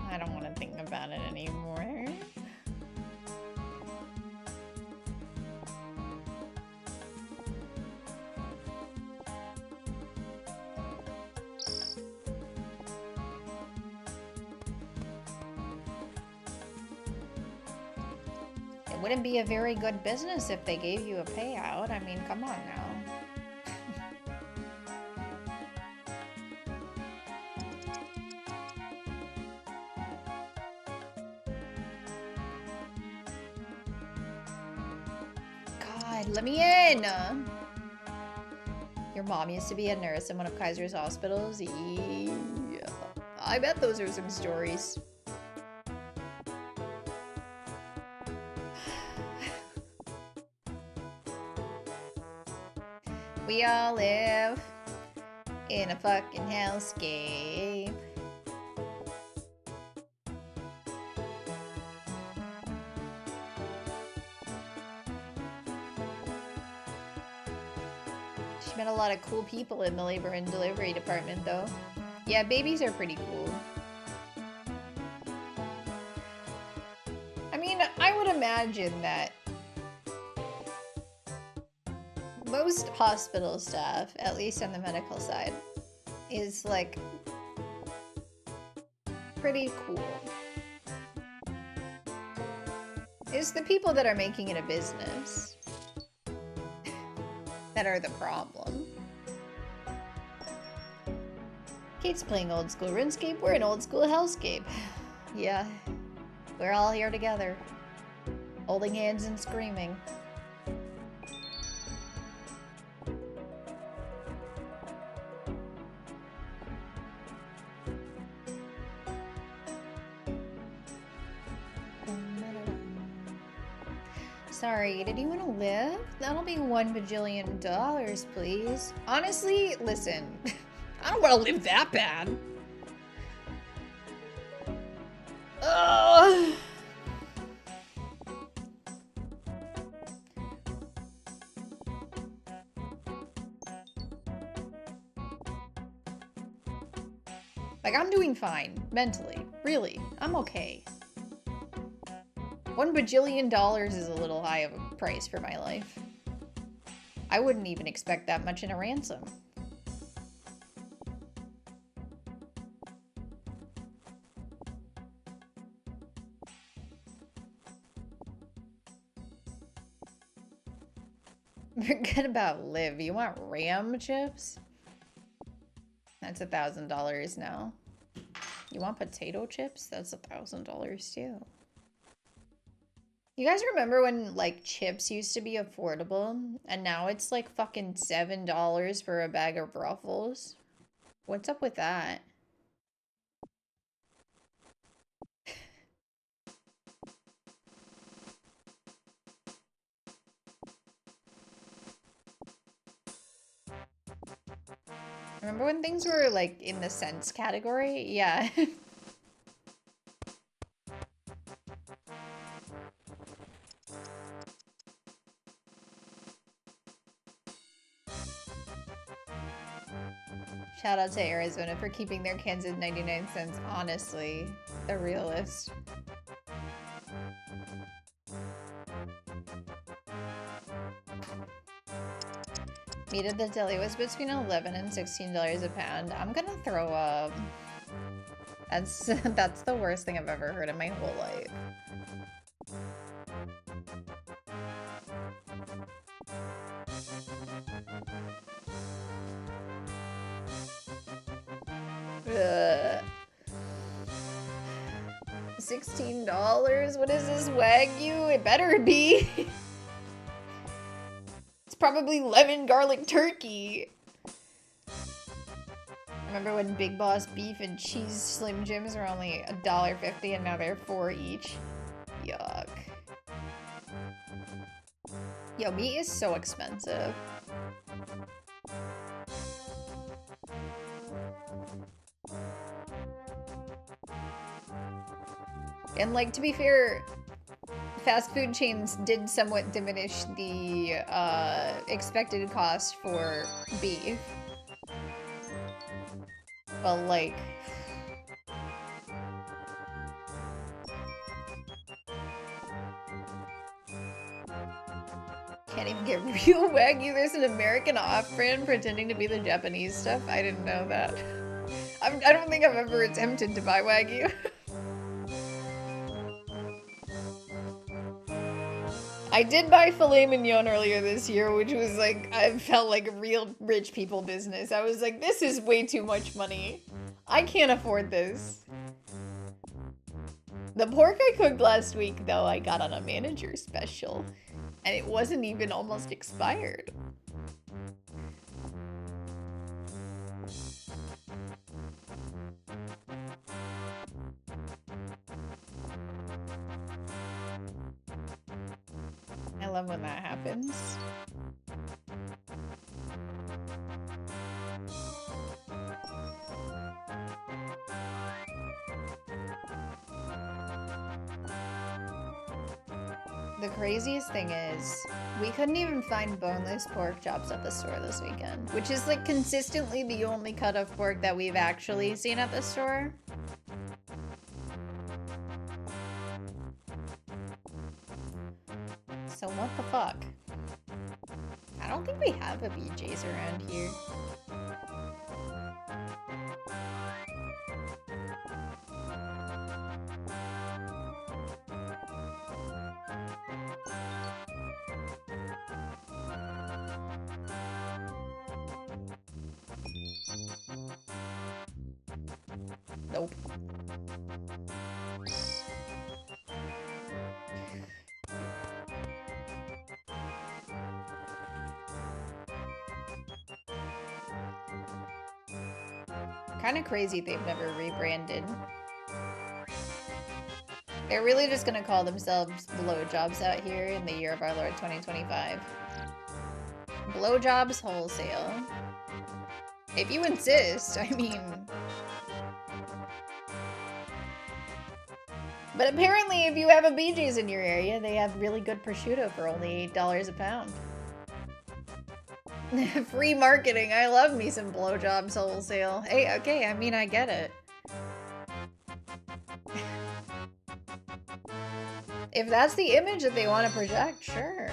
I don't want to think about it anymore. It wouldn't be a very good business if they gave you a payout. I mean, come on now. God, let me in! Your mom used to be a nurse in one of Kaiser's hospitals? Yeah. I bet those are some stories. We all live in a fucking hellscape. She met a lot of cool people in the labor and delivery department, though. Yeah, babies are pretty cool. I mean, I would imagine that most hospital staff, at least on the medical side, is like pretty cool. It's the people that are making it a business that are the problem. Kate's playing old school RuneScape, we're in old school Hellscape. Yeah, we're all here together, holding hands and screaming. Sorry, did you want to live? That'll be $1 bajillion, please. Honestly, listen, I don't want to live that bad. Ugh. Like, I'm doing fine, mentally. Really, I'm okay. $1 bajillion is a little high of a price for my life. I wouldn't even expect that much in a ransom. Forget about live. You want RAM chips? That's $1,000 now. You want potato chips? That's $1,000 too. You guys remember when, like, chips used to be affordable? And now it's, like, fucking $7 for a bag of Ruffles? What's up with that? Remember when things were, like, in the cents category? Yeah. Shout out to Arizona for keeping their cans at 99 cents. Honestly, the realist. Meat at the deli was between $11 and $16 a pound. I'm gonna throw up. That's the worst thing I've ever heard in my whole life. Ugh. $16? What is this, Wagyu? It better be. It's probably lemon garlic turkey. Remember when Big Boss beef and cheese Slim Jims were only $1.50 and now they're $4 each? Yuck. Yo, meat is so expensive. And, like, to be fair, fast food chains did somewhat diminish the expected cost for beef. But, like, Can't even get real Wagyu. There's an American off-brand pretending to be the Japanese stuff. I didn't know that. I don't think I've ever attempted to buy Wagyu. I did buy filet mignon earlier this year, which was like, I felt like a real rich people business. I was like, this is way too much money. I can't afford this. The pork I cooked last week, though, I got on a manager special. And it wasn't even almost expired. I love when that happens. The craziest thing is, we couldn't even find boneless pork chops at the store this weekend, which is like consistently the only cut of pork that we've actually seen at the store. So what the fuck? I don't think we have a BJ's around here. Nope. Kind of crazy they've never rebranded. They're really just gonna call themselves Blowjobs out here in the year of our Lord 2025. Blowjobs wholesale. If you insist, I mean... But apparently if you have a BJ's in your area, they have really good prosciutto for only $8 a pound. Free marketing. I love me some Blowjobs wholesale. Hey, okay, I mean, I get it. If that's the image that they want to project, sure.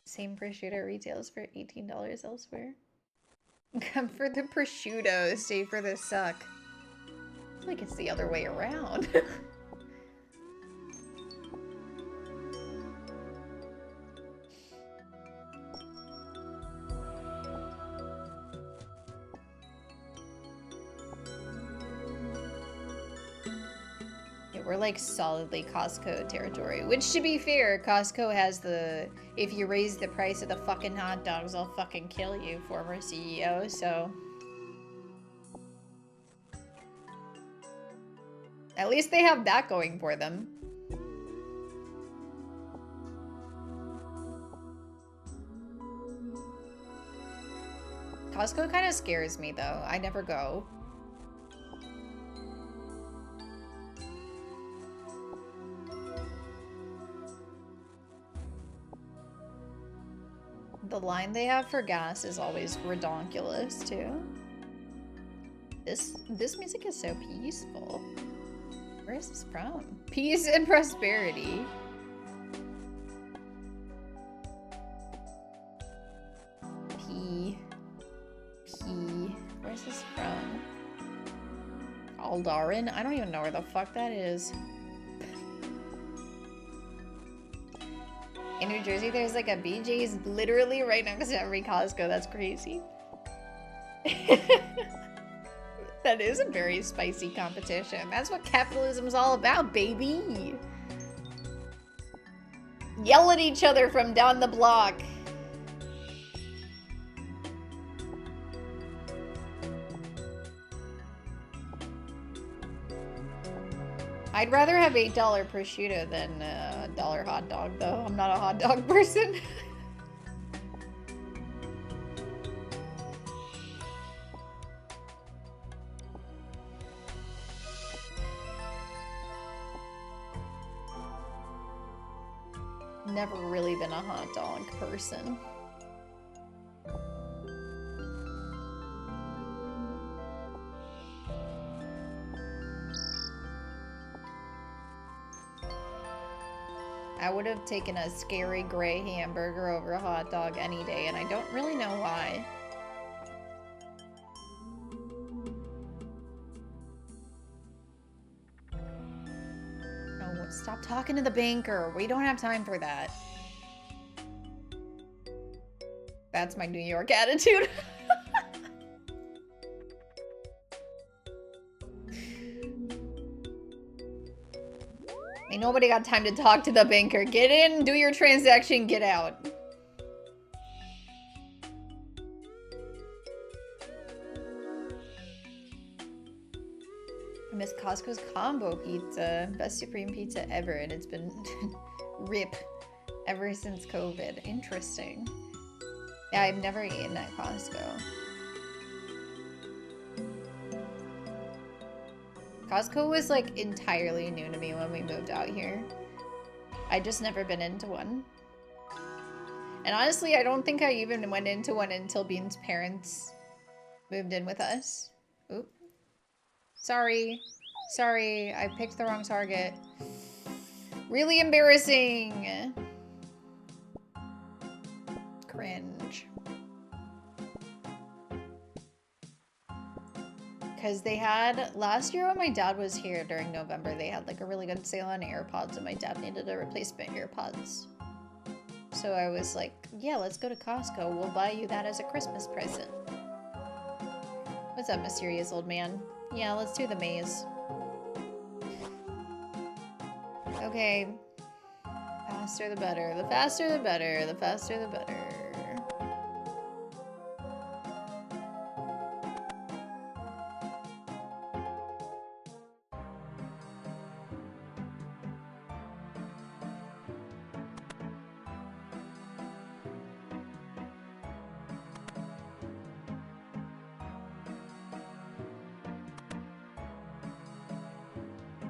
Same prosciutto retails for $18 elsewhere. Come for the prosciutto, stay for the suck. I feel like it's the other way around. We're like solidly Costco territory, which to be fair, Costco has the if you raise the price of the fucking hot dogs, I'll fucking kill you, former CEO, so. At least they have that going for them. Costco kind of scares me though. I never go. The line they have for gas is always redonkulous too. This music is so peaceful. Where is this from? Peace and prosperity. Where's this from? Aldarin? I don't even know where the fuck that is. In New Jersey, there's like a BJ's literally right next to every Costco. That's crazy. That is a very spicy competition. That's what capitalism's all about, baby. Yell at each other from down the block. I'd rather have $8 prosciutto than a $1 hot dog, though. I'm not a hot dog person. Never really been a hot dog person. I would have taken a scary gray hamburger over a hot dog any day, and I don't really know why. No, stop talking to the banker. We don't have time for that. That's my New York attitude. Ain't nobody got time to talk to the banker. Get in, do your transaction, get out. I miss Costco's combo pizza. Best supreme pizza ever, and it's been rip ever since COVID. Interesting. Yeah, I've never eaten at Costco. Costco was like entirely new to me when we moved out here. I'd just never been into one. And honestly, I don't think I even went into one until Bean's parents moved in with us. Oop. Sorry. Sorry, I picked the wrong target. Really embarrassing. Cringe. Because they had, last year when my dad was here during November, they had like a really good sale on AirPods and my dad needed a replacement AirPods. So I was like, yeah, let's go to Costco. We'll buy you that as a Christmas present. What's up, mysterious old man? Yeah, let's do the maze. Okay. Faster the better. The faster the better. The faster the better.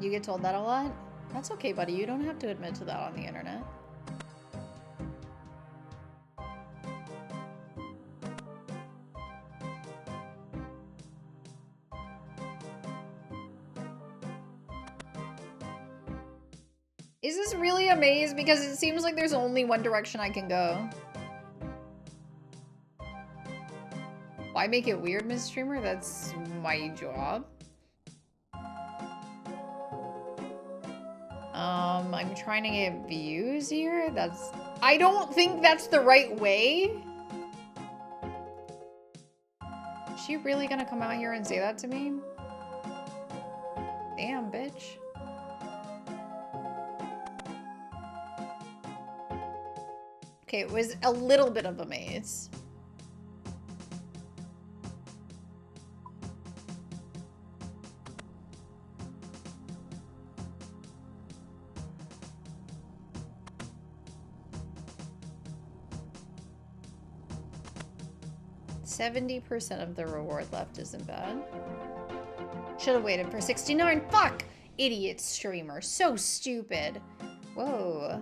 You get told that a lot? That's okay, buddy. You don't have to admit to that on the internet. Is this really a maze? Because it seems like there's only one direction I can go. Why make it weird, Miss Streamer? That's my job. I'm trying to get views here. I don't think that's the right way. Is she really gonna come out here and say that to me? Damn, bitch. Okay, it was a little bit of a maze. %70 of the reward left isn't bad. Should have waited for 69. Fuck! Idiot streamer. So stupid. Whoa.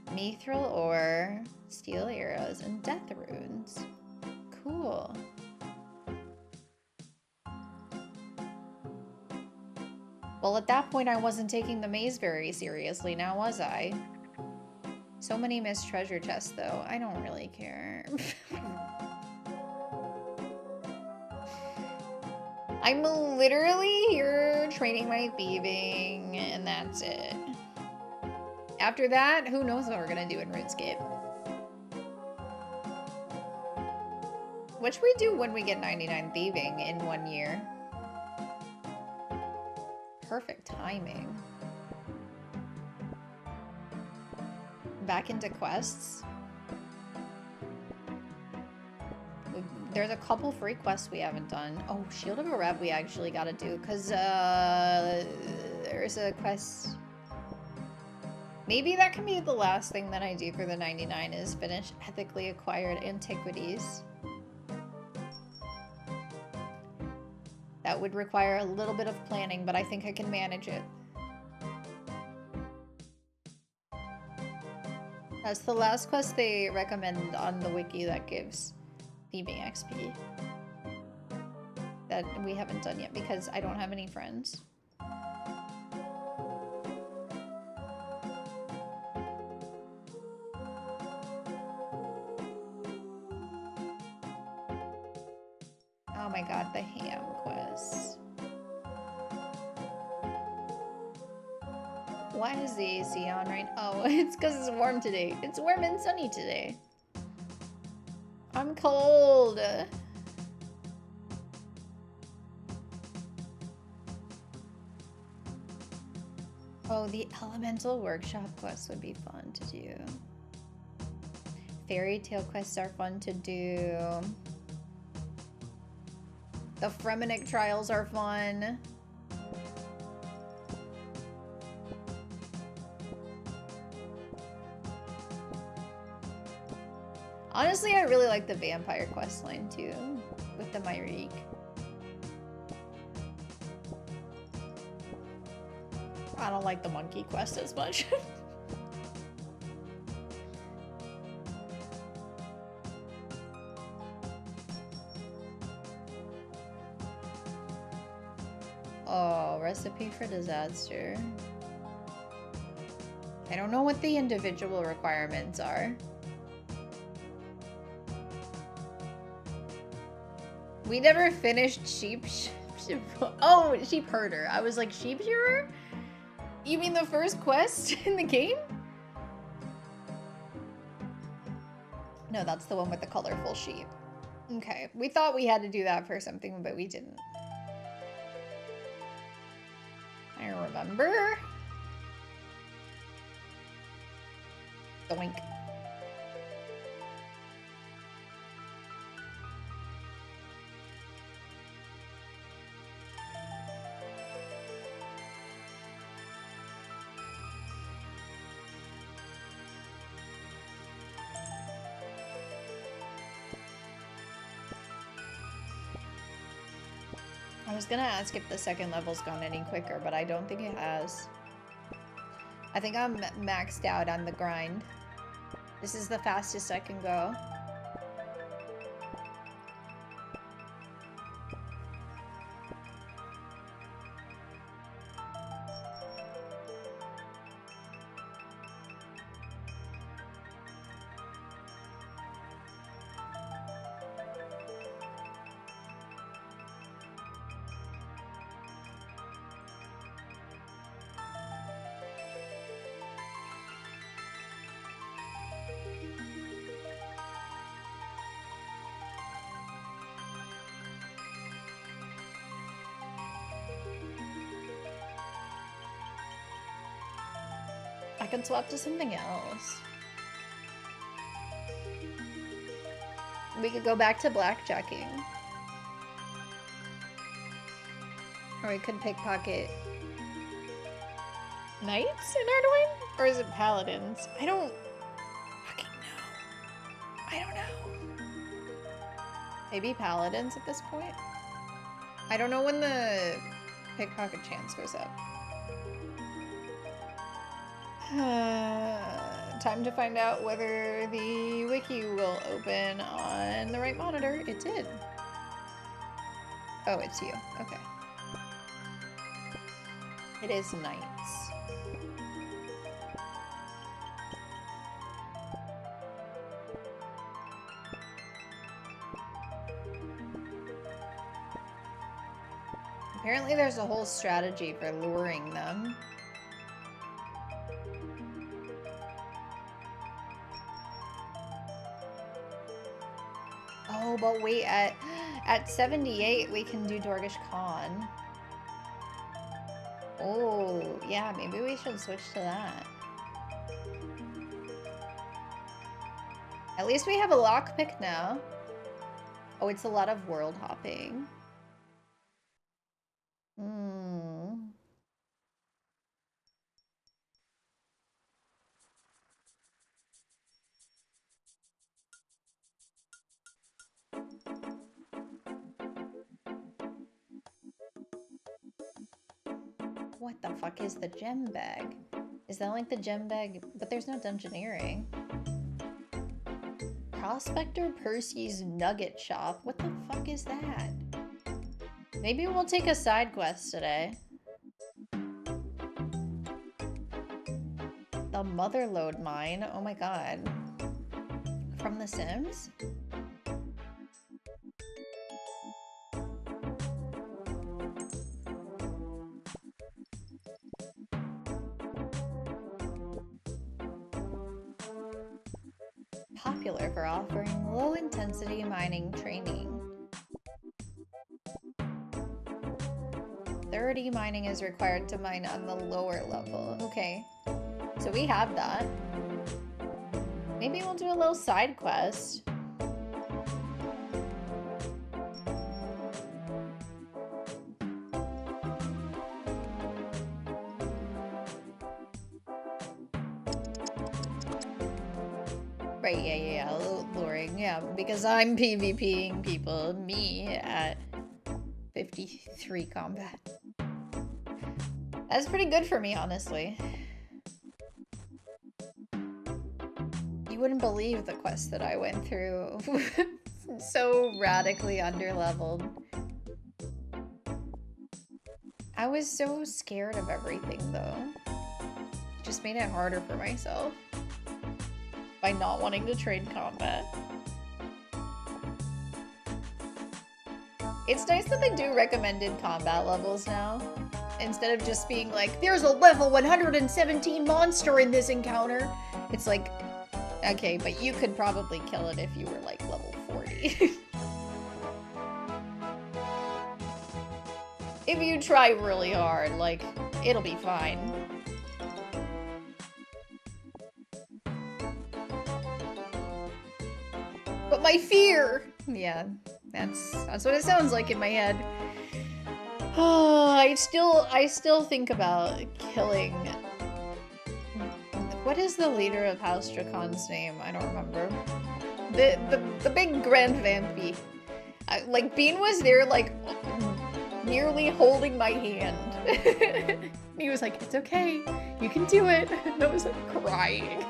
Mithril ore, steel arrows, and death runes. Cool. Well, at that point, I wasn't taking the maze very seriously, now was I? So many missed treasure chests, though. I don't really care. I'm literally here training my thieving, and that's it. After that, who knows what we're gonna do in RuneScape. Which we do when we get 99 thieving in 1 year. Perfect timing. Back into quests. There's a couple free quests we haven't done. Oh, Shield of a Rev we actually gotta do, because there's a quest. Maybe that can be the last thing that I do for the 99 is finish ethically acquired antiquities. That would require a little bit of planning, but I think I can manage it. That's the last quest they recommend on the wiki that gives thieving XP. That we haven't done yet because I don't have any friends. Oh my god, the ham quest. Why is the AC on right? Oh, it's because it's warm today. It's warm and sunny today. I'm cold. Oh, the elemental workshop quest would be fun to do. Fairy tale quests are fun to do. The Fremenic trials are fun. Honestly, I really like the vampire quest line too, with the Myrique. I don't like the monkey quest as much. Oh, recipe for disaster. I don't know what the individual requirements are. We never finished sheep. Oh, sheep herder. I was like, sheep shearer? You mean the first quest in the game? No, that's the one with the colorful sheep. Okay, we thought we had to do that for something, but we didn't. I remember. Doink. I was gonna ask if the second level's gone any quicker, but I don't think it has. I think I'm maxed out on the grind. This is the fastest I can go. I can swap to something else. We could go back to blackjacking. Or we could pickpocket knights in Arduin? Or is it paladins? I don't fucking know. I don't know. Maybe paladins at this point? I don't know when the pickpocket chance goes up. Time to find out whether the wiki will open on the right monitor. It did. Oh, it's you. Okay. It is knights. Apparently there's a whole strategy for luring them. Oh, but wait, at 78 we can do Dorgish Khan. Oh, yeah, maybe we should switch to that. At least we have a lockpick now. Oh, it's a lot of world hopping. What the fuck is the gem bag? Is that like the gem bag? But there's no dungeoneering. Prospector Percy's Nugget Shop? What the fuck is that? Maybe we'll take a side quest today. The Motherlode Mine? Oh my god. From The Sims? popular for offering low-intensity mining training. 30 mining is required to mine on the lower level. Okay, so we have that. Maybe we'll do a little side quest. Right, yeah, a little luring, yeah, because I'm PvPing people, me, at 53 combat. That's pretty good for me, honestly. You wouldn't believe the quest that I went through. So radically underleveled. I was so scared of everything, though. It just made it harder for myself. By not wanting to trade combat. It's nice that they do recommended combat levels now. Instead of just being like, there's a level 117 monster in this encounter. It's like, okay, but you could probably kill it if you were like level 40. If you try really hard, like, it'll be fine. But my fear! Yeah, that's what it sounds like in my head. Oh, I still think about killing... What is the leader of House Dracon's name? I don't remember. The big Grand Vampy. Like, Bean was there, like, nearly holding my hand. He was like, it's okay, you can do it. And I was like, crying.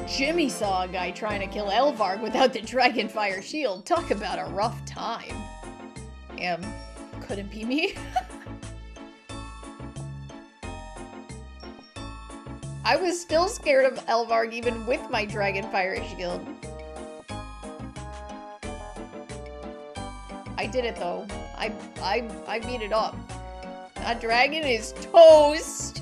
Jimmy saw a guy trying to kill Elvarg without the Dragonfire shield. Talk about a rough time. Couldn't be me. I was still scared of Elvarg even with my Dragonfire shield. I did it though. I beat it up. That dragon is toast.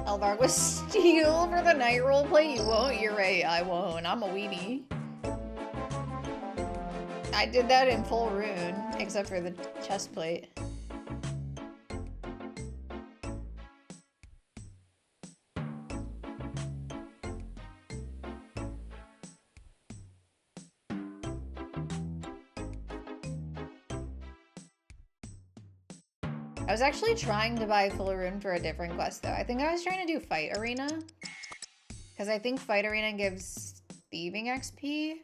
Elvarg was steel for the night roleplay? You won't? You're right, I won't. I'm a weenie. I did that in full rune, except for the chest plate. I was actually trying to buy full rune for a different quest though. I think I was trying to do Fight Arena. Because I think Fight Arena gives thieving XP.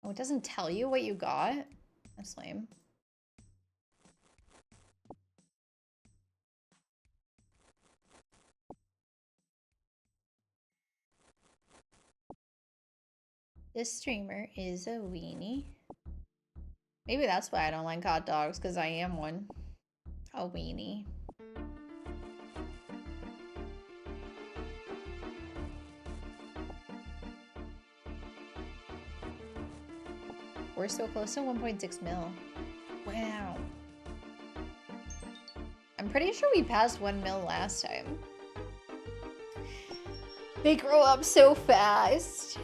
Oh, it doesn't tell you what you got? That's lame. This streamer is a weenie. Maybe that's why I don't like hot dogs, because I am one. A weenie. We're so close to 1.6 mil. Wow. I'm pretty sure we passed 1 mil last time. They grow up so fast.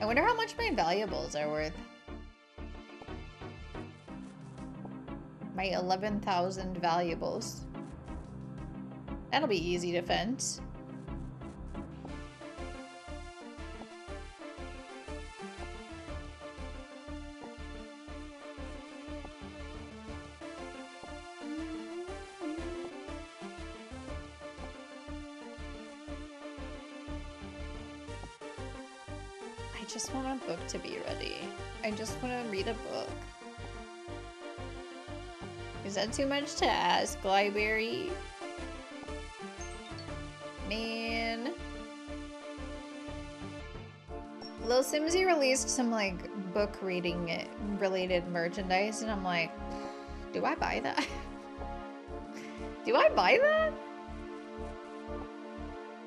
I wonder how much my valuables are worth. My 11,000 valuables. That'll be easy to fence. I just want a book to be ready. I just want to read a book. Is that too much to ask, Glyberry? Man. Lil Simsy released some like book reading related merchandise, and I'm like, do I buy that? Do I buy that?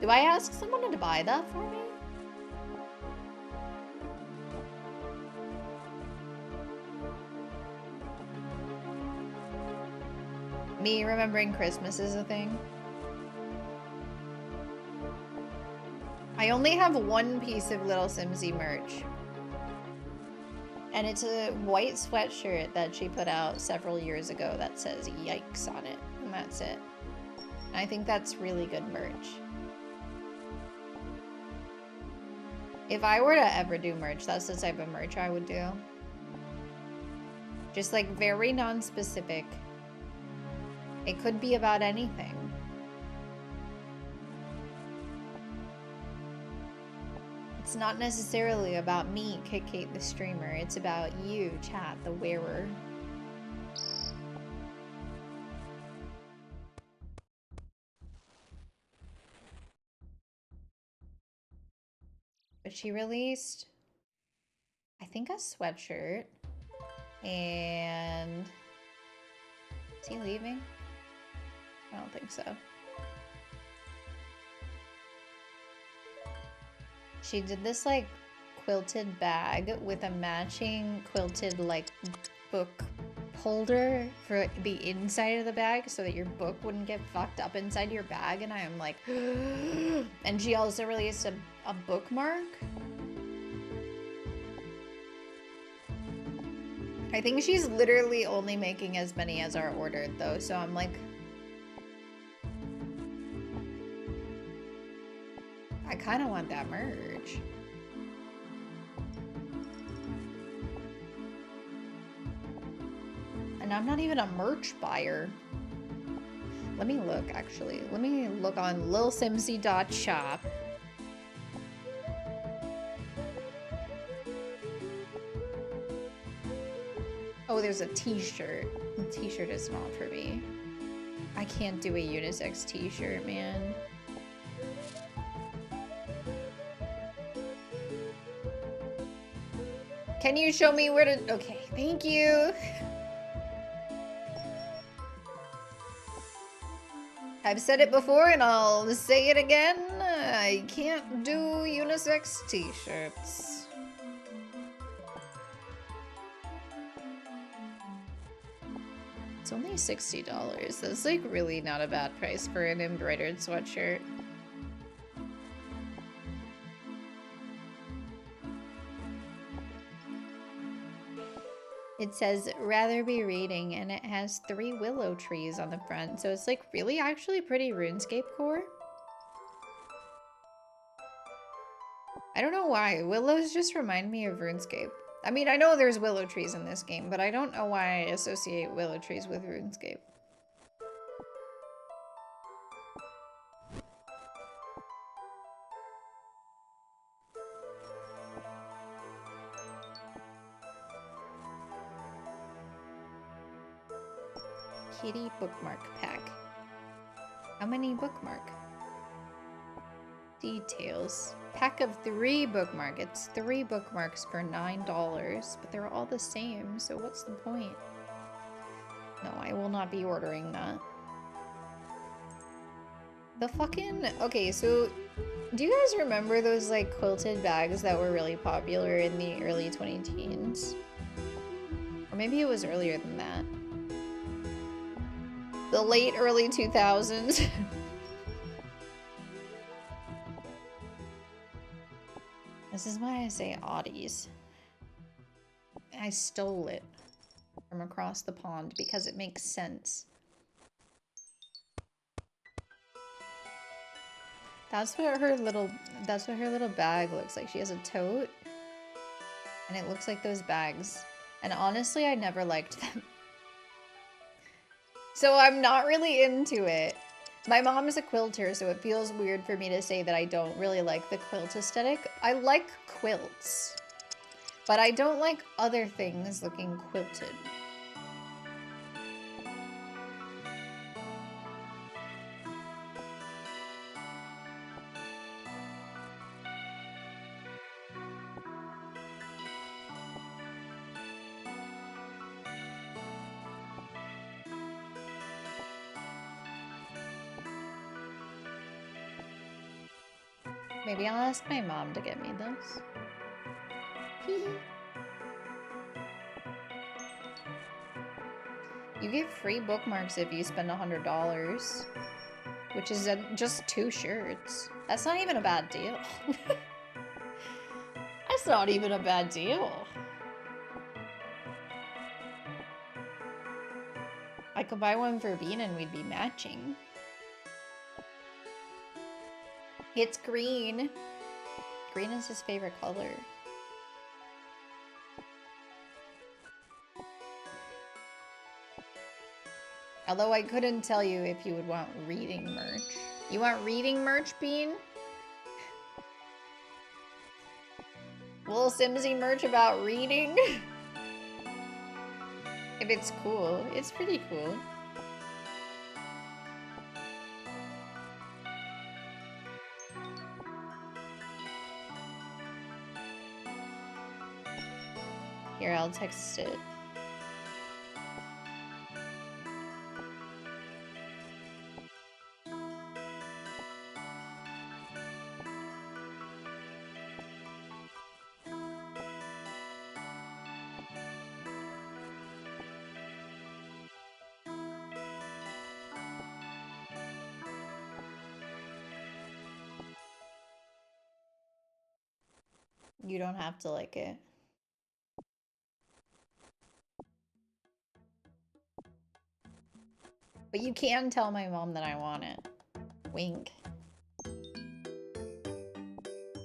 Do I ask someone to buy that for me? Me remembering Christmas is a thing. I only have one piece of Little Simsy merch. And it's a white sweatshirt that she put out several years ago that says yikes on it. And that's it. And I think that's really good merch. If I were to ever do merch, that's the type of merch I would do. Just like very non-specific. It could be about anything. It's not necessarily about me, Kate the streamer. It's about you, chat, the wearer. But she released, I think, a sweatshirt. And is he leaving? I don't think so. She did this like quilted bag with a matching quilted like book holder for the inside of the bag so that your book wouldn't get fucked up inside your bag, and I am like and she also released a bookmark. I think she's literally only making as many as are ordered though, so I'm like, I kind of want that merch. And I'm not even a merch buyer. Let me look, actually. Let me look on lilsimsy.shop. Oh, there's a t-shirt. The t-shirt is not for me. I can't do a unisex t-shirt, man. Can you show me where to... Okay, thank you. I've said it before and I'll say it again. I can't do unisex t-shirts. It's only $60. That's like really not a bad price for an embroidered sweatshirt. It says rather be reading, and it has 3 willow trees on the front, so it's like really actually pretty RuneScape core. I don't know why. Willows just remind me of RuneScape. I mean, I know there's willow trees in this game, but I don't know why I associate willow trees with RuneScape. Kitty bookmark pack. How many bookmark? Details. Pack of 3 bookmark. It's 3 bookmarks for $9, but they're all the same, so what's the point? No, I will not be ordering that. The fucking... Okay, so do you guys remember those like quilted bags that were really popular in the early 2010s? Or maybe it was earlier than that. The late early 2000s. This is why I say oddies. I stole it from across the pond because it makes sense. That's what her little bag looks like. She has a tote and it looks like those bags. And honestly, I never liked them. So I'm not really into it. My mom is a quilter, so it feels weird for me to say that I don't really like the quilt aesthetic. I like quilts, but I don't like other things looking quilted. Maybe I'll ask my mom to get me this. You get free bookmarks if you spend $100, which is just 2 shirts. That's not even a bad deal. That's not even a bad deal. I could buy one for Bean and we'd be matching. It's green. Green is his favorite color. Although I couldn't tell you if you would want reading merch. You want reading merch, Bean? Little Simsy merch about reading? If it's cool. It's pretty cool. Here, I'll text it. You don't have to like it. But you can tell my mom that I want it. Wink.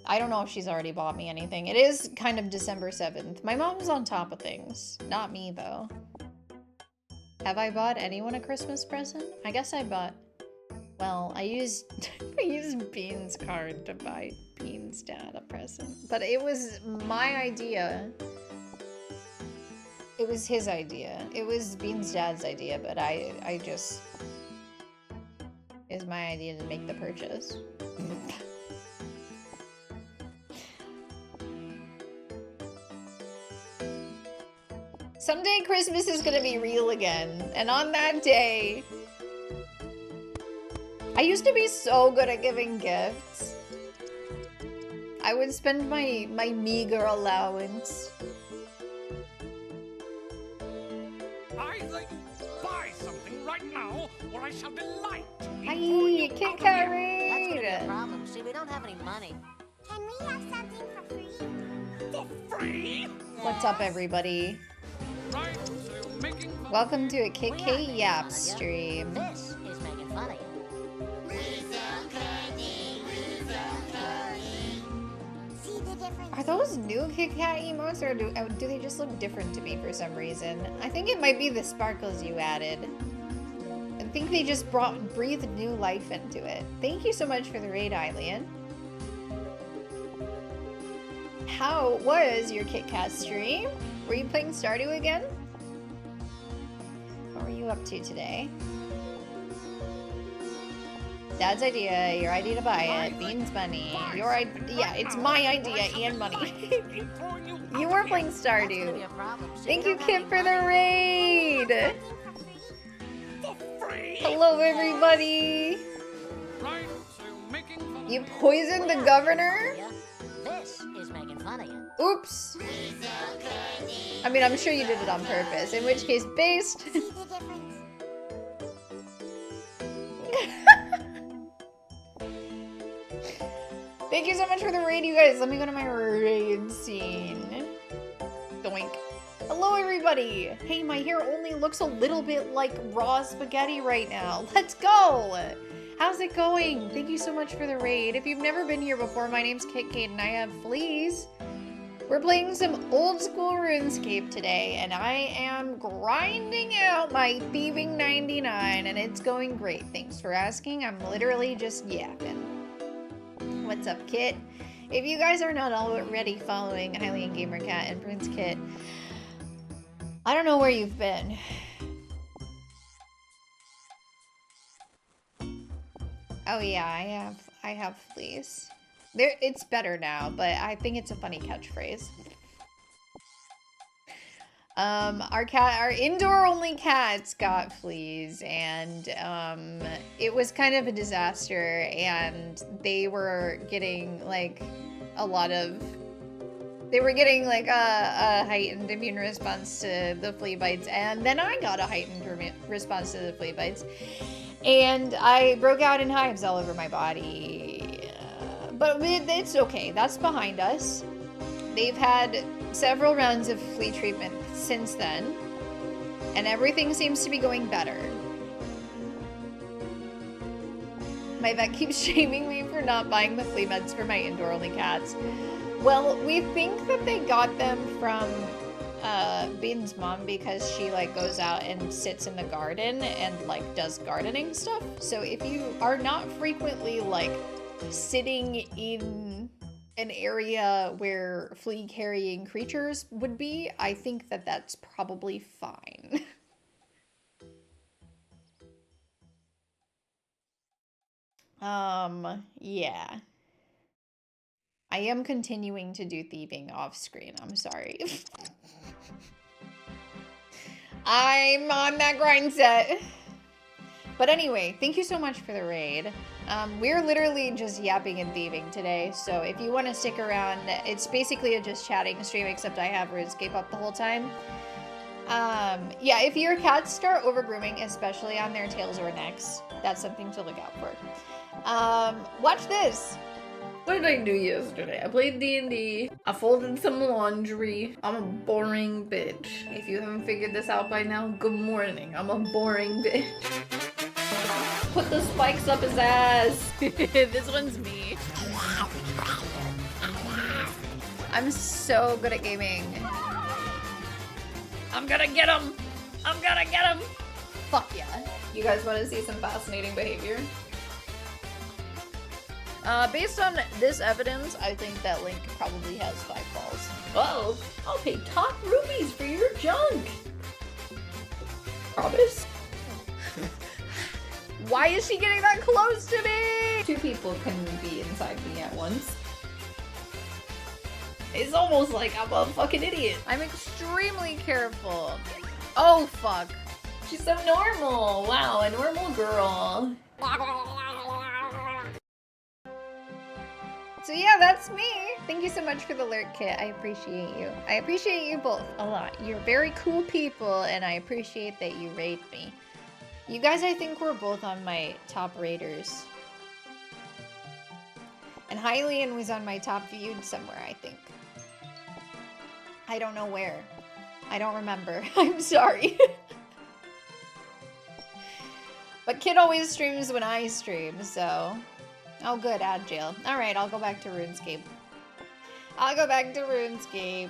I don't know if she's already bought me anything. It is kind of December 7th. My mom's on top of things. Not me, though. Have I bought anyone a Christmas present? I guess I bought... Well, I used I used Bean's card to buy Bean's dad a present. But it was my idea. It was his idea. It was Bean's dad's idea, but I just... It was my idea to make the purchase. Someday Christmas is gonna be real again. And on that day... I used to be so good at giving gifts. I would spend my meager allowance. I like buy something right now, or I shall delight. Hi, Kit Kat That's gonna be Raid! a problem. See, we don't have any money. Can we have something for free? For free? What's up, everybody? Right, so you're making fun. Welcome to a Kit We have Kat money, Yap Anya. stream. This is making fun of you. See the difference? Are those new Kit Kat emotes, or do they just look different to me for some reason? I think it might be the sparkles you added. I think they just breathed new life into it. Thank you so much for the raid, Eileen. How was your Kit Kat stream? Were you playing Stardew again? What were you up to today? Dad's idea, your idea to buy it, Bean's money, your idea, yeah, it's my idea and money. You were playing That's gonna be Stardew. a problem. See, Thank we you, don't have Kip, any for the money. raid! For free? Hello, everybody! Right, so you're making fun of You me. poisoned We're the not governor? making fun of ya. This is making fun of you. Oops! I mean, I'm sure you did it on purpose, in which case, based. See the difference? Thank you so much for the raid, you guys. Let me go to my raid scene. Doink. Hello, everybody. Hey, my hair only looks a little bit like raw spaghetti right now. Let's go. How's it going? Thank you so much for the raid. If you've never been here before, my name's Kit Kate and I have fleas. We're playing some old school RuneScape today, and I am grinding out my thieving 99, and it's going great. Thanks for asking. I'm literally just yapping. What's up, Kit? If you guys are not already following Eileen Gamercat and Prince Kit, I don't know where you've been. Oh yeah, I have fleas. It's better now, but I think it's a funny catchphrase. Our indoor only cats got fleas, and it was kind of a disaster, and they were getting like a heightened immune response to the flea bites, and then I got a heightened response to the flea bites, and I broke out in hives all over my body. But it's okay. That's behind us. They've had several rounds of flea treatment since then, and everything seems to be going better. My vet keeps shaming me for not buying the flea meds for my indoor-only cats. Well, we think that they got them from Bean's mom because she like goes out and sits in the garden and like does gardening stuff. So if you are not frequently like sitting in an area where flea-carrying creatures would be, I think that that's probably fine. Yeah. I am continuing to do thieving off screen. I'm sorry. I'm on that grind set. But anyway, thank you so much for the raid. We're literally just yapping and thieving today, so if you want to stick around, it's basically a just chatting stream, except I have RuneScape up the whole time. Yeah, if your cats start over-grooming, especially on their tails or necks, that's something to look out for. Watch this! What did I do yesterday? I played D&D. I folded some laundry. I'm a boring bitch. If you haven't figured this out by now, good morning. I'm a boring bitch. Put the spikes up his ass. This one's me. I'm so good at gaming. I'm gonna get him! I'm gonna get him! Fuck yeah. You guys want to see some fascinating behavior? Based on this evidence, I think that Link probably has 5 balls. Oh, I'll pay top rubies for your junk! Promise? Why is she getting that close to me? 2 people can be inside me at once. It's almost like I'm a fucking idiot. I'm extremely careful. Oh, fuck. She's so normal. Wow, a normal girl. So yeah, that's me. Thank you so much for the alert kit. I appreciate you. I appreciate you both a lot. You're very cool people, and I appreciate that you raid me. You guys, I think, were both on my top raiders. And Hylian was on my top viewed somewhere, I think. I don't know where. I don't remember. I'm sorry. But Kid always streams when I stream, so... Oh good, ad jail. Alright, I'll go back to RuneScape. I'll go back to RuneScape.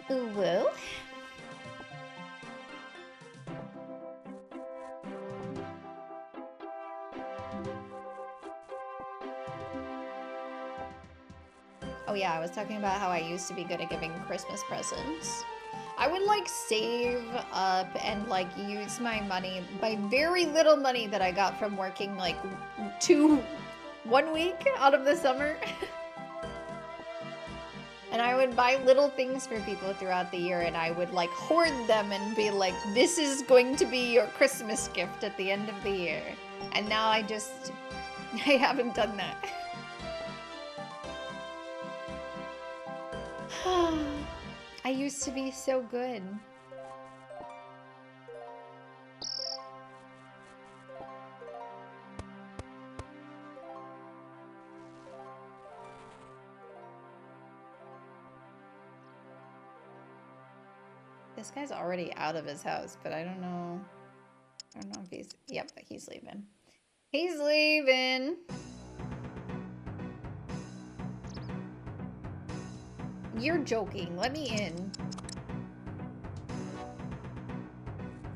Ooh, woo. Oh yeah, I was talking about how I used to be good at giving Christmas presents. I would like save up and like use my money, my very little money that I got from working like 1 week out of the summer. And I would buy little things for people throughout the year, and I would like hoard them and be like, this is going to be your Christmas gift at the end of the year. And now I haven't done that. I used to be so good. This guy's already out of his house, but I don't know if he's... Yep, he's leaving. He's leaving! You're joking. Let me in.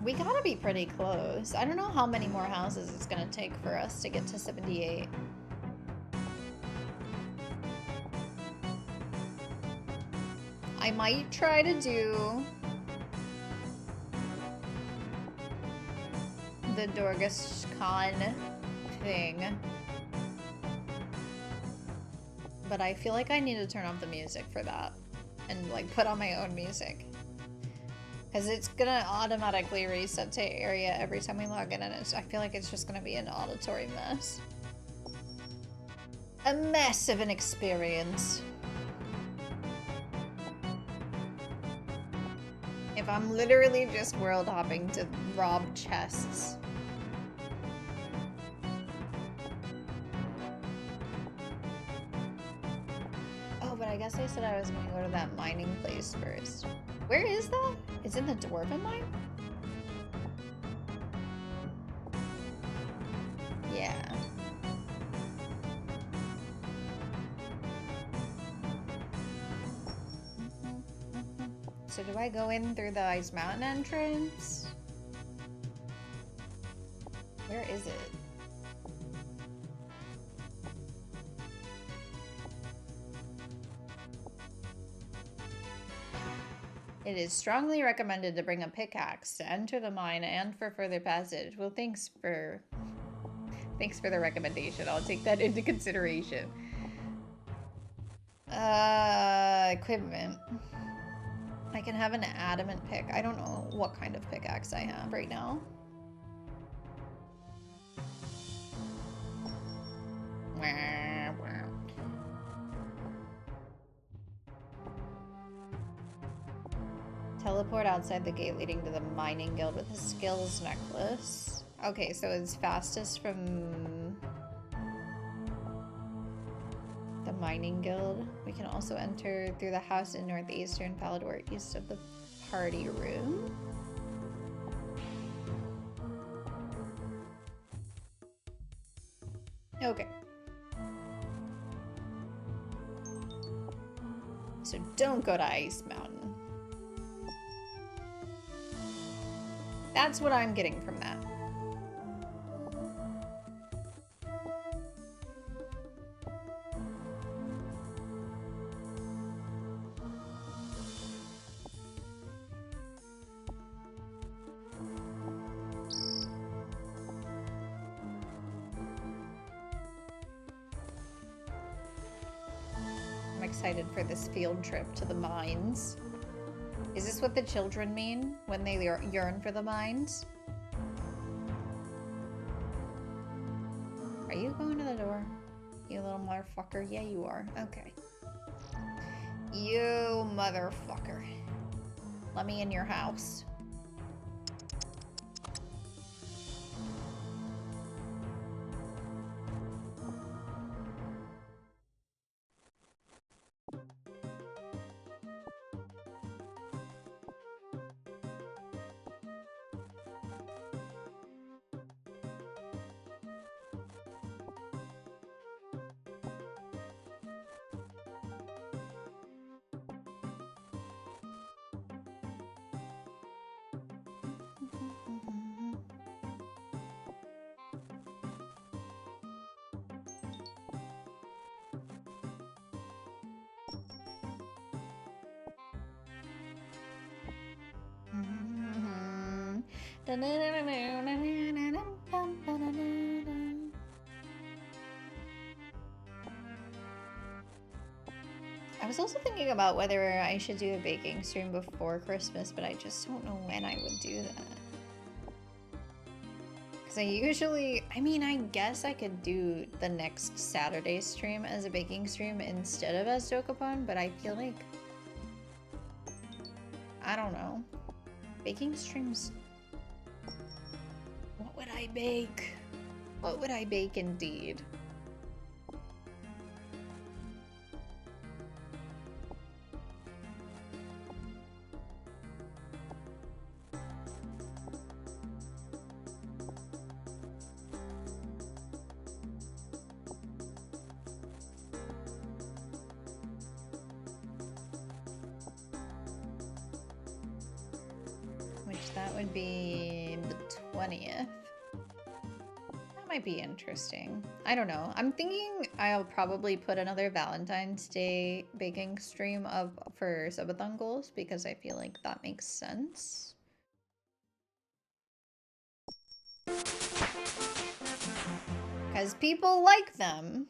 We gotta be pretty close. I don't know how many more houses it's gonna take for us to get to 78. I might try to do the Dorgas Khan thing. But I feel like I need to turn off the music for that. and like put on my own music. Because it's gonna automatically reset to area every time we log in, and I feel like it's just gonna be an auditory mess. A mess of an experience. If I'm literally just world hopping to rob chests. Oh, but I guess I said I was gonna go to that mining place first. Where is that? It's in the Dwarven mine? Yeah. So do I go in through the Ice Mountain entrance? Where is it? It is strongly recommended to bring a pickaxe to enter the mine and for further passage. Well, thanks for the recommendation. I'll take that into consideration. Equipment. I can have an adamant pick. I don't know what kind of pickaxe I have right now. Teleport outside the gate leading to the mining guild with a skills necklace. Okay, so it's fastest from the mining guild. We can also enter through the house in northeastern Palador east of the party room. Okay. So don't go to Ice Mountain. That's what I'm getting from that. I'm excited for this field trip to the mines. Is this what the children mean when they yearn for the mines? Are you going to the door? You little motherfucker. Yeah, you are. Okay. You motherfucker. Let me in your house. I was also thinking about whether I should do a baking stream before Christmas, but I just don't know when I would do that. Because I mean, I guess I could do the next Saturday stream as a baking stream instead of as Dokapon, but I feel like, I don't know. Baking streams. What would I bake? What would I bake indeed? That would be the 20th. That might be interesting. I don't know. I'm thinking I'll probably put another Valentine's Day baking stream up for subathon goals because I feel like that makes sense. Because people like them.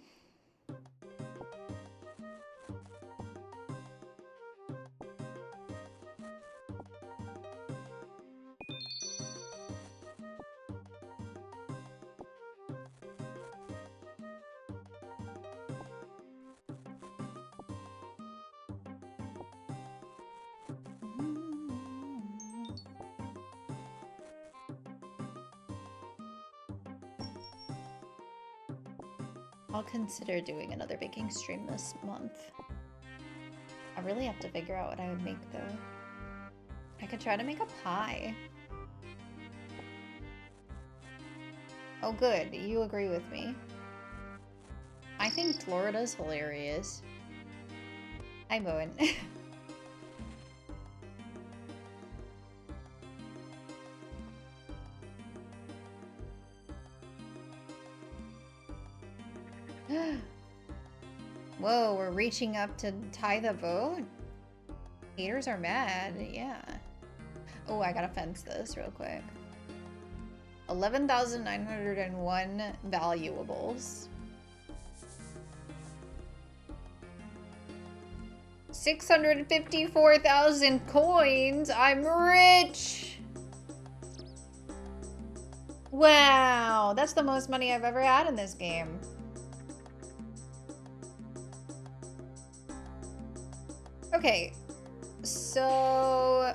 I'll consider doing another baking stream this month. I really have to figure out what I would make though. I could try to make a pie. Oh good, you agree with me. I think Florida's hilarious. Hi Bowen. Whoa, we're reaching up to tie the vote? Haters are mad, yeah. Oh, I gotta fence this real quick. 11,901 valuables. 654,000 coins. I'm rich. Wow, that's the most money I've ever had in this game. Okay, so...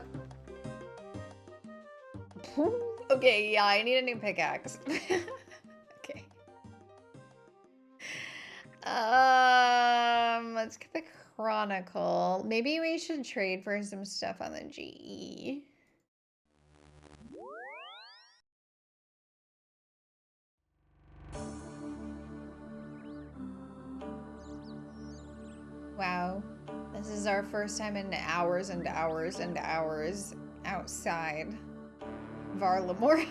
Okay, yeah, I need a new pickaxe. Okay. Let's get the Chronicle. Maybe we should trade for some stuff on the GE. Wow. This is our first time in hours and hours and hours outside Varlamore.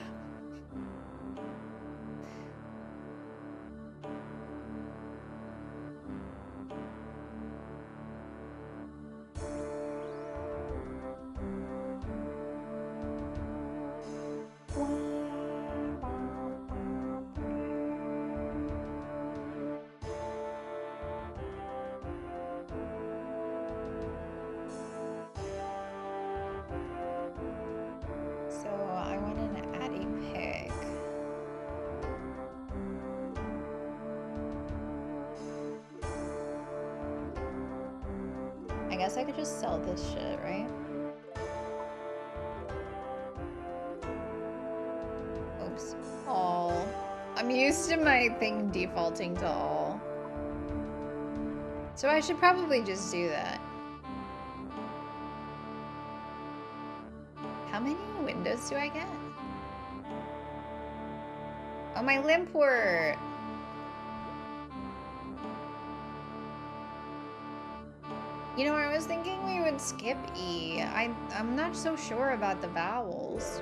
So I want an Addy pick. I guess I could just sell this shit, right? Oops. All. I'm used to my thing defaulting to all. So I should probably just do that. How many windows do I get? Oh, my limpwort! You know, I was thinking we would skip E. I'm not so sure about the vowels.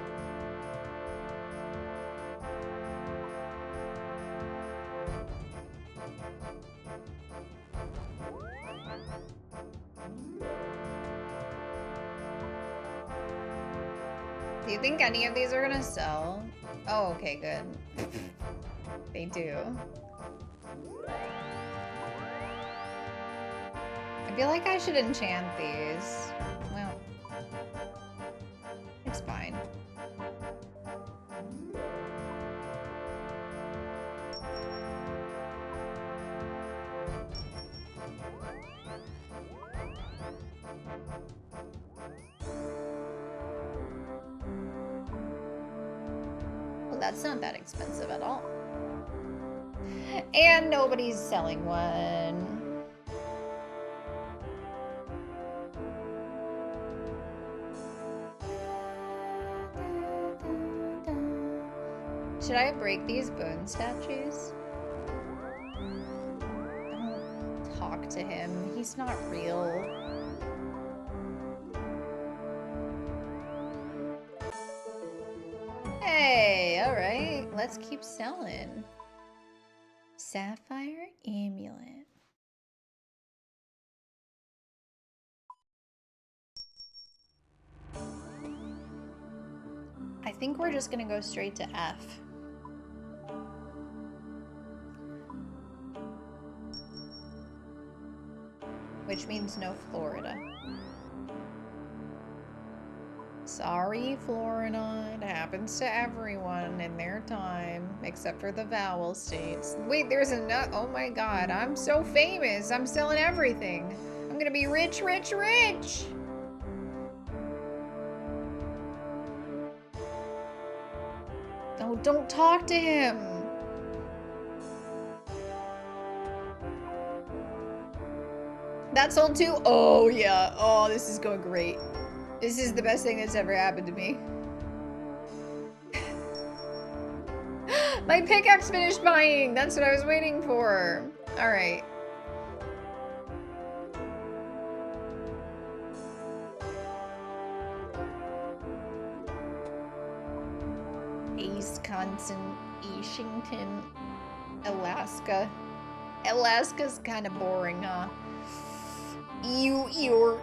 Do you think any of these are gonna sell? Oh, okay, good. They do. I feel like I should enchant these. Well, it's fine. Well, that's not that expensive at all. And nobody's selling one. Should I break these bone statues? Don't talk to him. He's not real. Hey, alright. Let's keep selling. Sapphire amulet. I think we're just gonna go straight to F. Which means no Florida. Sorry, Florida. It happens to everyone in their time, except for the vowel states. Wait, there's a nut. Oh my god, I'm so famous. I'm selling everything. I'm gonna be rich, rich, rich. Oh, don't talk to him. That sold too? Oh, yeah. Oh, this is going great. This is the best thing that's ever happened to me. My pickaxe finished buying. That's what I was waiting for. All right. Wisconsin, Eashington, Alaska. Alaska's kind of boring, huh? York.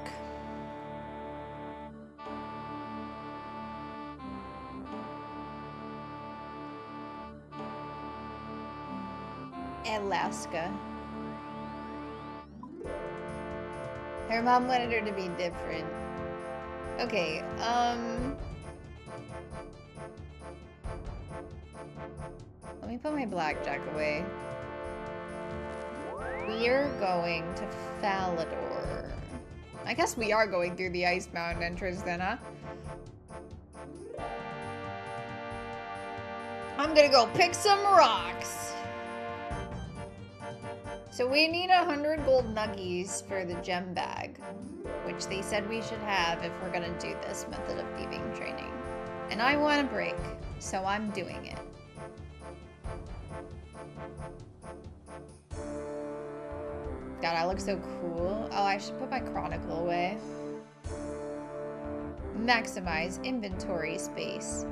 Alaska. Her mom wanted her to be different. Okay, let me put my blackjack away. We are going to Falador. I guess we are going through the Ice Mountain entrance then, huh? I'm gonna go pick some rocks. So we need 100 gold nuggies for the gem bag, which they said we should have if we're gonna do this method of thieving training. And I want a break, so I'm doing it. God, I look so cool. Oh, I should put my chronicle away. Maximize inventory space.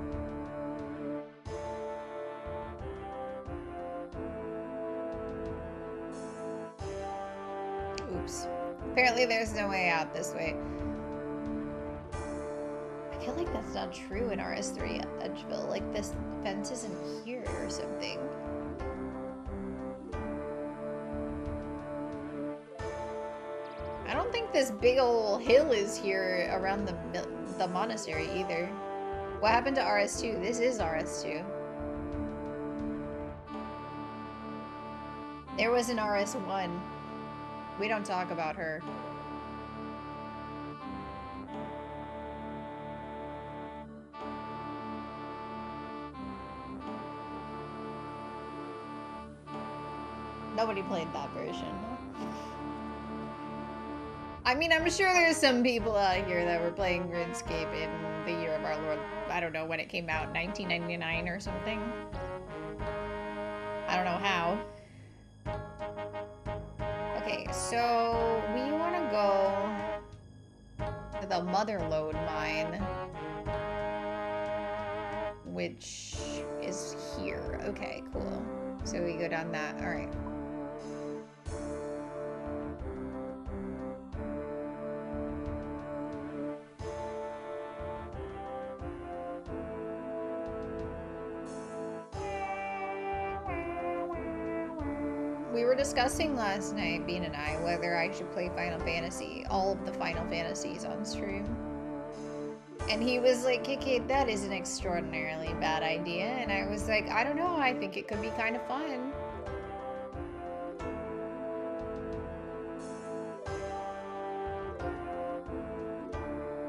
Oops. Apparently there's no way out this way. I feel like that's not true in RS3 at Edgeville. Like, this fence isn't here or something. I don't think this big ol' hill is here around the monastery either. What happened to RS2? This is RS2. There was an RS1. We don't talk about her. Nobody played that version. I mean, I'm sure there's some people out here that were playing RuneScape in the year of our Lord, I don't know when it came out, 1999 or something. I don't know how. Okay, so we want to go to the Motherlode mine, which is here. Okay, cool. So we go down that. All right. We were discussing last night, Bean and I, whether I should play Final Fantasy, all of the Final Fantasies on stream. And he was like, Kiki, that is an extraordinarily bad idea. And I was like, I don't know, I think it could be kind of fun.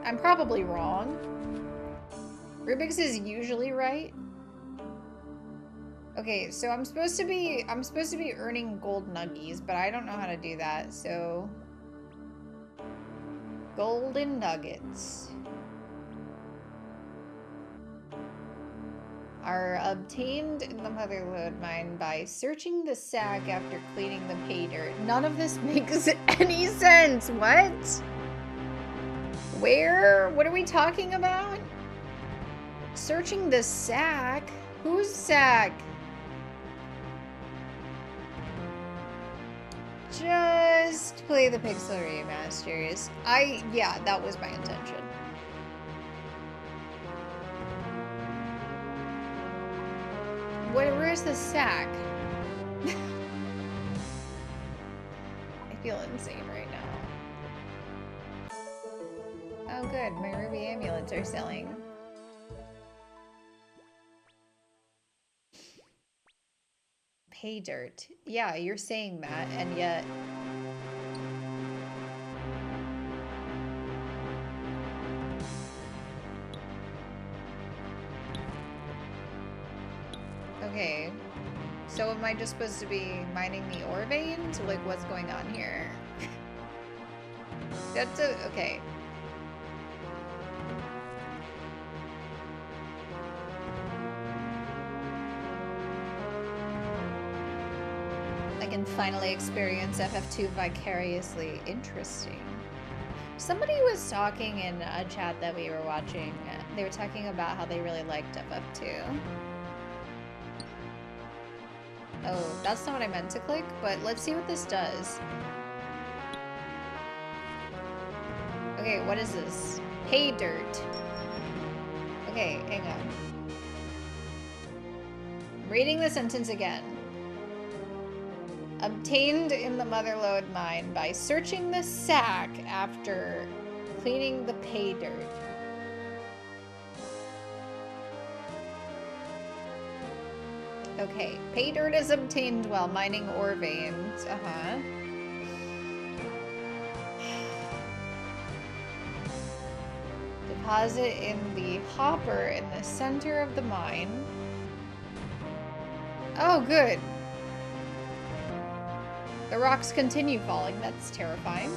I'm probably wrong. Rubik's is usually right. Okay, so I'm supposed to be earning gold nuggies, but I don't know how to do that, so golden nuggets are obtained in the Motherlode mine by searching the sack after cleaning the pay dirt. None of this makes any sense. What? Where? What are we talking about? Searching the sack? Whose sack? Just play the Pixel remasters. Yeah, that was my intention. Where's the sack? I feel insane right now. Oh good, my ruby amulets are selling. Pay dirt. Yeah, you're saying that, and yet... Okay. So am I just supposed to be mining the ore veins? Like, what's going on here? That's okay. I can finally experience FF2 vicariously. Interesting. Somebody was talking in a chat that we were watching. They were talking about how they really liked FF2. Oh, that's not what I meant to click, but let's see what this does. Okay, what is this? Pay dirt. Okay, hang on. I'm reading the sentence again. Obtained in the Motherlode mine by searching the sack after cleaning the pay dirt. Okay, pay dirt is obtained while mining ore veins. Uh-huh. Deposit in the hopper in the center of the mine. Oh, good. The rocks continue falling. That's terrifying.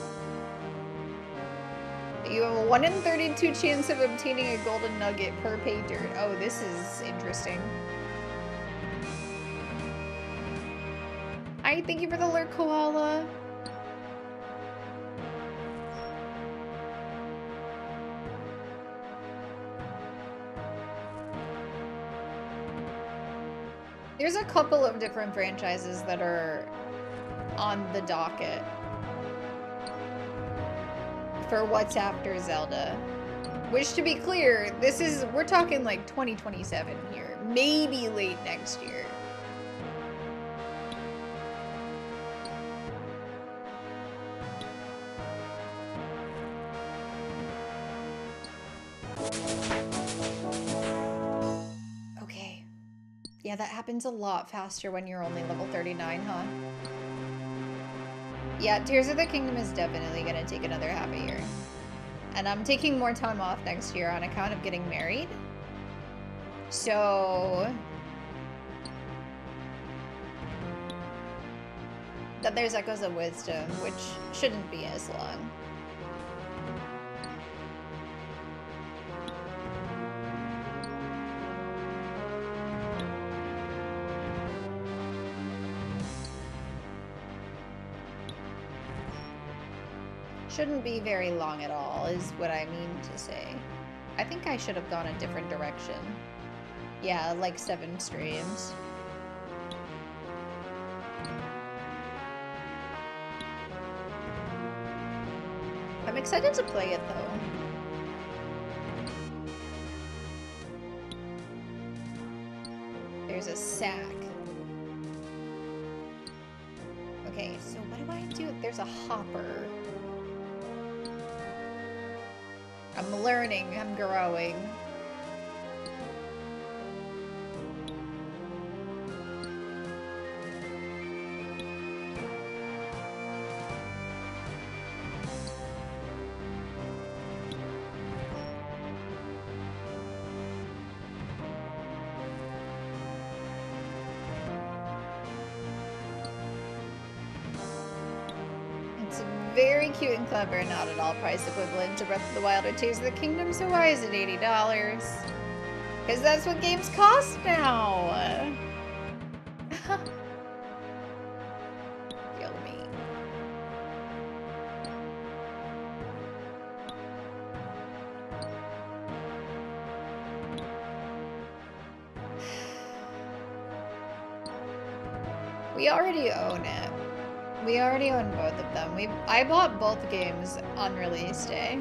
You have a 1 in 32 chance of obtaining a golden nugget per pay dirt. Oh, this is interesting. Hi, thank you for the alert, Koala. There's a couple of different franchises that are on the docket for what's after Zelda. Which, to be clear, we're talking like 2027 here. Maybe late next year. Okay. Yeah, that happens a lot faster when you're only level 39, huh? Yeah, Tears of the Kingdom is definitely gonna take another half a year. And I'm taking more time off next year on account of getting married. So... Then there's Echoes of Wisdom, which shouldn't be as long. Shouldn't be very long at all, is what I mean to say. I think I should have gone a different direction. Yeah, like 7 streams. I'm excited to play it, though. There's a sack. Okay, so what do I do? There's a hopper. I'm learning, I'm growing. Very cute and clever, not at all price equivalent to Breath of the Wild or Tears of the Kingdom, so why is it $80? Because that's what games cost now! Kill me. We already own it. We already own both of them. I bought both games on release day.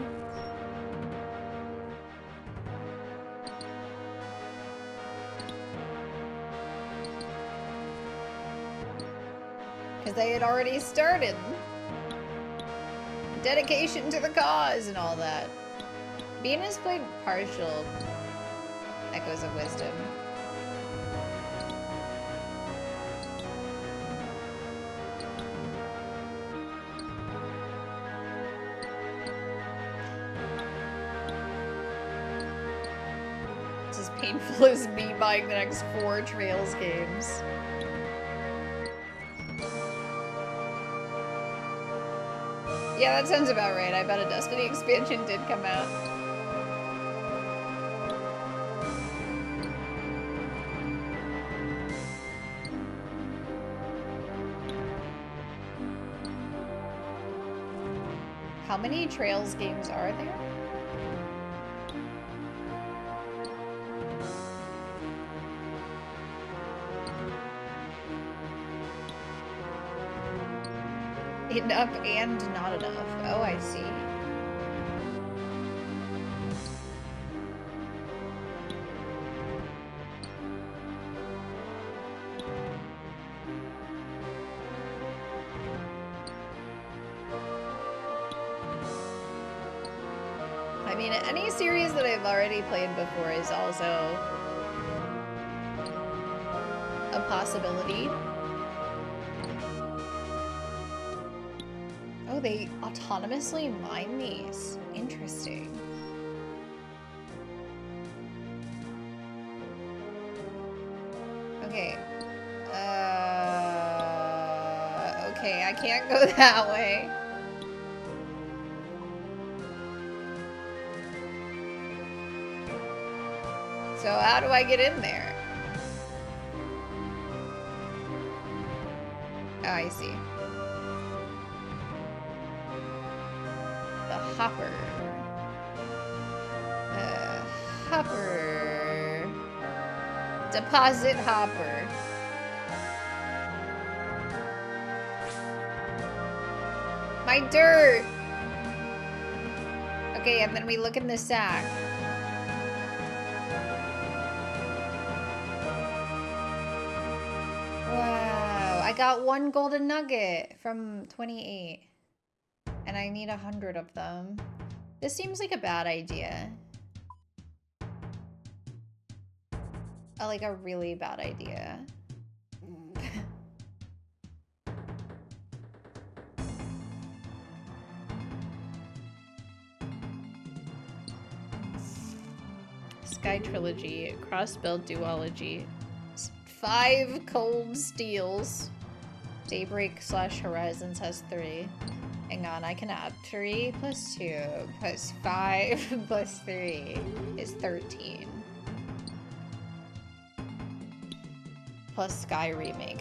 Because they had already started. Dedication to the cause and all that. Bean has played partial Echoes of Wisdom. Painful as me buying the next 4 Trails games. Yeah, that sounds about right. I bet a Destiny expansion did come out. How many Trails games are there? Enough and not enough. Oh, I see. I mean, any series that I've already played before is also a possibility. Oh, they autonomously mine these. Interesting. Okay. Okay, I can't go that way. So how do I get in there? Oh, I see. The hopper. Hopper. Deposit hopper. My dirt! Okay, and then we look in the sack. Wow, I got 1 golden nugget from 28. And I need 100 of them. This seems like a bad idea. Like a really bad idea. Sky Trilogy, Cross-Build Duology, 5 Cold Steels, Daybreak / Horizons has 3. Hang on, I can add 3 plus 2 plus 5 plus 3 is 13. Plus Sky Remake.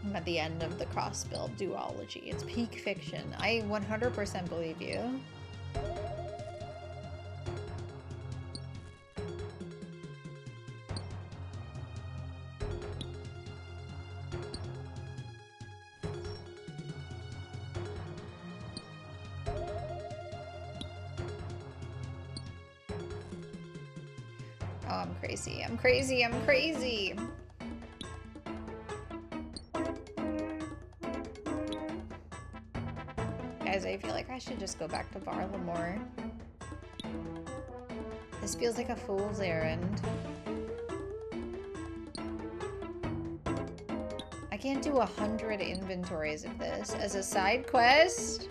I'm at the end of the cross-build duology. It's peak fiction. I 100% believe you. Oh, I'm crazy. I'm crazy. I'm crazy. Guys, I feel like I should just go back to Varlamore. This feels like a fool's errand. I can't do 100 inventories of this as a side quest?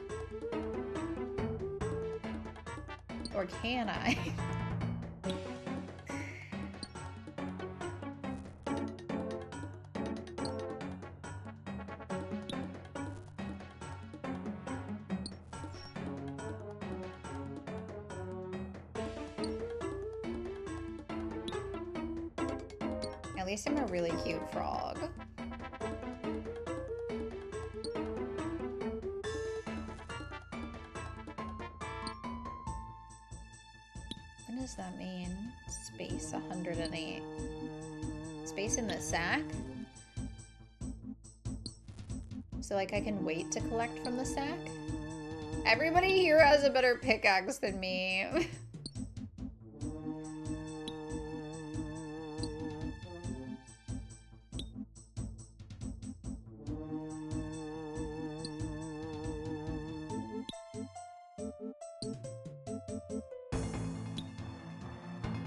Or can I? At least I'm a really cute frog. What does that mean? Space 108. Space in the sack? So like I can wait to collect from the sack? Everybody here has a better pickaxe than me.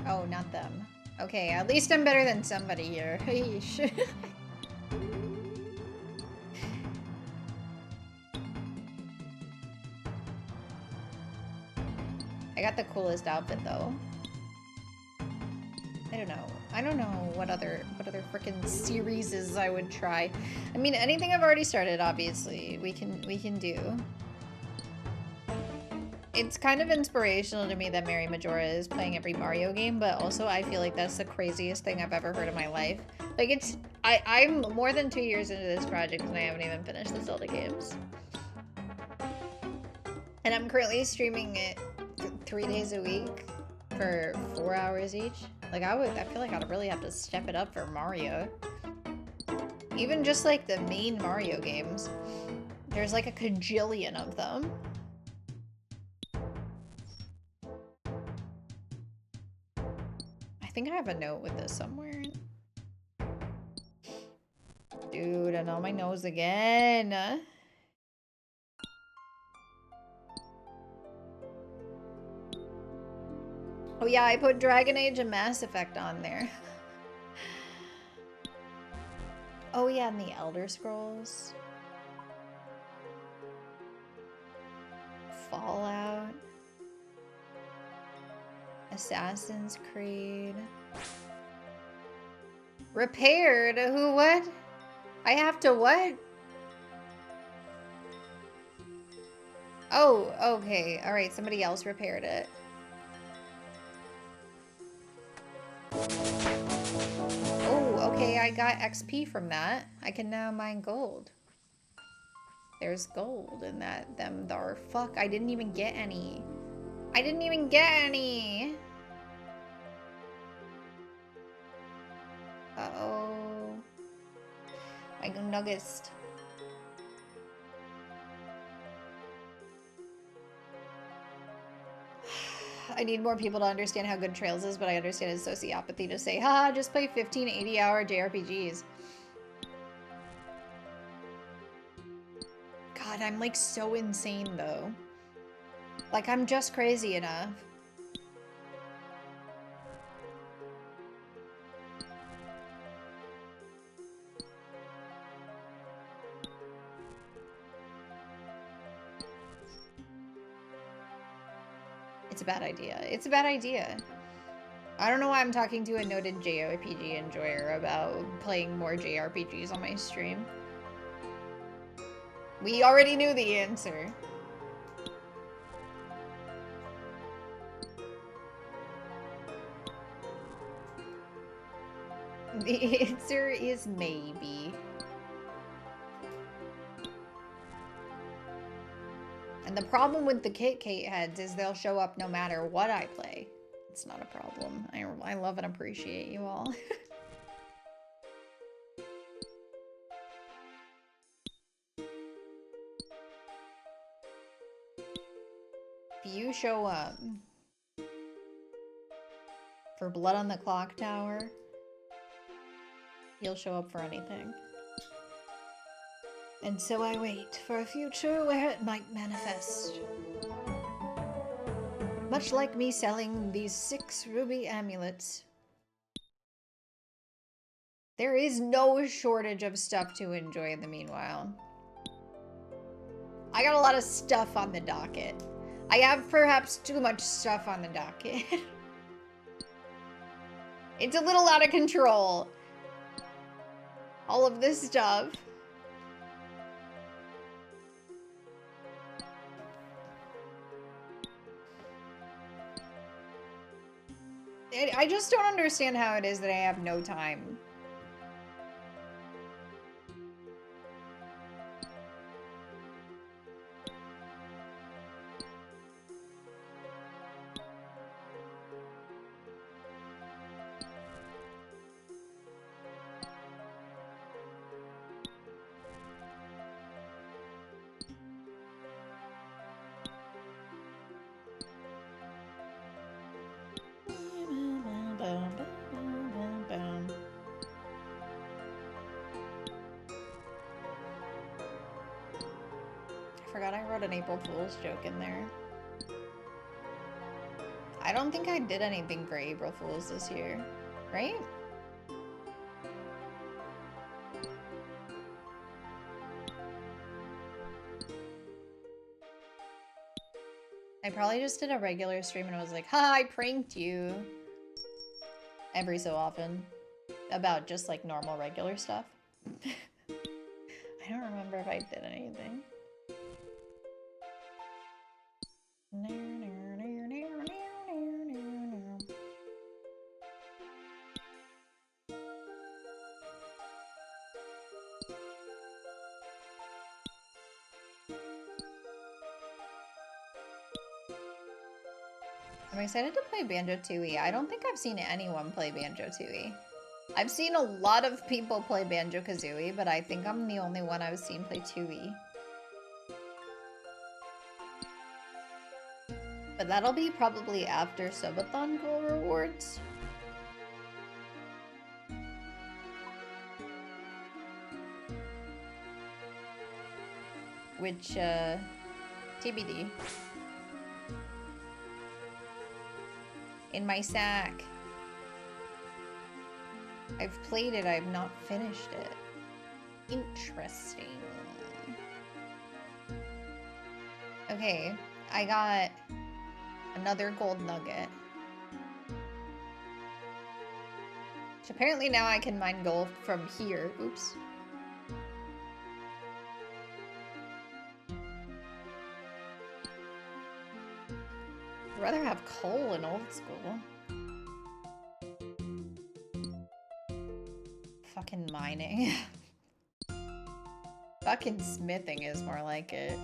Oh, not them. Okay, at least I'm better than somebody here. Yeesh. I got the coolest outfit though. I don't know. I don't know what other freaking series I would try. I mean, anything I've already started, obviously, we can do. It's kind of inspirational to me that Mary Majora is playing every Mario game, but also I feel like that's the craziest thing I've ever heard in my life. Like, I'm more than 2 years into this project and I haven't even finished the Zelda games. And I'm currently streaming it 3 days a week for 4 hours each. Like, I feel like I'd really have to step it up for Mario. Even just like the main Mario games. There's like a cajillion of them. I think I have a note with this somewhere. Dude, and on my nose again. Oh yeah, I put Dragon Age and Mass Effect on there. Oh yeah, and the Elder Scrolls. Fallout. Assassin's Creed. Repaired? Who, what? I have to what? Oh, okay. Alright, somebody else repaired it. Oh, okay, I got XP from that. I can now mine gold. There's gold in them thar. Fuck, I didn't even get any. I didn't even get any! Uh-oh. My nuggets. I need more people to understand how good Trails is, but I understand his sociopathy to say, haha, just play 15 80-hour JRPGs. God, I'm like so insane though. Like, I'm just crazy enough. It's a bad idea. It's a bad idea. I don't know why I'm talking to a noted JRPG enjoyer about playing more JRPGs on my stream. We already knew the answer. The answer is maybe. And the problem with the Kit Kate heads is they'll show up no matter what I play. It's not a problem. I love and appreciate you all. If you show up for Blood on the Clock Tower, you'll show up for anything. And so I wait for a future where it might manifest. Much like me selling these 6 ruby amulets. There is no shortage of stuff to enjoy in the meanwhile. I got a lot of stuff on the docket. I have perhaps too much stuff on the docket. It's a little out of control. All of this stuff. I just don't understand how it is that I have no time. I forgot I wrote an April Fool's joke in there. I don't think I did anything for April Fool's this year, right? I probably just did a regular stream and I was like, ha, I pranked you. every so often about just like normal regular stuff. I don't remember if I did anything. I'm excited to play Banjo-Tooie. I don't think I've seen anyone play Banjo-Tooie. I've seen a lot of people play Banjo-Kazooie, but I think I'm the only one I've seen play Tooie. But that'll be probably after Subathon Goal Rewards. Which, TBD. In my sack. I've played it, I've not finished it. Interesting. Okay, I got another gold nugget. Which apparently now I can mine gold from here. Oops. I'd rather have coal in old school. Fucking mining. Fucking smithing is more like it.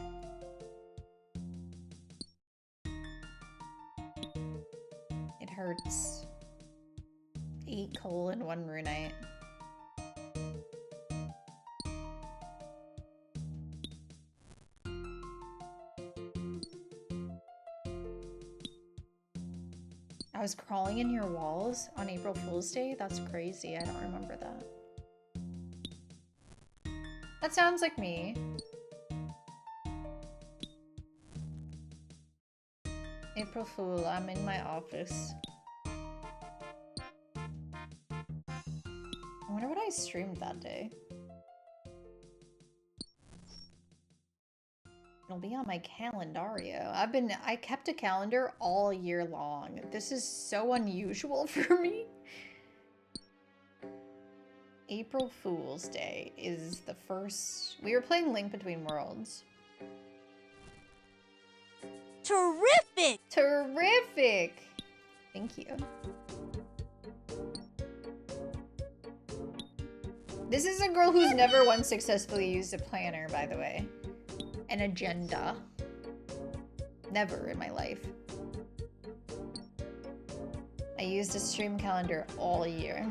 It hurts. 8 coal and 1 runite. I was crawling in your walls on April Fool's Day? That's crazy. I don't remember that. That sounds like me. April Fool, I'm in my office. I wonder what I streamed that day. It'll be on my calendario. I kept a calendar all year long. This is so unusual for me. April Fool's Day is the first... We were playing Link Between Worlds. Terrific! Terrific! Thank you. This is a girl who's never once successfully used a planner, by the way. An agenda. Never in my life. I used a stream calendar all year.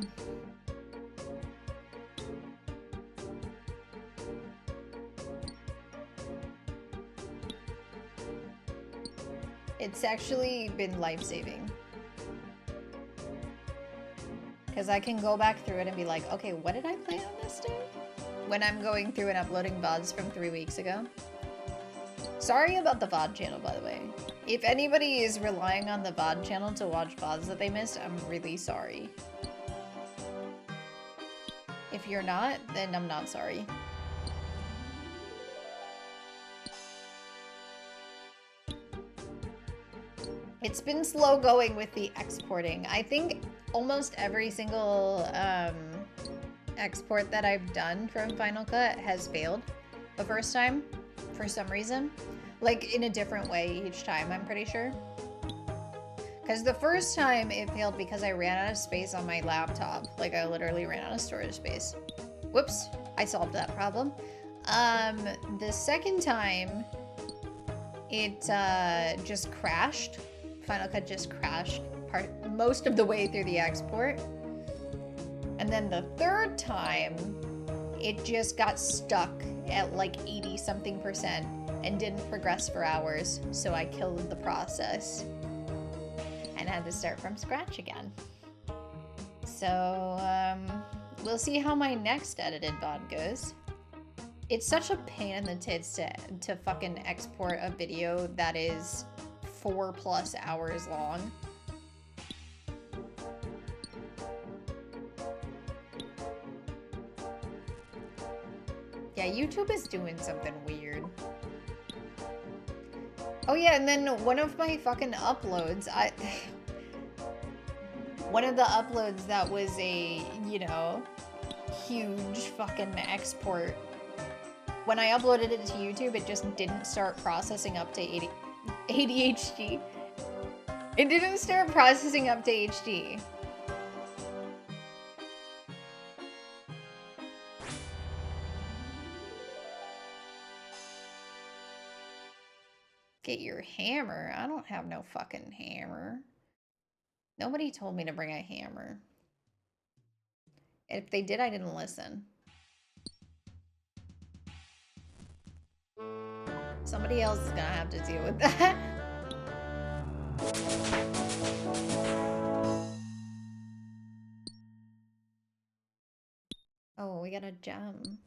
It's actually been life-saving. Because I can go back through it and be like, okay, what did I play on this day? When I'm going through and uploading VODs from 3 weeks ago. Sorry about the VOD channel, by the way. If anybody is relying on the VOD channel to watch VODs that they missed, I'm really sorry. If you're not, then I'm not sorry. It's been slow going with the exporting. I think almost every single export that I've done from Final Cut has failed the first time for some reason. Like in a different way each time, I'm pretty sure. Because the first time it failed because I ran out of space on my laptop. Like I literally ran out of storage space. Whoops, I solved that problem. The second time it just crashed. Final Cut just crashed most of the way through the export. And then the third time, it just got stuck at like 80-something% and didn't progress for hours, so I killed the process and had to start from scratch again. So, we'll see how my next edited VOD goes. It's such a pain in the tits to fucking export a video that is 4+ hours long. Yeah, YouTube is doing something weird. Oh yeah, and then one of my fucking uploads, one of the uploads that was a, you know, huge fucking export. When I uploaded it to YouTube, it just didn't start processing up to ADHD. It didn't start processing up to HD. Get your hammer? I don't have no fucking hammer. Nobody told me to bring a hammer. If they did, I didn't listen. Somebody else is gonna have to deal with that. Oh, we got a gem.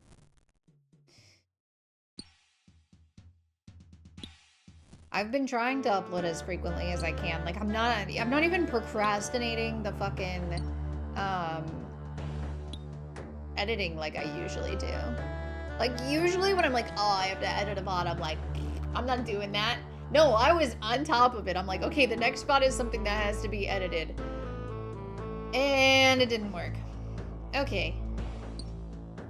I've been trying to upload as frequently as I can. Like I'm not even procrastinating the fucking editing like I usually do. Like usually when I'm like, oh, I have to edit a VOD, I'm like, I'm not doing that. No, I was on top of it. I'm like, okay, the next VOD is something that has to be edited. And it didn't work. Okay.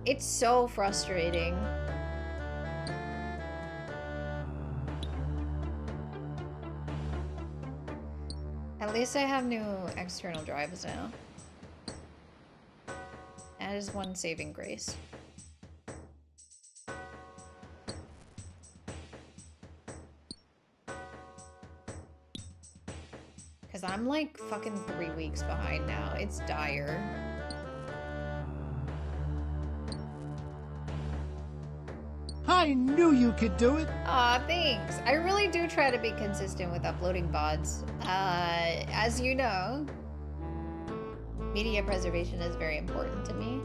It's so frustrating. At least I have new external drives now. That is one saving grace. Because I'm like fucking 3 weeks behind now. It's dire. I knew you could do it. Aw, thanks. I really do try to be consistent with uploading VODs. As you know, media preservation is very important to me.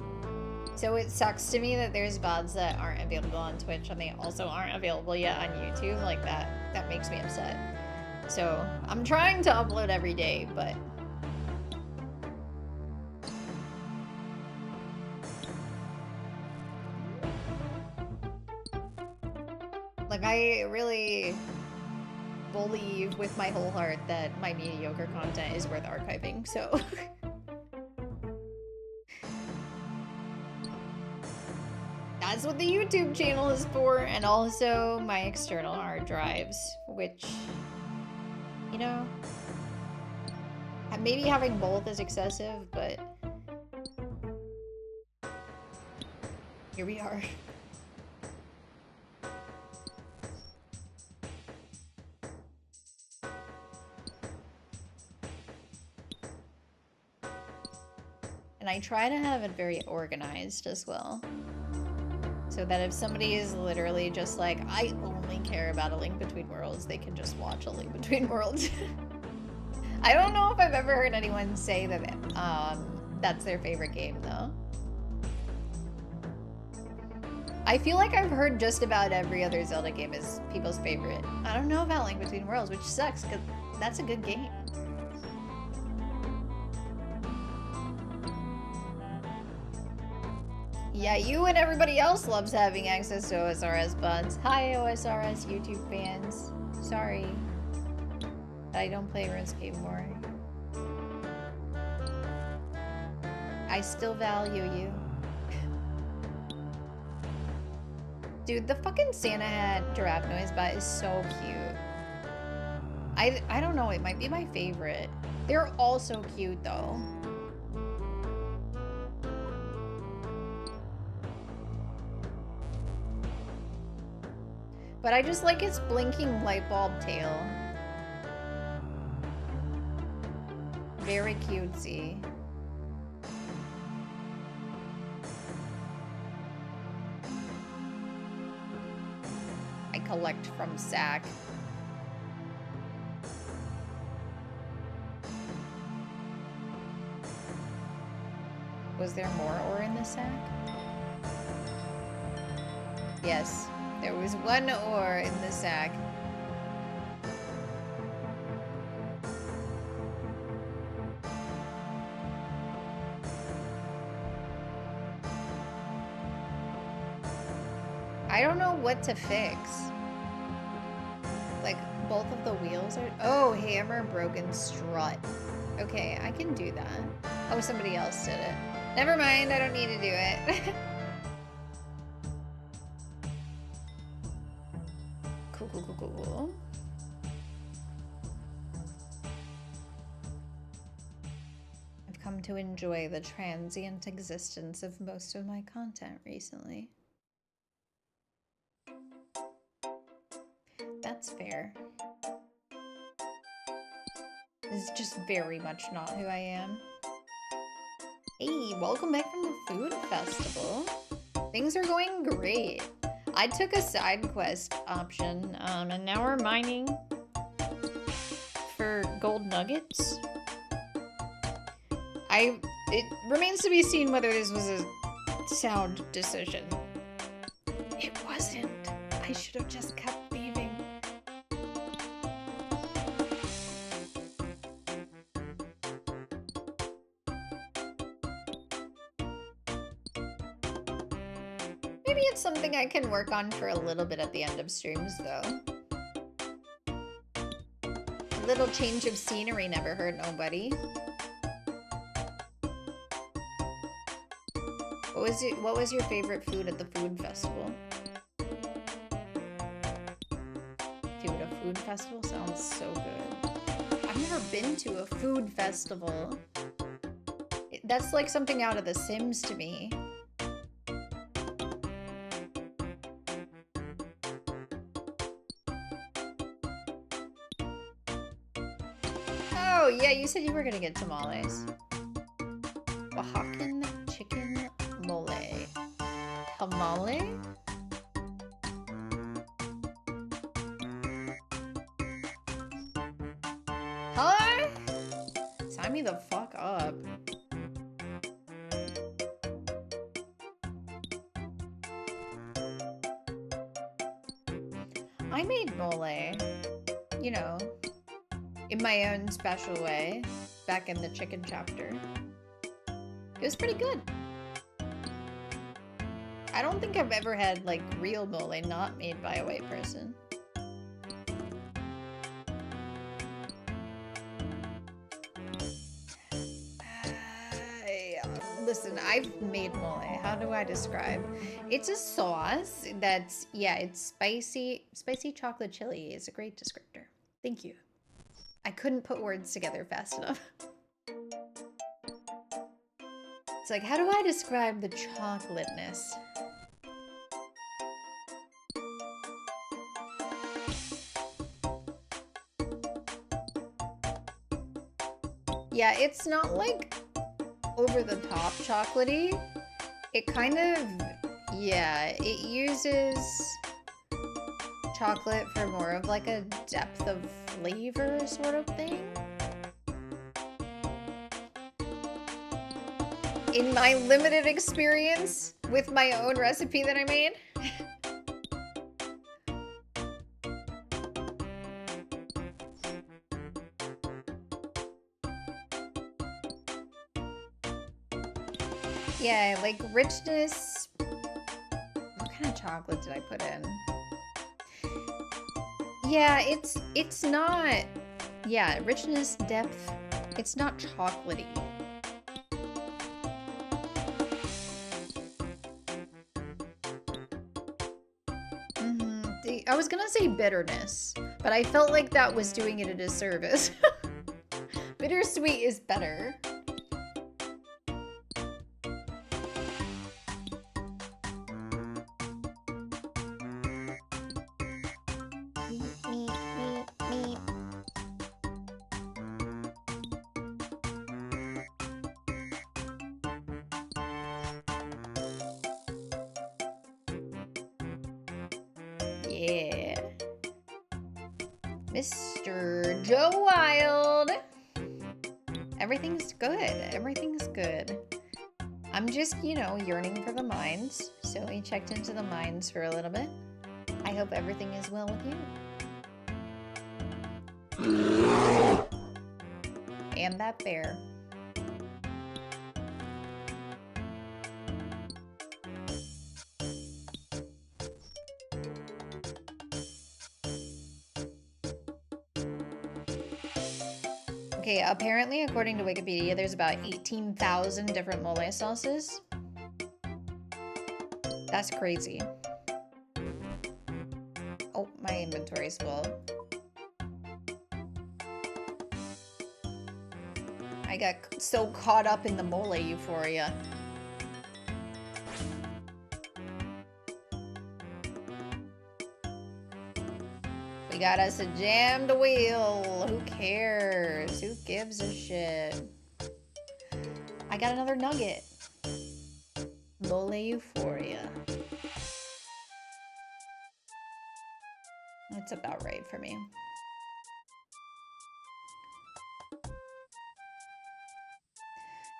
So it sucks to me that there's VODs that aren't available on Twitch and they also aren't available yet on YouTube. Like that makes me upset. So I'm trying to upload every day, but like I really believe with my whole heart that my mediocre content is worth archiving, so that's what the YouTube channel is for, and also my external hard drives, which, you know, maybe having both is excessive, but here we are. And I try to have it very organized as well. So that if somebody is literally just like, I only care about A Link Between Worlds, they can just watch A Link Between Worlds. I don't know if I've ever heard anyone say that that's their favorite game, though. I feel like I've heard just about every other Zelda game is people's favorite. I don't know about Link Between Worlds, which sucks, because that's a good game. Yeah, you and everybody else loves having access to OSRS buds. Hi, OSRS YouTube fans. Sorry that I don't play RuneScape more. I still value you. Dude, the fucking Santa hat giraffe noise bot is so cute. I don't know, it might be my favorite. They're all so cute though. But I just like its blinking light bulb tail. Very cutesy. I collect from sack. Was there more ore in the sack? Yes. There was one ore in the sack. I don't know what to fix. Like, both of the wheels are... Oh, hammer broken strut. Okay, I can do that. Oh, somebody else did it. Never mind, I don't need to do it. Cool, cool, cool, cool, cool. I've come to enjoy the transient existence of most of my content recently. That's fair. This is just very much not who I am. Hey, welcome back from the food festival. Things are going great. I took a side quest option, and now we're mining for gold nuggets. It remains to be seen whether this was a sound decision. It wasn't. I should have just kept thieving. Maybe it's something I can work on for a little bit at the end of streams, though. A little change of scenery never hurt nobody. What was your favorite food at the food festival? Dude, a food festival sounds so good. I've never been to a food festival. That's like something out of The Sims to me. Oh, yeah, you said you were gonna get tamales. Oaxacan chicken mole. Tamale? Huh? Sign me the fuck up. I made mole, you know, in my own special way, back in the chicken chapter. It was pretty good. I don't think I've ever had, like, real mole not made by a white person. Listen, I've made mole. How do I describe? It's a sauce that's, yeah, it's spicy. Spicy chocolate chili is a great descriptor. Thank you. I couldn't put words together fast enough. It's like, how do I describe the chocolateness? Yeah, it's not like over the top chocolatey. It kind of, yeah, it uses chocolate for more of like a depth of flavor sort of thing. In my limited experience with my own recipe that I made. Yeah, like richness. What kind of chocolate did I put in? Yeah, it's not, yeah, richness, depth. It's not chocolatey. I was gonna say bitterness, but I felt like that was doing it a disservice. Bittersweet is better. Yeah. Mr. Joe Wild. Everything's good. Everything's good. I'm just, you know, yearning for the mines. So we checked into the mines for a little bit. I hope everything is well with you. And that bear. Okay, apparently, according to Wikipedia, there's about 18,000 different mole sauces. That's crazy. Oh, my inventory's full. I got so caught up in the mole euphoria. We got us a jammed wheel. Who cares? Who gives a shit? I got another nugget. Mole euphoria. That's about right for me.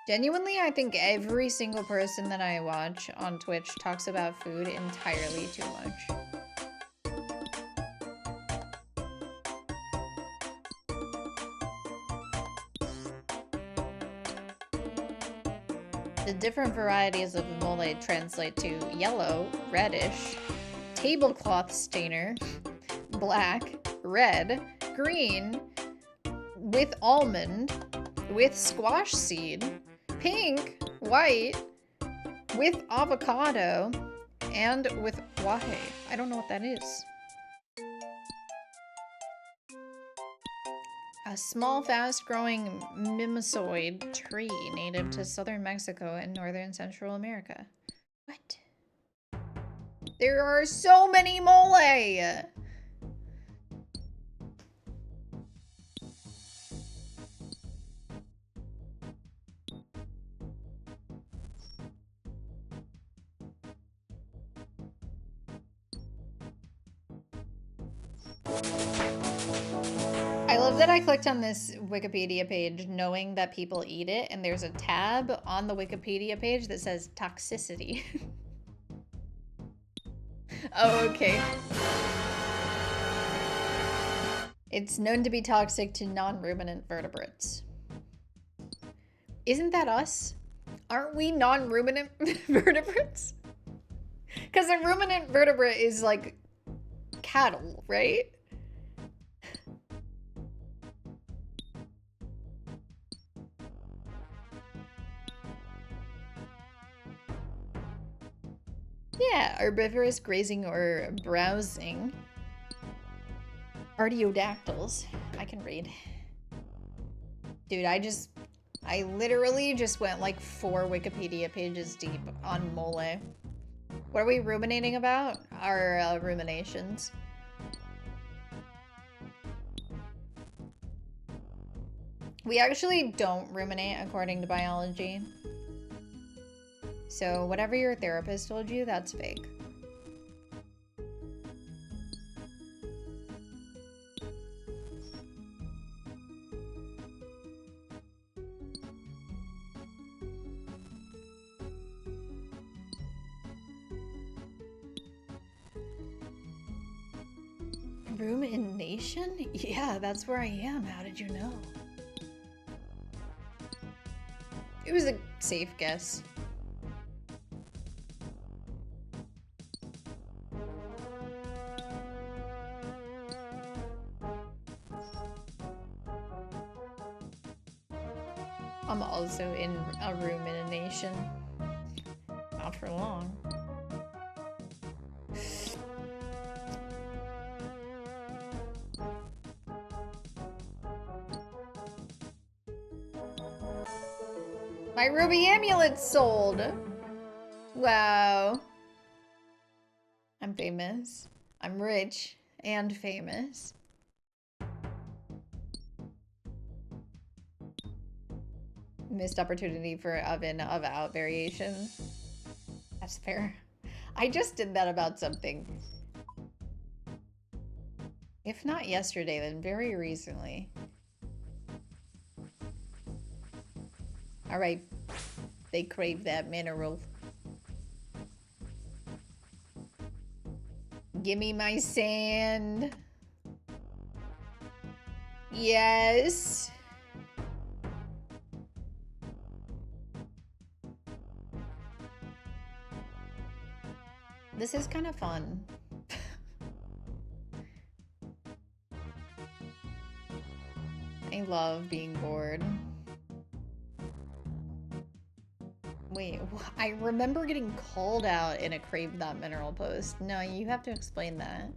Genuinely, I think every single person that I watch on Twitch talks about food entirely too much. The different varieties of mole translate to yellow, reddish, tablecloth stainer, black, red, green, with almond, with squash seed, pink, white, with avocado, and with wahe. I don't know what that is. A small, fast-growing mimosoid tree native to southern Mexico and northern Central America. What? There are so many mole! I love that I clicked on this Wikipedia page knowing that people eat it, and there's a tab on the Wikipedia page that says toxicity. Oh, okay. It's known to be toxic to non-ruminant vertebrates. Isn't that us? Aren't we non-ruminant vertebrates? Because a ruminant vertebrate is like cattle, right? Yeah, herbivorous, grazing, or browsing. Artiodactyls. I can read. Dude, I literally just went like 4 Wikipedia pages deep on mole. What are we ruminating about? Our ruminations. We actually don't ruminate according to biology. So whatever your therapist told you, that's fake. Rumination? Yeah, that's where I am. How did you know? It was a safe guess. I'm also in a rumination. Not for long. My ruby amulet's sold! Wow. I'm famous. I'm rich and famous. Missed opportunity for oven of out variation. That's fair. I just did that about something. If not yesterday, then very recently. Alright. They crave that mineral. Gimme my sand. Yes. This is kind of fun. I love being bored. Wait, I remember getting called out in a Crave That Mineral post. No, you have to explain that.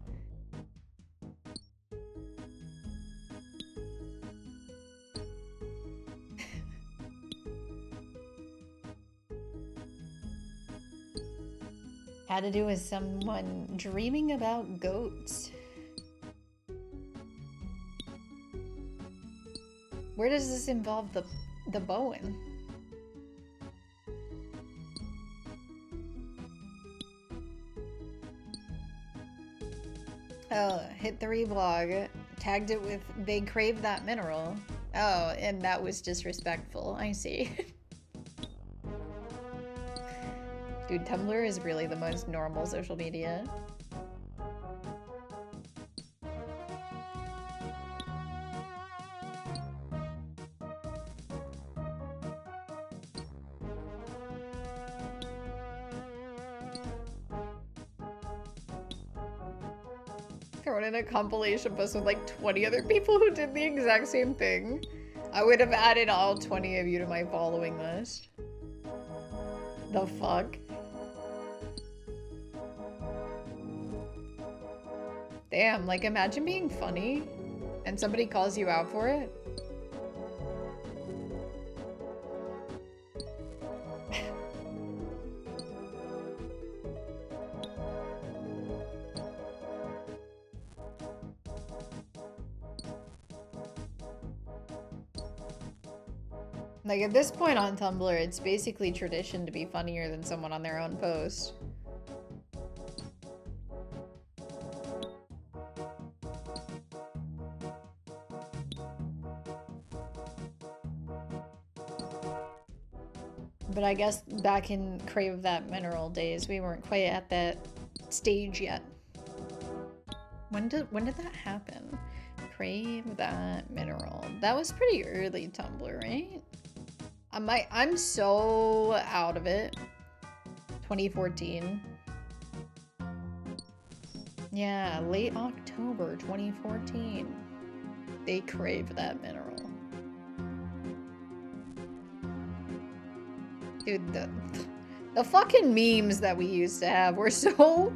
Had to do with someone dreaming about goats. Where does this involve the Bowen? Oh, hit the reblog, tagged it with they crave that mineral. Oh, and that was disrespectful. I see. Dude, Tumblr is really the most normal social media. Thrown in a compilation post with like 20 other people who did the exact same thing. I would have added all 20 of you to my following list. The fuck? Damn, like imagine being funny and somebody calls you out for it. Like at this point on Tumblr, it's basically tradition to be funnier than someone on their own post. But I guess back in Crave That Mineral days, we weren't quite at that stage yet. When did that happen? Crave That Mineral. That was pretty early Tumblr, right? I'm so out of it. 2014. Yeah, late October 2014. They crave that mineral. Dude, the fucking memes that we used to have were so...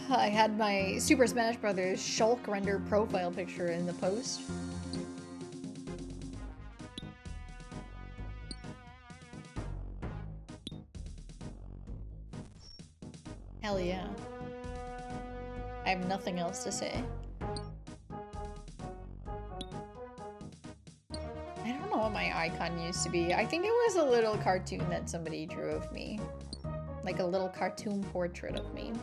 I had my Super Smash Brothers Shulk render profile picture in the post. Hell yeah. I have nothing else to say. I don't know what my icon used to be. I think it was a little cartoon that somebody drew of me. Like a little cartoon portrait of me.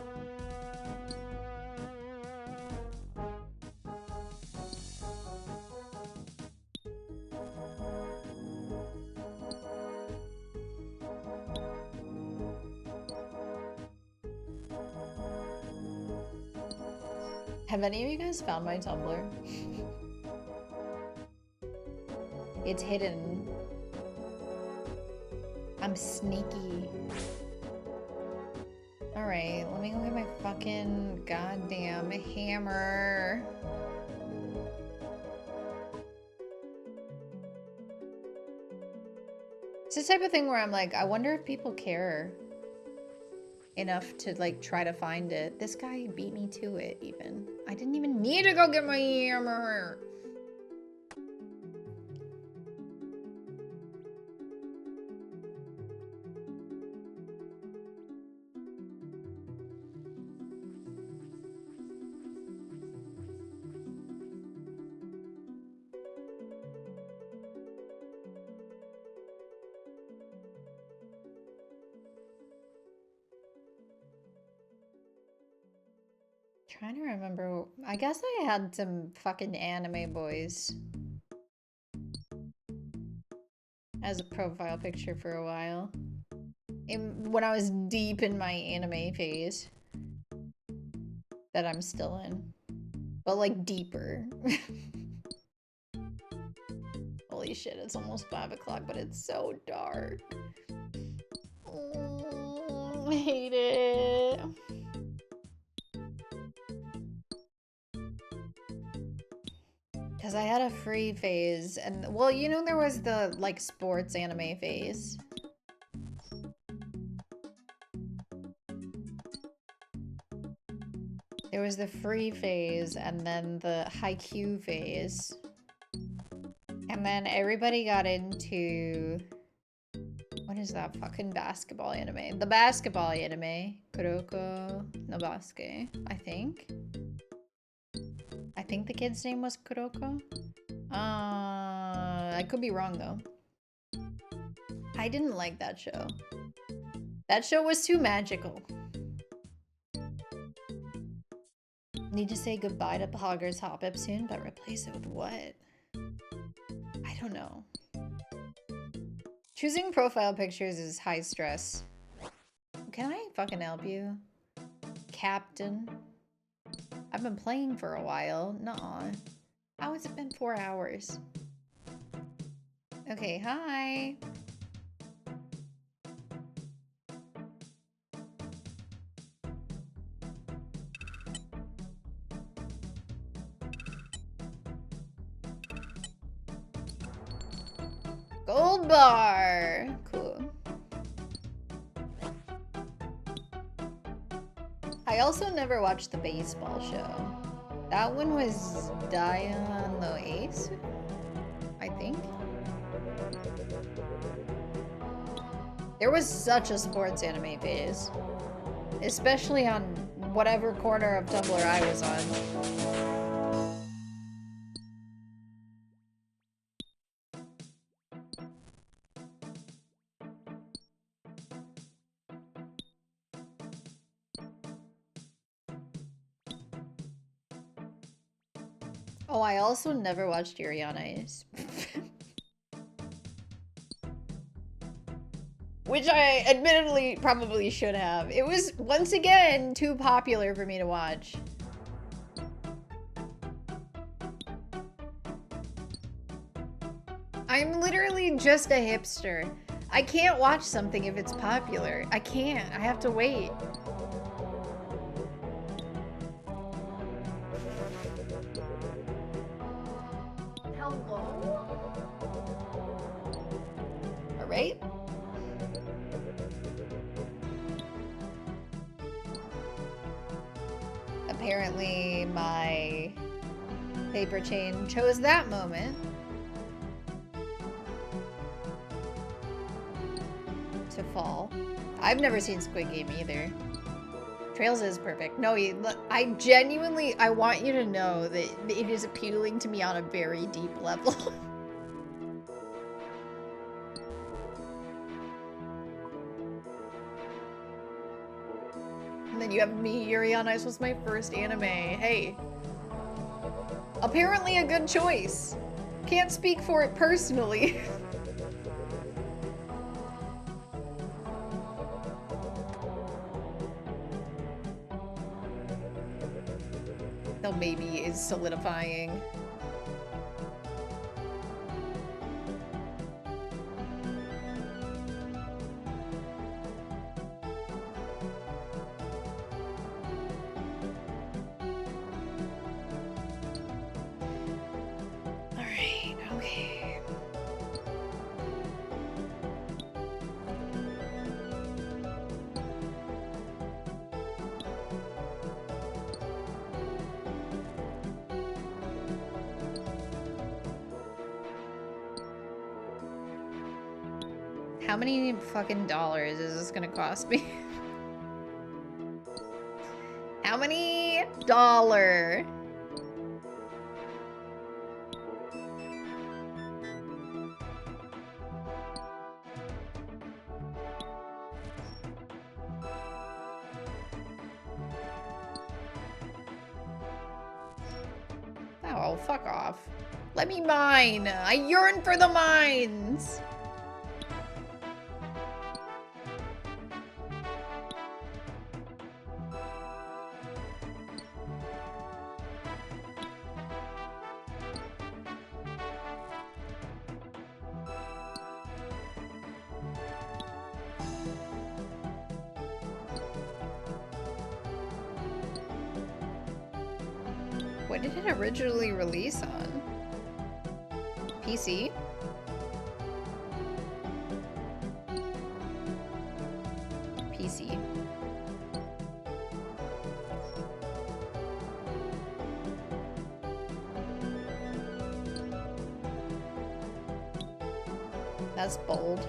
Have any of you guys found my Tumblr? It's hidden. I'm sneaky. Alright, let me go get my fucking goddamn hammer. It's the type of thing where I'm like, I wonder if people care enough to like try to find it. This guy beat me to it even. I didn't even need to go get my hammer. Trying to remember. I guess I had some fucking anime boys as a profile picture for a while. When I was deep in my anime phase. That I'm still in. But like deeper. Holy shit, it's almost 5 o'clock, but it's so dark. Oh. I hate it. Because I had a free phase, and well, you know, there was the like sports anime phase. There was the free phase, and then the haiku phase. And then everybody got into... What is that fucking basketball anime? The basketball anime. Kuroko no Basuke, I think. I think the kid's name was Kuroko. I could be wrong though. I didn't like that show. That show was too magical. Need to say goodbye to Hogger's Hop Up soon, but replace it with what? I don't know. Choosing profile pictures is high stress. Can I fucking help you? Captain? I've been playing for a while. Nuh-uh. How has it been 4 hours? Okay, hi. Gold bar! Cool. I also never watched the baseball show. That one was Dia no Ace, I think. There was such a sports anime phase. Especially on whatever corner of Tumblr I was on. Oh, I also never watched Yuri on Ice. Which I admittedly probably should have. It was, once again, too popular for me to watch. I'm literally just a hipster. I can't watch something if it's popular. I can't. I have to wait. Hello? All right. Apparently, my paper chain chose that moment to fall. I've never seen Squid Game either. Trails is perfect. No, I genuinely, I want you to know that it is appealing to me on a very deep level. And then you have me, Yuri on Ice was my first anime. Hey. Apparently a good choice. Can't speak for it personally. Though maybe is solidifying. Alright, okay. How many fucking dollars is this gonna cost me? How many dollar? Oh, fuck off. Let me mine. I yearn for the mines. What did it originally release on? PC? PC. That's bold.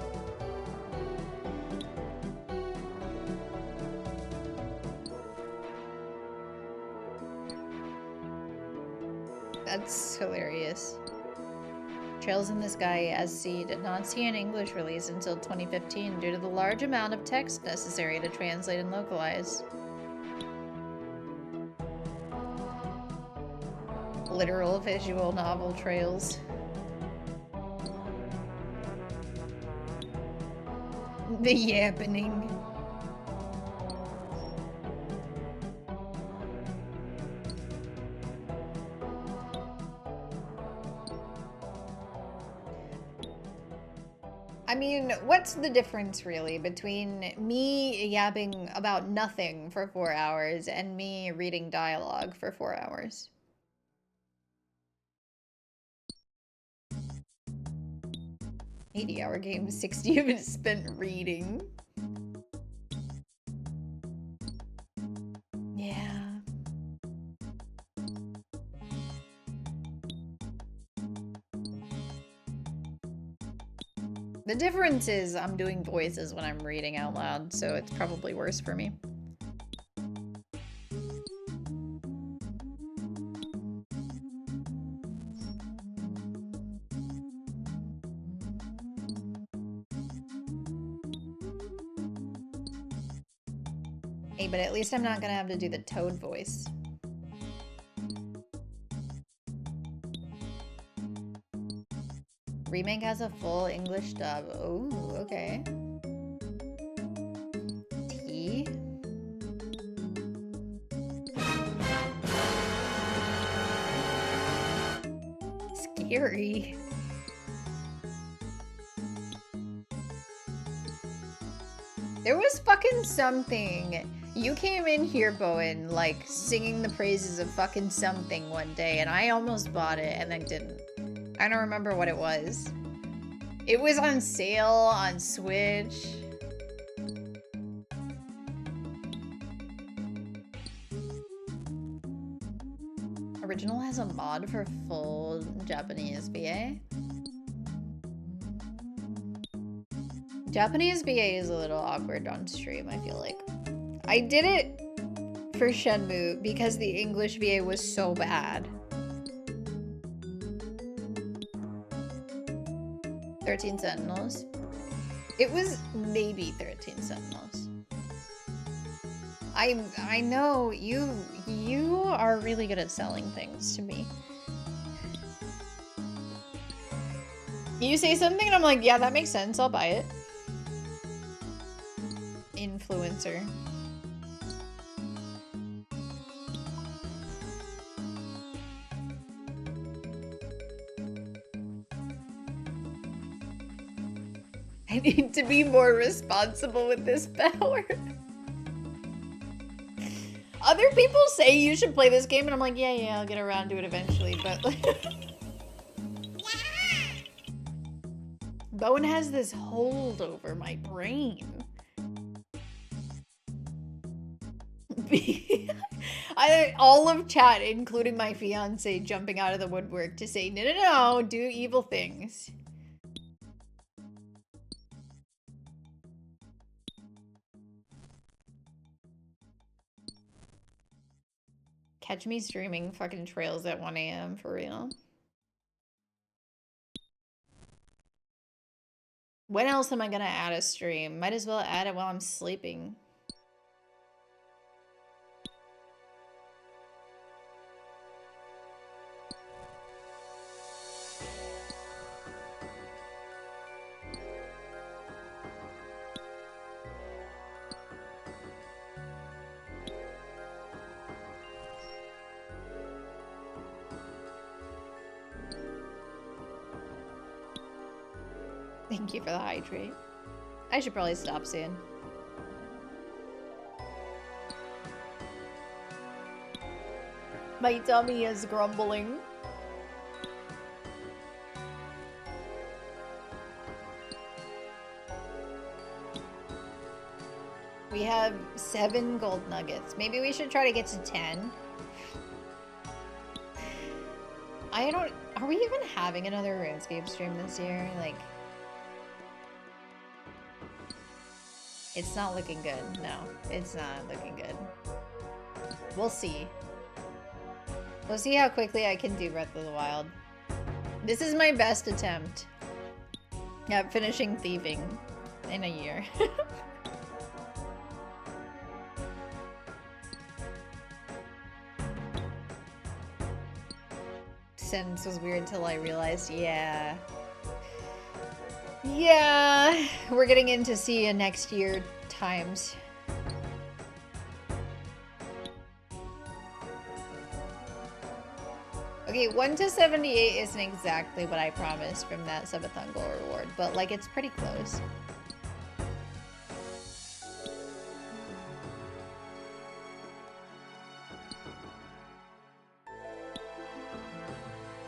That's hilarious. Trails in the Sky SC did not see an English release until 2015 due to the large amount of text necessary to translate and localize. Literal visual novel Trails. The yappening. I mean, what's the difference really between me yapping about nothing for 4 hours and me reading dialogue for 4 hours? $80-hour game, 60 of it spent reading. Yeah. The difference is I'm doing voices when I'm reading out loud, so it's probably worse for me. Hey, but at least I'm not gonna have to do the Toad voice. Remake has a full English dub. Oh, okay. T. Scary. There was fucking something. You came in here, Bowen, like singing the praises of fucking something one day, and I almost bought it and then didn't. I don't remember what it was. It was on sale on Switch. Original has a mod for full Japanese BA. Japanese BA is a little awkward on stream, I feel like. I did it for Shenmue because the English VA was so bad. 13 Sentinels. It was maybe 13 Sentinels. I know you are really good at selling things to me. You say something and I'm like, yeah, that makes sense. I'll buy it. Influencer. I need to be more responsible with this power. Other people say you should play this game, and I'm like, yeah, I'll get around to it eventually, but like... Bowen has this hold over my brain. All of chat, including my fiance, jumping out of the woodwork to say, no, do evil things. Catch me streaming fucking Trails at 1 AM for real. When else am I gonna add a stream? Might as well add it while I'm sleeping. Thank you for the hydrate. I should probably stop soon. My tummy is grumbling. We have 7 gold nuggets. Maybe we should try to get to 10. I don't... Are we even having another RuneScape stream this year? Like... It's not looking good. No, it's not looking good. We'll see. We'll see how quickly I can do Breath of the Wild. This is my best attempt at finishing thieving in a year. Sentence was weird till I realized, yeah. Yeah, we're getting into see you next year times. Okay, 1 to 78 isn't exactly what I promised from that subathon goal reward, but like it's pretty close.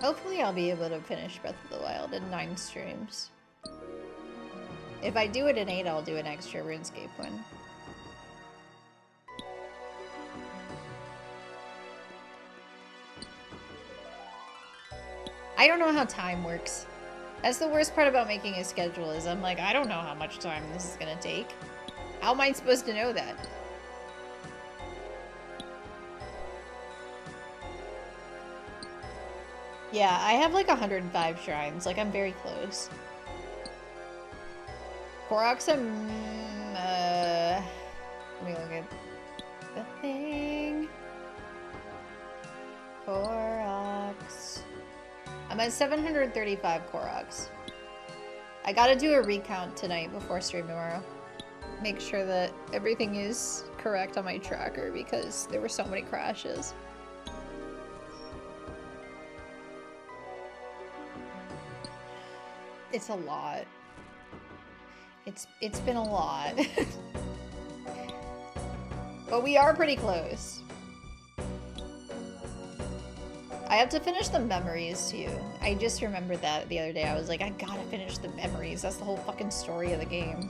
Hopefully I'll be able to finish Breath of the Wild in 9 streams. If I do it in 8, I'll do an extra RuneScape one. I don't know how time works. That's the worst part about making a schedule is I'm like, I don't know how much time this is gonna take. How am I supposed to know that? Yeah, I have like 105 shrines. Like, I'm very close. Koroks, let me look at the thing. Koroks. I'm at 735 Koroks. I gotta do a recount tonight before stream tomorrow. Make sure that everything is correct on my tracker because there were so many crashes. It's a lot. It's been a lot. But we are pretty close. I have to finish the memories too. I just remembered that the other day. I was like, I gotta finish the memories. That's the whole fucking story of the game.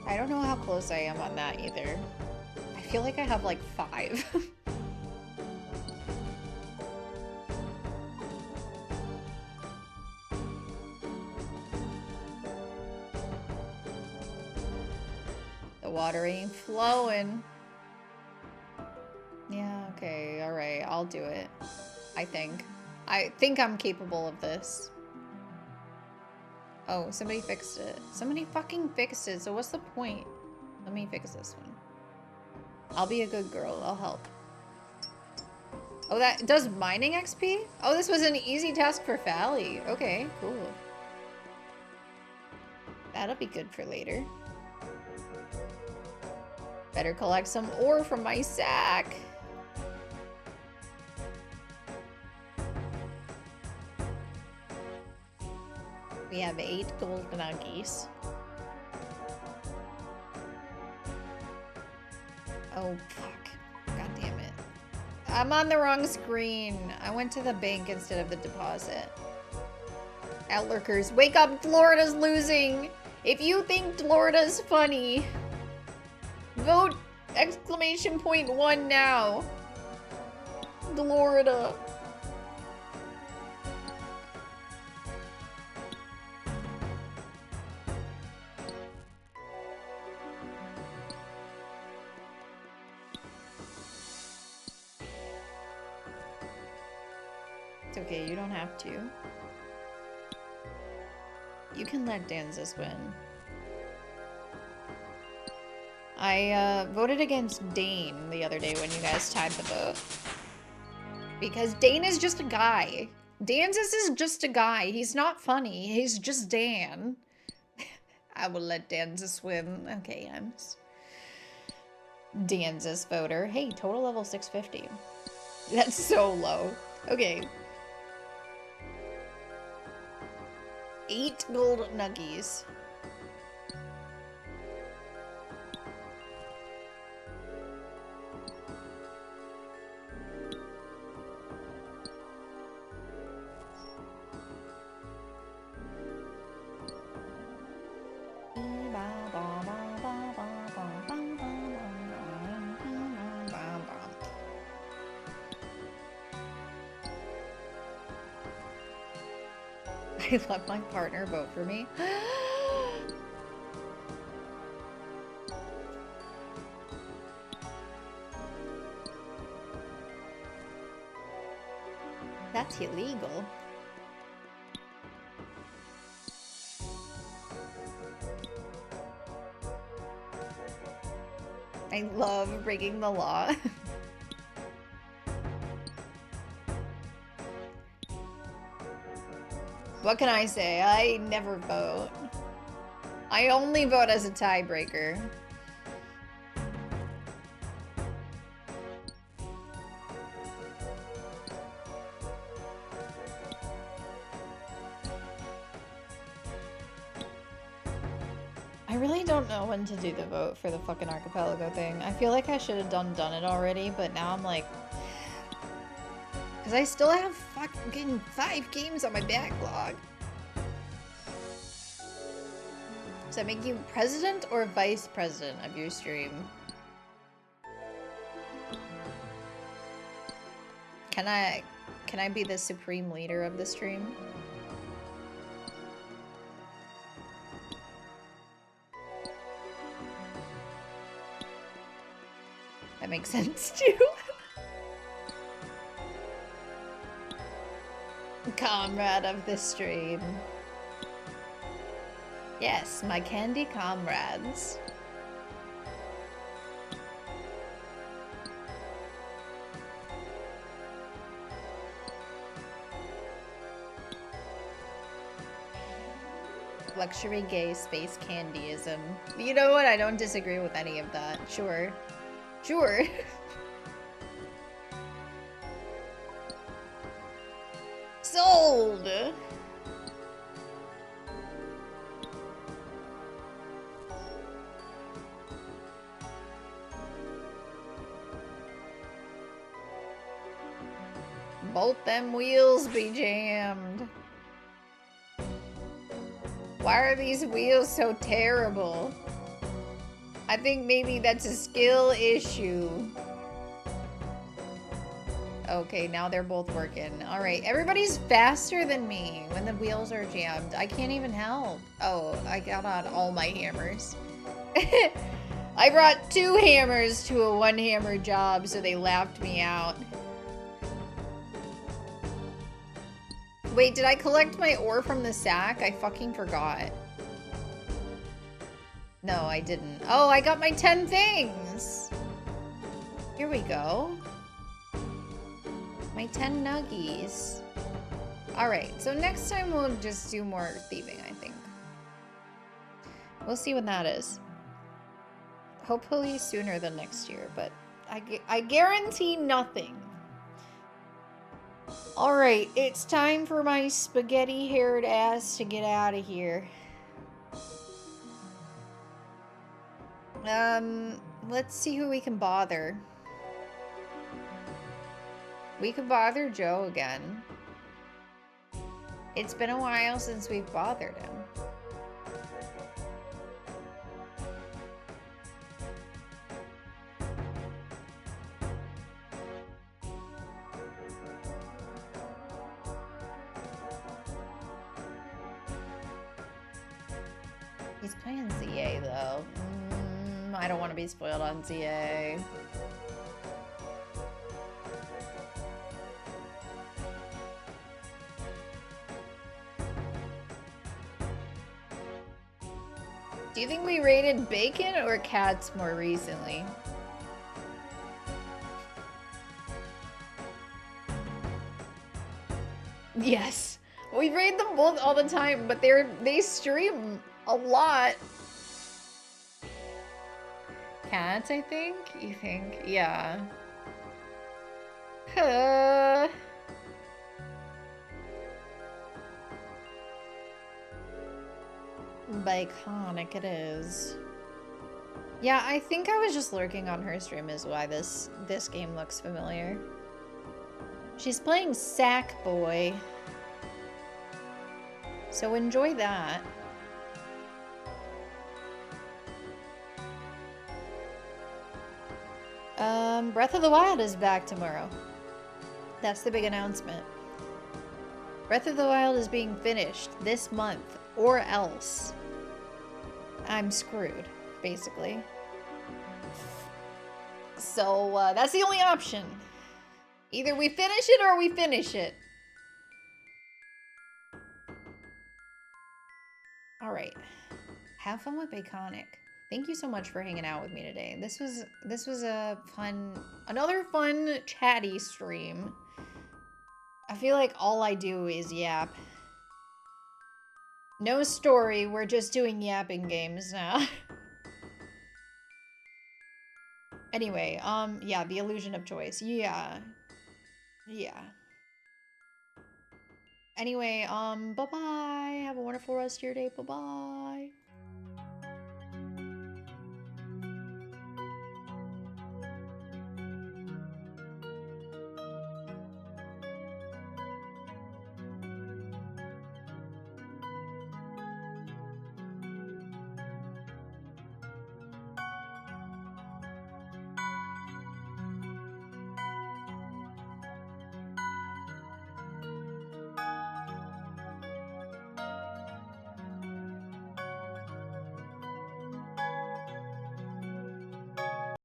I don't know how close I am on that either. I feel like I have like 5. The water ain't flowing. Yeah, okay, alright, I'll do it. I think. I think I'm capable of this. Oh, somebody fixed it. Somebody fucking fixed it, so what's the point? Let me fix this one. I'll be a good girl, I'll help. Oh, that does mining XP? Oh, this was an easy task for Fally. Okay, cool. That'll be good for later. Better collect some ore from my sack. We have 8 gold nuggies. Oh, fuck. God damn it. I'm on the wrong screen. I went to the bank instead of the deposit. Outlurkers, wake up! Florida's losing! If you think Florida's funny, vote !1 now. Florida. It's okay, you don't have to. You can let Danzas win. I voted against Dane the other day when you guys tied the vote. Because Dane is just a guy. Danzas is just a guy. He's not funny. He's just Dan. I will let Danzas win. Okay, I'm Danzas voter. Hey, total level 650. That's so low. Okay, 8 gold nuggies. I let my partner vote for me. That's illegal. I love breaking the law. What can I say? I never vote. I only vote as a tiebreaker. I really don't know when to do the vote for the fucking archipelago thing. I feel like I should have done it already, but now I'm like... Because I still have fucking 5 games on my backlog. Does that make you president or vice president of your stream? Can I be the supreme leader of the stream? That makes sense too. Comrade of the stream. Yes, my candy comrades. Luxury gay space candyism. You know what? I don't disagree with any of that. Sure. Sure. Sold! Both them wheels be jammed. Why are these wheels so terrible? I think maybe that's a skill issue. Okay, now they're both working. Alright, everybody's faster than me when the wheels are jammed. I can't even help. Oh, I got on all my hammers. I brought 2 hammers to a 1-hammer job, so they laughed me out. Wait, did I collect my ore from the sack? I fucking forgot. No, I didn't. Oh, I got my 10 things! Here we go. My 10 nuggies. Alright, so next time we'll just do more thieving, I think. We'll see when that is. Hopefully sooner than next year, but I guarantee nothing. Alright, it's time for my spaghetti-haired ass to get out of here. Let's see who we can bother. We could bother Joe again. It's been a while since we've bothered him. He's playing ZA though. I don't want to be spoiled on ZA. Do you think we raided bacon or cats more recently? Yes. We raid them both all the time, but they stream a lot. Cats, I think? You think? Yeah. Biconic it is. Yeah, I think I was just lurking on her stream is why this game looks familiar. She's playing Sackboy. So enjoy that. Breath of the Wild is back tomorrow. That's the big announcement. Breath of the Wild is being finished this month, or else I'm screwed, basically. So, that's the only option. Either we finish it or we finish it. Alright. Have fun with Baconic. Thank you so much for hanging out with me today. This was a another fun chatty stream. I feel like all I do is yap. No story, we're just doing yapping games now. Anyway, yeah, the illusion of choice. Yeah. Anyway, bye-bye. Have a wonderful rest of your day. Bye-bye.